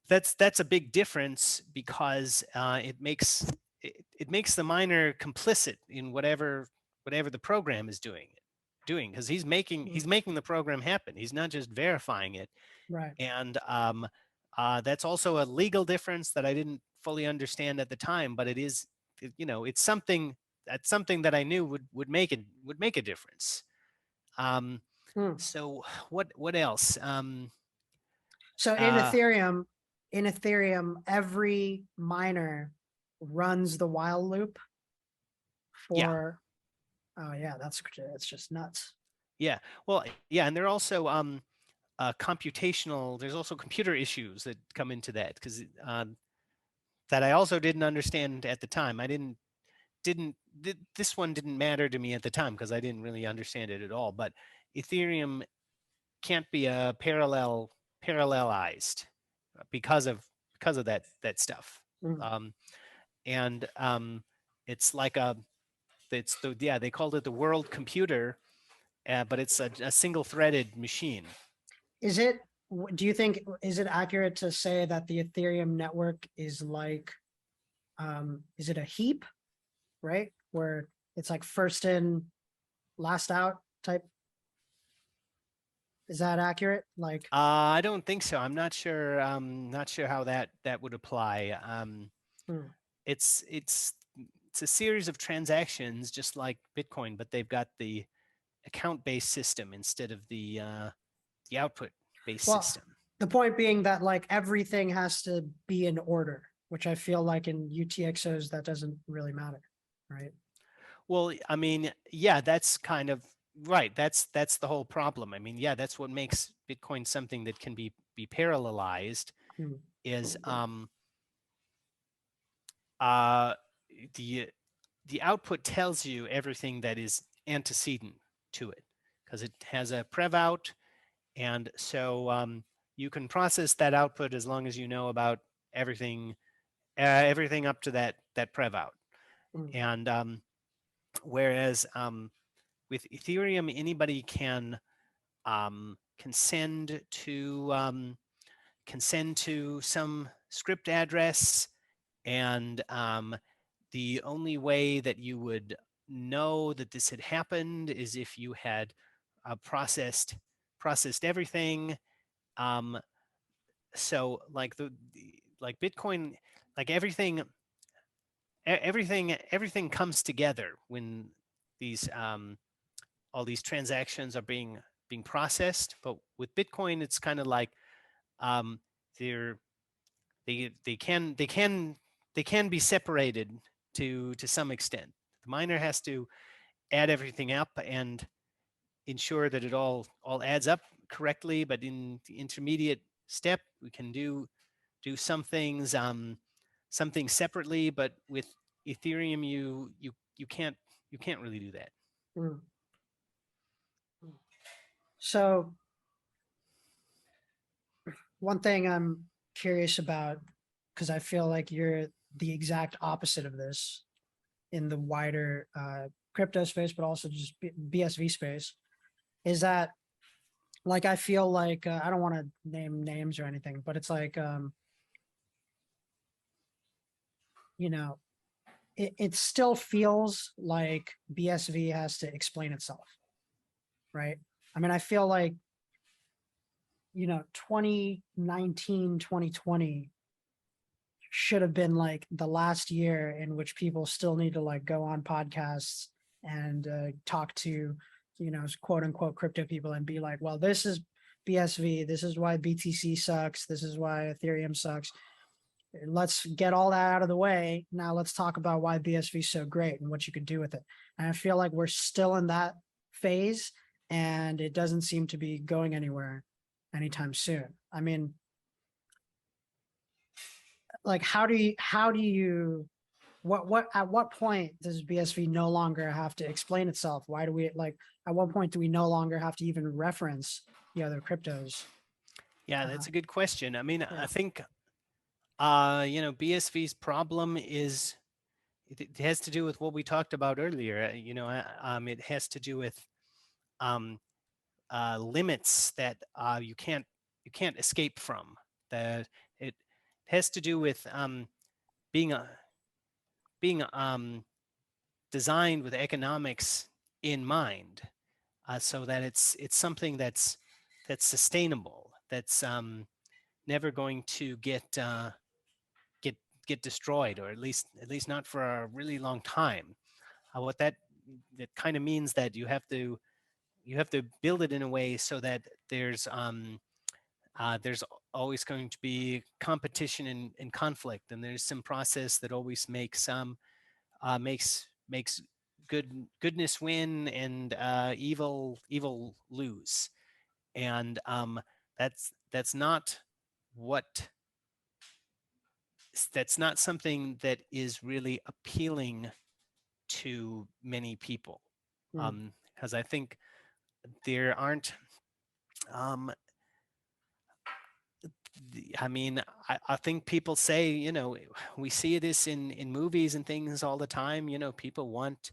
[SPEAKER 2] that's a big difference, because it makes the miner complicit in whatever the program is doing, because he's making the program happen. He's not just verifying it.
[SPEAKER 1] Right.
[SPEAKER 2] And that's also a legal difference that I didn't fully understand at the time, but you know, it's something that I knew would make a difference. Um,
[SPEAKER 1] Mm.
[SPEAKER 2] so what else?
[SPEAKER 1] So
[SPEAKER 2] Uh,
[SPEAKER 1] In Ethereum, every miner runs the while loop
[SPEAKER 2] yeah,
[SPEAKER 1] for. Oh yeah, it's just nuts.
[SPEAKER 2] yeah. Well, yeah, and they're also computational. There's also computer issues that come into that, because that I also didn't understand at the time. I didn't this one didn't matter to me at the time because I didn't really understand it at all. But Ethereum can't be parallelized because of that stuff.
[SPEAKER 1] Mm.
[SPEAKER 2] Um, and it's like yeah, they called it the world computer, but it's a single threaded machine.
[SPEAKER 1] Is it? Do you think is it accurate to say that the Ethereum network is like, is it a heap, right? Where it's like first in, last out type. Is that accurate? Like,
[SPEAKER 2] I don't think so. I'm not sure. Not sure how that would apply.
[SPEAKER 1] hmm,
[SPEAKER 2] It's a series of transactions, just like Bitcoin, but they've got the account-based system instead of the output-based
[SPEAKER 1] well,
[SPEAKER 2] system.
[SPEAKER 1] the point being that like everything has to be in order, which I feel like in UTXOs that doesn't really matter, right?
[SPEAKER 2] Well, I mean, yeah, that's kind of right. That's the whole problem. I mean, yeah, that's what makes Bitcoin something that can be parallelized,
[SPEAKER 1] Hmm.
[SPEAKER 2] is uh, the the output tells you everything that is antecedent to it, because it has a prev out, and so you can process that output as long as you know about everything everything up to that prev out.
[SPEAKER 1] Hmm.
[SPEAKER 2] And whereas with Ethereum, anybody can send to some script address, And the only way that you would know that this had happened is if you had processed everything. Um, so like like Bitcoin, like everything comes together when these all these transactions are being processed. But with Bitcoin, it's kind of like um, they're they can be separated to some extent. The miner has to add everything up and ensure that it all adds up correctly. But in the intermediate step, we can do some things separately. But with Ethereum, you can't really do that.
[SPEAKER 1] Mm. So one thing I'm curious about, because I feel like you're the exact opposite of this in the wider crypto space, but also just BSV space, is that like I feel like I don't want to name names or anything, but it's like you know, it still feels like BSV has to explain itself, right? I mean, I feel like 2019, 2020 should have been like the last year in which people still need to like go on podcasts and talk to quote unquote crypto people and be like, well, this is BSV, this is why BTC sucks, this is why Ethereum sucks. Let's get all that out of the way. Now let's talk about why BSV is so great and what you can do with it. And I feel like we're still in that phase and it doesn't seem to be going anywhere anytime soon. I mean, like how do you what at what point does BSV no longer have to explain itself? Why do we like at what point do we no longer have to even reference the other cryptos?
[SPEAKER 2] Yeah, that's a good question. I mean,
[SPEAKER 1] Yeah.
[SPEAKER 2] I think BSV's problem is it has to do with what we talked about earlier. It has to do with um, limits that you can't escape from. That it has to do with being being designed with economics in mind, so that it's something that's sustainable, that's never going to get get destroyed, or at least not for a really long time. What that kind of means that you have to build it in a way so that there's always going to be competition and conflict, and there's some process that always makes goodness win and evil lose. And that's not what that's not something that is really appealing to many people,
[SPEAKER 1] Mm.
[SPEAKER 2] because I think there aren't um, I mean, I think people say, we see this in movies and things all the time. People want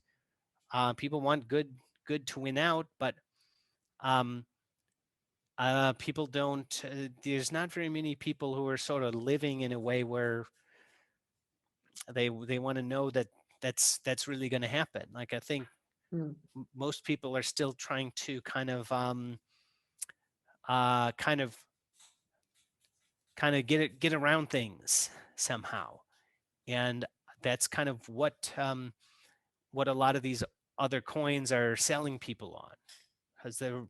[SPEAKER 2] good to win out, but um, people don't. There's not very many people who are sort of living in a way where they want to know that that's really going to happen. Like I think
[SPEAKER 1] Mm.
[SPEAKER 2] most people are still trying to uh, kind of get around things somehow, and that's kind of what a lot of these other coins are selling people on, because they're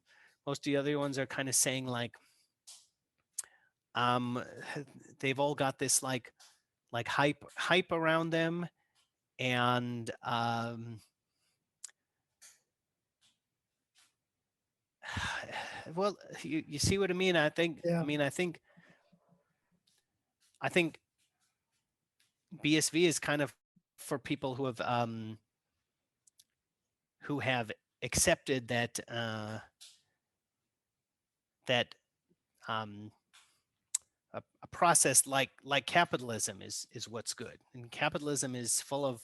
[SPEAKER 2] most of the other ones are kind of saying like um they've all got this like hype around them, and well, you see what I mean.
[SPEAKER 1] Yeah.
[SPEAKER 2] I think BSV is kind of for people who have accepted that um, a process like capitalism is what's good, and capitalism is full of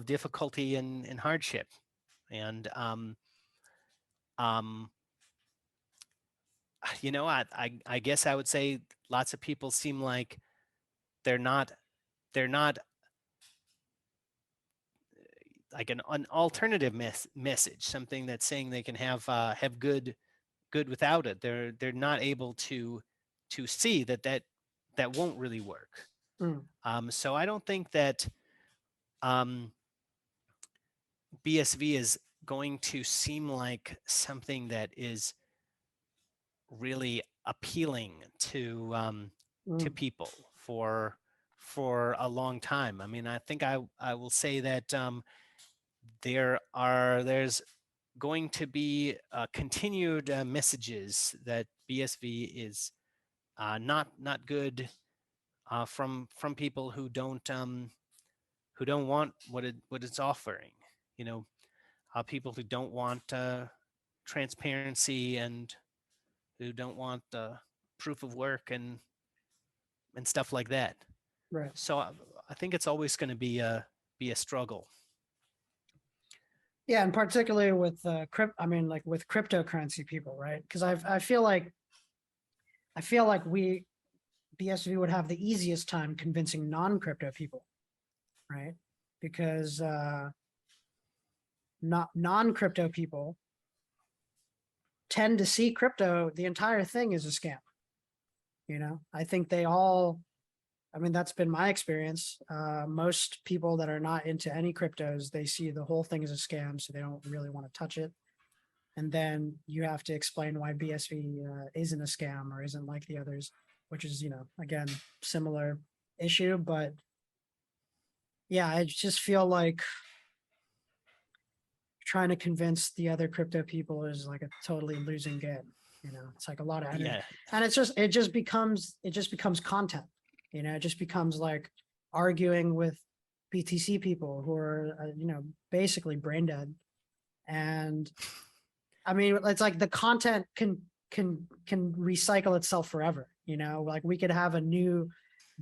[SPEAKER 2] difficulty and hardship, and um, I guess I would say lots of people seem like they're not they're not like an alternative message, something that's saying they can have good without it. They're not able to see that won't really work. So I don't think that BSV is going to seem like something that is really appealing to people for a long time. I mean, I think I will say that there's going to be continued messages that BSV is not good from people who don't want what it's offering. You know, people who don't want transparency and who don't want proof of work and stuff like that.
[SPEAKER 1] Right.
[SPEAKER 2] So I think it's always going to be a struggle.
[SPEAKER 1] Yeah, and particularly with I mean, like with cryptocurrency people, right? Because I feel like we BSV would have the easiest time convincing non-crypto people, right? Because not non-crypto people tend to see crypto, the entire thing is a scam. You know, I think they all, I mean, that's been my experience. Most people that are not into any cryptos, they see the whole thing as a scam, so they don't really want to touch it. And then you have to explain why BSV isn't a scam or isn't like the others, which is, you know, again, similar issue. But yeah, I just feel like trying to convince the other crypto people is like a totally losing game. You know, it's like a lot of energy.
[SPEAKER 2] Yeah.
[SPEAKER 1] And it just becomes content. You know, it just becomes like arguing with BTC people who are, you know, basically brain dead. And I mean, it's like the content can recycle itself forever. You know, like we could have a new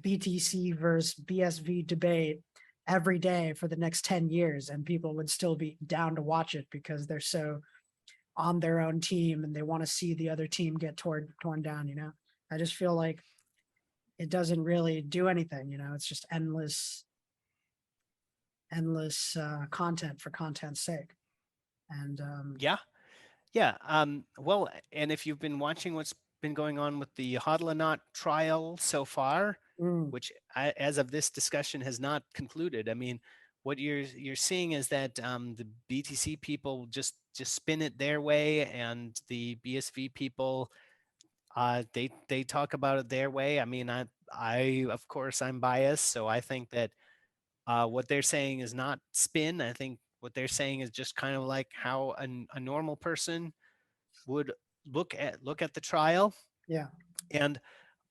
[SPEAKER 1] BTC versus BSV debate every day for the next 10 years, and people would still be down to watch it because they're so on their own team and they want to see the other team get torn down. You know, I just feel like it doesn't really do anything. You know, it's just endless content for content's sake. And
[SPEAKER 2] yeah. Well, and if you've been watching what's been going on with the Hodlonaut trial so far, which as of this discussion has not concluded. I mean, what you're seeing is that the BTC people just spin it their way, and the BSV people they talk about it their way. I mean, I of course I'm biased, so I think that what they're saying is not spin. I think what they're saying is just kind of like how a normal person would look at the trial.
[SPEAKER 1] yeah,
[SPEAKER 2] And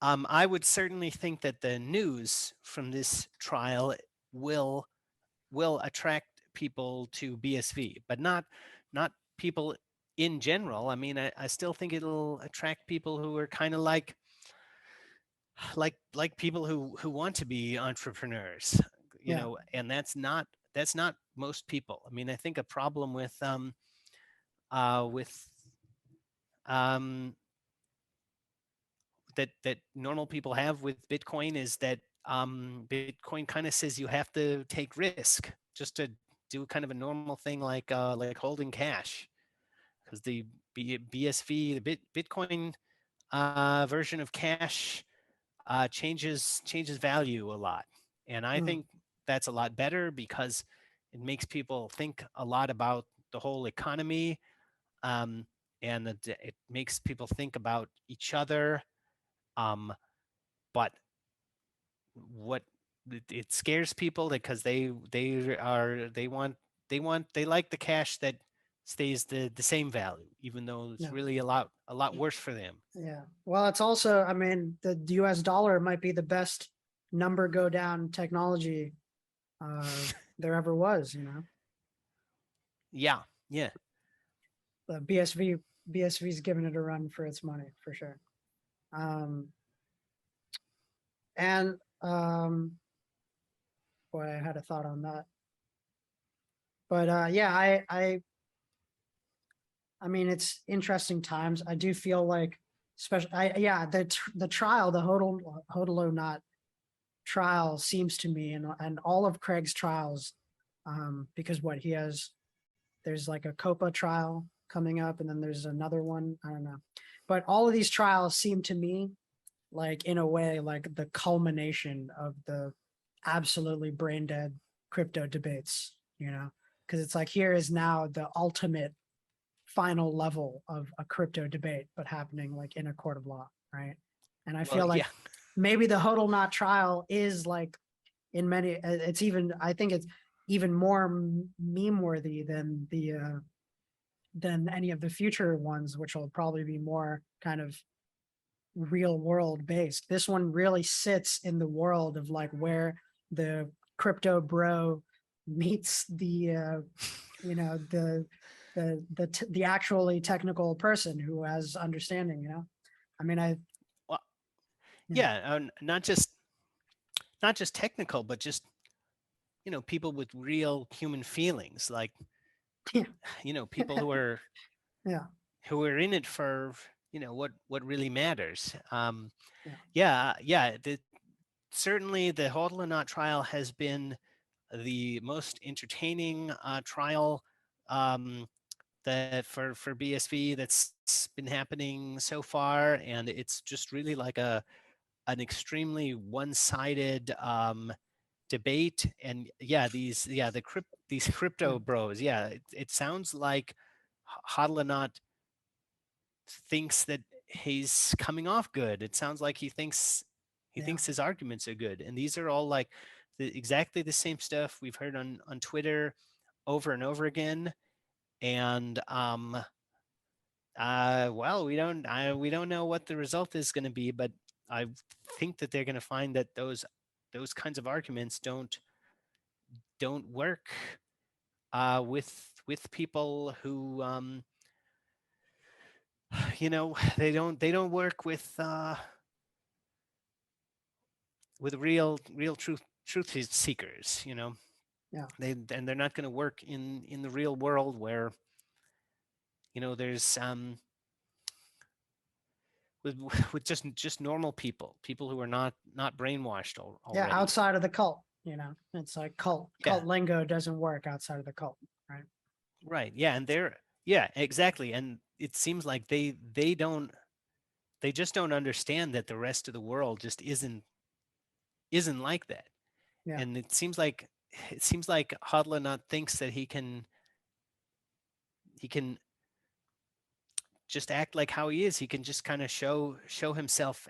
[SPEAKER 2] I would certainly think that the news from this trial will attract people to BSV, but not people in general. I mean, I still think it'll attract people who are kind of like people who want to be entrepreneurs, you
[SPEAKER 1] yeah,
[SPEAKER 2] know, and that's not most people. I mean, I think a problem with um that normal people have with Bitcoin is that Bitcoin kind of says you have to take risk just to do kind of a normal thing like holding cash, because the BSV, the Bitcoin version of cash changes value a lot, and I think that's a lot better because it makes people think a lot about the whole economy, and it makes people think about each other. But what it scares people because they like the cash that stays the same value, even though it's
[SPEAKER 1] yeah.
[SPEAKER 2] really a lot worse for them.
[SPEAKER 1] Yeah. Well, it's also, I mean, the US dollar might be the best number go down technology there ever was, you know.
[SPEAKER 2] Yeah, yeah,
[SPEAKER 1] The BSV's giving it a run for its money for sure. Um and boy, I had a thought on that. But yeah, I mean, it's interesting times. I do feel like, especially, yeah, the trial, the Hodlonaut trial seems to me, and all of Craig's trials, because what he has, there's like a COPA trial coming up, and then there's another one, I don't know. But all of these trials seem to me like, in a way, like the culmination of the absolutely brain dead crypto debates, because it's like, here is now the ultimate final level of a crypto debate, but happening like in a court of law, right? And I
[SPEAKER 2] Well,
[SPEAKER 1] feel like
[SPEAKER 2] yeah.
[SPEAKER 1] maybe the hodl not trial is like, in many, it's even, I think it's even more meme worthy than than any of the future ones, which will probably be more kind of real world based. This one really sits in the world of like where the crypto bro meets the the actually technical person who has understanding. I mean,
[SPEAKER 2] Well,
[SPEAKER 1] yeah.
[SPEAKER 2] yeah, not just technical, but just people with real human feelings, like
[SPEAKER 1] Yeah.
[SPEAKER 2] people who are
[SPEAKER 1] Yeah.
[SPEAKER 2] in it for what really matters.
[SPEAKER 1] Yeah.
[SPEAKER 2] Yeah. Certainly, the hodl or not trial has been the most entertaining trial that for BSV that's been happening so far, and it's just really like an extremely one-sided debate. And yeah, these
[SPEAKER 1] Yeah.
[SPEAKER 2] crypto bros, yeah, it sounds like Hodlanot thinks that he's coming off good. It sounds like he
[SPEAKER 1] Yeah.
[SPEAKER 2] thinks his arguments are good, and these are all like exactly the same stuff we've heard on Twitter over and over again. And well, we don't know what the result is going to be, but I think that they're going to find that those kinds of arguments don't work with people who they don't work with real truth seekers.
[SPEAKER 1] Yeah.
[SPEAKER 2] They're not going to work in the real world where there's with with just normal people who are not brainwashed
[SPEAKER 1] Yeah.
[SPEAKER 2] already.
[SPEAKER 1] Outside of the cult, it's like
[SPEAKER 2] Yeah,
[SPEAKER 1] cult lingo doesn't work outside of the cult, right?
[SPEAKER 2] right. Yeah, and yeah, exactly. And it seems like they just don't understand that the rest of the world just isn't like that.
[SPEAKER 1] Yeah.
[SPEAKER 2] And it seems like Hodlanot thinks that he can just act like how he is. He can just kind of show himself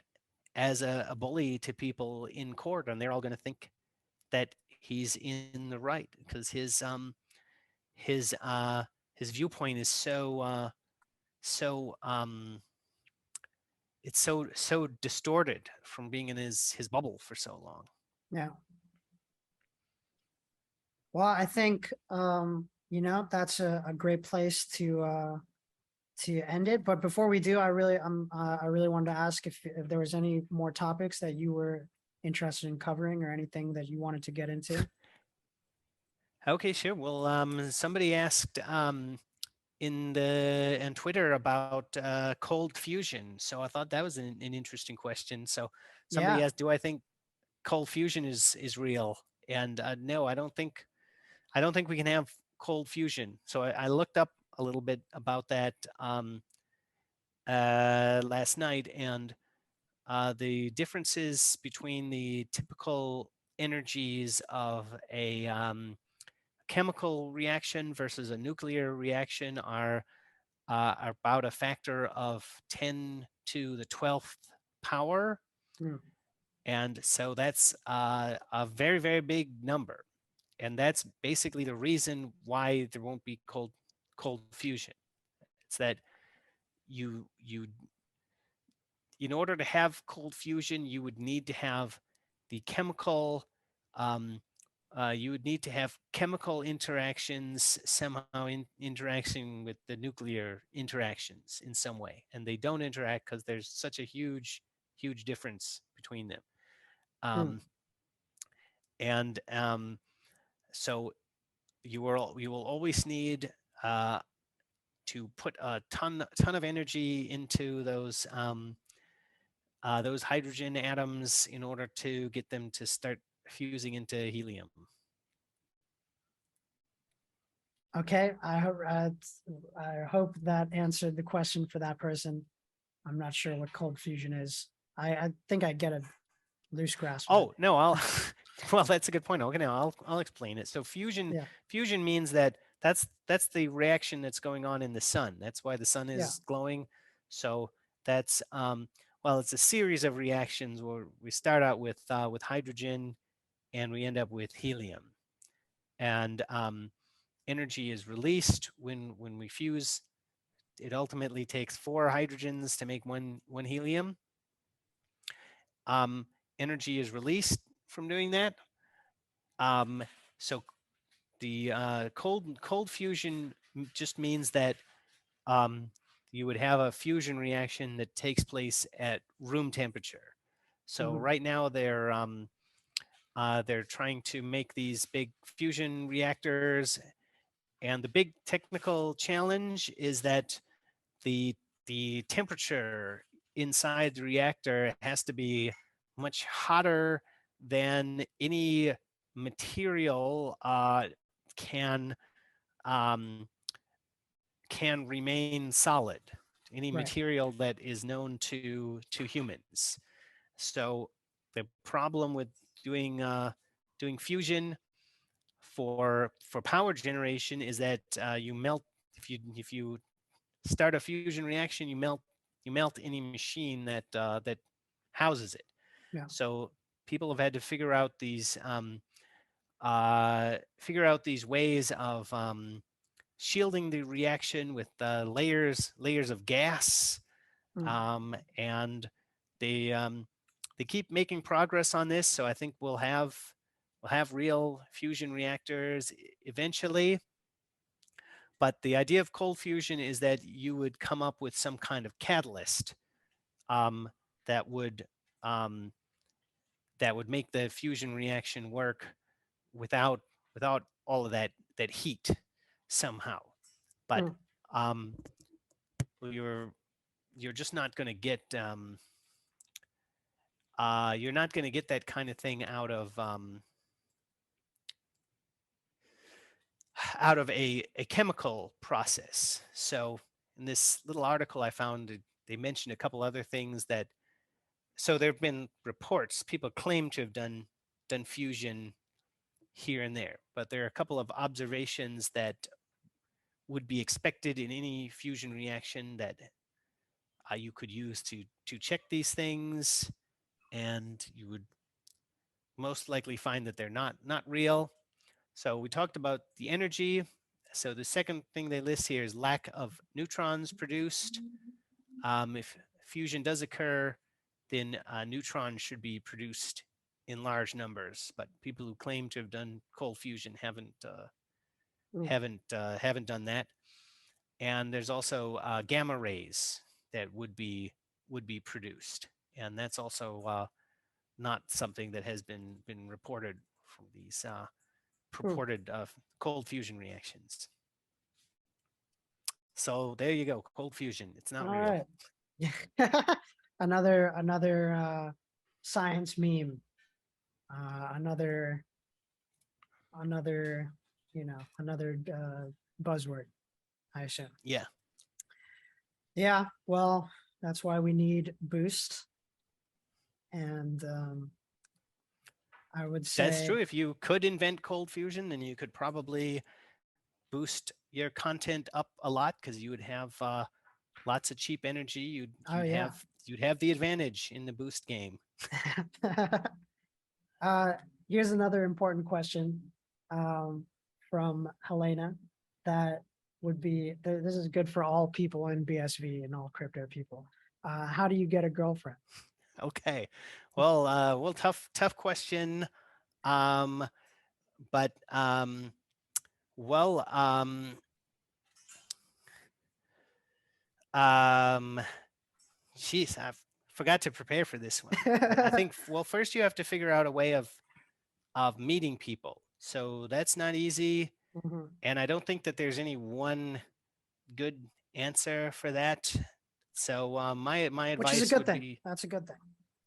[SPEAKER 2] as a bully to people in court, and they're all going to think that he's in the right because his his viewpoint is so it's so distorted from being in his bubble for so long.
[SPEAKER 1] Yeah. Well, I think that's a great place to end it. But before we do, I really wanted to ask if there was any more topics that you were interested in covering, or anything that you wanted to get into.
[SPEAKER 2] Okay, sure. Well, somebody asked in Twitter about cold fusion, so I thought that was an interesting question. So somebody
[SPEAKER 1] Yeah.
[SPEAKER 2] asked, "Do I think cold fusion is real?" And no, I don't think we can have cold fusion. So I looked up a little bit about that last night, and the differences between the typical energies of a chemical reaction versus a nuclear reaction are about a factor of 10 to the 12th power.
[SPEAKER 1] Mm.
[SPEAKER 2] And so that's a very, very big number. And that's basically the reason why there won't be cold fusion. It's that you in order to have cold fusion, you would need to have the chemical um, you would need to have chemical interactions somehow interacting with the nuclear interactions in some way, and they don't interact because there's such a huge difference between them.
[SPEAKER 1] Mm.
[SPEAKER 2] Um, and so you will always need uh, to put a ton of energy into those those hydrogen atoms in order to get them to start fusing into helium.
[SPEAKER 1] Okay, I hope that answered the question for that person. I'm not sure what cold fusion is. I think I get a loose grasp of it.
[SPEAKER 2] Oh no, I'll. Well, that's a good point. Okay, now I'll explain it. So fusion
[SPEAKER 1] Yeah,
[SPEAKER 2] fusion means that that's the reaction that's going on in the sun. That's why the sun
[SPEAKER 1] yeah.
[SPEAKER 2] is glowing. So that's well, it's a series of reactions where we start out with hydrogen and we end up with helium, and energy is released when we fuse. It ultimately takes 4 hydrogens to make one helium. Um, Energy is released from doing that. So the cold fusion just means that you would have a fusion reaction that takes place at room temperature. So
[SPEAKER 1] Mhm.
[SPEAKER 2] right now they're trying to make these big fusion reactors, and the big technical challenge is that the the temperature inside the reactor has to be much hotter than any material can um, can remain solid. Any
[SPEAKER 1] Right.
[SPEAKER 2] material that is known to humans. So the problem with doing fusion for power generation is that you melt if you start a fusion reaction, you melt any machine that houses it.
[SPEAKER 1] Yeah.
[SPEAKER 2] So people have had to figure out these ways of shielding the reaction with layers of gas,
[SPEAKER 1] Mm.
[SPEAKER 2] and they um, they keep making progress on this. So I think we'll have real fusion reactors eventually. But the idea of cold fusion is that you would come up with some kind of catalyst um, that would um, that would make the fusion reaction work without all of that heat somehow. But
[SPEAKER 1] Mm.
[SPEAKER 2] um, you're you're just not going to get you're not going to get that kind of thing out of a chemical process. So in this little article I found, they mentioned a couple other things that. So there have been reports. People claim to have done fusion here and there, but there are a couple of observations that would be expected in any fusion reaction that you could use to check these things, and you would most likely find that they're not real. So we talked about the energy. So the second thing they list here is lack of neutrons produced. If fusion does occur, then neutrons should be produced in large numbers. But people who claim to have done cold fusion
[SPEAKER 1] Mm.
[SPEAKER 2] haven't done that. And there's also gamma rays that would be produced, and that's also not something that has been reported from these
[SPEAKER 1] Mm.
[SPEAKER 2] purported cold fusion reactions. So there you go, cold fusion. It's not
[SPEAKER 1] All
[SPEAKER 2] real.
[SPEAKER 1] right. Another science meme. Another another another buzzword, I assume.
[SPEAKER 2] Yeah,
[SPEAKER 1] Yeah, well, that's why we need boost. And I would
[SPEAKER 2] that's
[SPEAKER 1] say,
[SPEAKER 2] true. If you could invent cold fusion, then you could probably boost your content up a lot because you would have lots of cheap energy.
[SPEAKER 1] oh yeah.
[SPEAKER 2] You'd have the advantage in the boost game.
[SPEAKER 1] uh, Here's another important question um, from Helena that would be, this is good for all people in BSV and all crypto people. How do you get a girlfriend?
[SPEAKER 2] Okay, well, tough question. Um, but well, um, Jeez, I forgot to prepare for this one. I think well, first you have to figure out a way of meeting people. So that's not easy,
[SPEAKER 1] Mhm.
[SPEAKER 2] and I don't think that there's any one good answer for that. So my
[SPEAKER 1] Which is a
[SPEAKER 2] advice
[SPEAKER 1] good
[SPEAKER 2] would
[SPEAKER 1] thing.
[SPEAKER 2] be
[SPEAKER 1] That's a good thing.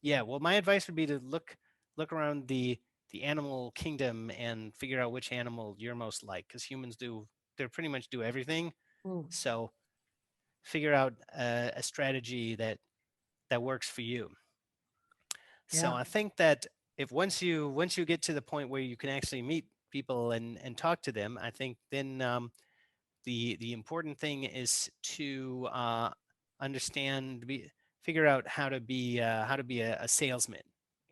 [SPEAKER 2] Yeah, well, my advice would be to look around the animal kingdom and figure out which animal you're most like, because humans they pretty much do everything.
[SPEAKER 1] Mm,
[SPEAKER 2] So figure out a strategy that works for you. So
[SPEAKER 1] yeah.
[SPEAKER 2] I think that if once you get to the point where you can actually meet people and talk to them, I think then the important thing is to understand, figure out how to be a salesman.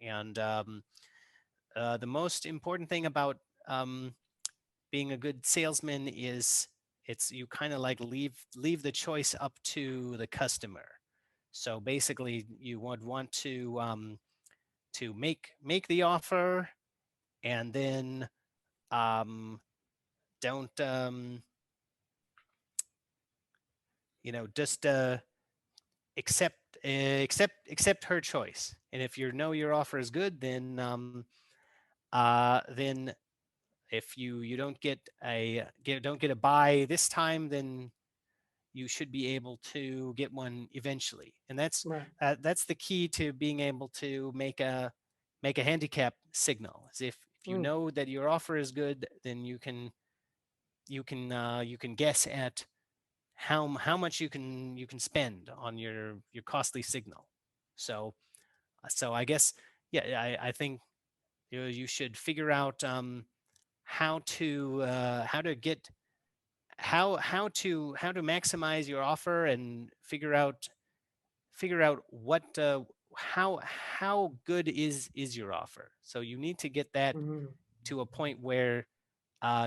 [SPEAKER 2] And the most important thing about um, being a good salesman is it's you kind of like leave the choice up to the customer. So basically, you would want to make the offer, and then um, don't just accept her choice. And if you know your offer is good, then if you don't get a buy this time, then you should be able to get one eventually. And
[SPEAKER 1] Right.
[SPEAKER 2] that's the key to being able to make a handicap signal. Is if you
[SPEAKER 1] Mm,
[SPEAKER 2] know that your offer is good, then you can guess at how much you can spend on your costly signal. So I guess, yeah, I think you should figure out how to get how to maximize your offer, and figure out what how good is your offer. So you need to get that
[SPEAKER 1] mhm,
[SPEAKER 2] to a point where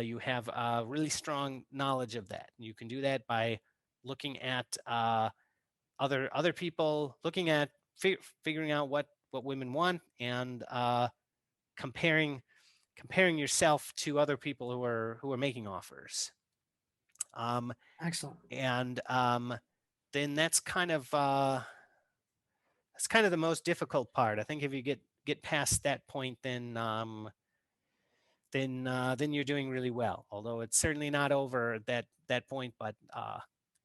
[SPEAKER 2] you have really strong knowledge of that. You can do that by looking at other people, looking at figuring out what women want, and comparing yourself to other people who are making offers. Um,
[SPEAKER 1] excellent.
[SPEAKER 2] and then that's kind of the most difficult part. I think if you get past that point, then you're doing really well. Although it's certainly not over at that point, but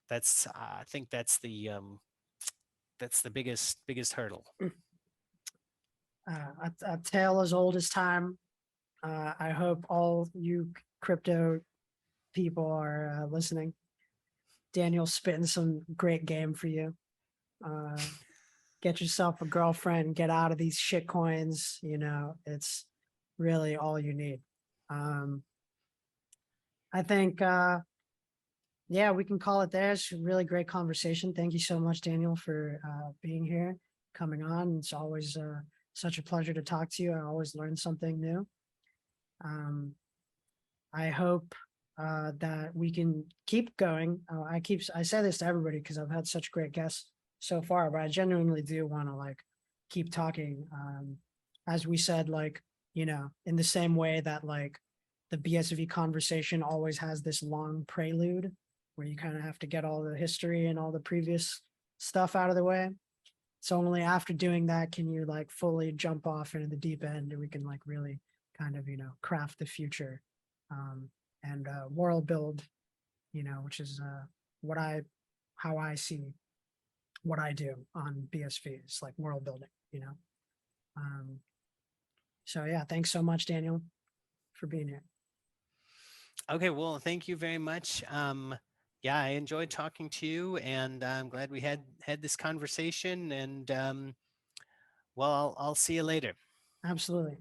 [SPEAKER 2] that's I think that's the biggest hurdle.
[SPEAKER 1] A tale as old as time. I hope all you crypto people are listening. Daniel's spitting some great game for you. Uh, get yourself a girlfriend, get out of these shit coins. It's really all you need. Um, I think, yeah, we can call it there. It's a really great conversation. Thank you so much, Daniel, for being here, coming on. It's always such a pleasure to talk to you. I always learn something new. Um, I hope that we can keep going. I say this to everybody because I've had such great guests so far, but I genuinely do want to like keep talking. As we said, like, in the same way that like the BSV conversation always has this long prelude where you kind of have to get all the history and all the previous stuff out of the way. So only after doing that can you like fully jump off into the deep end, and we can like really kind of craft the future, um, and world build, which is what I how I see what I do on BSV. It's like world building. Um, so yeah, thanks so much, Daniel, for being here.
[SPEAKER 2] Okay, well, thank you very much. Yeah, I enjoyed talking to you, and I'm glad we had this conversation. And well, I'll see you later.
[SPEAKER 1] Absolutely.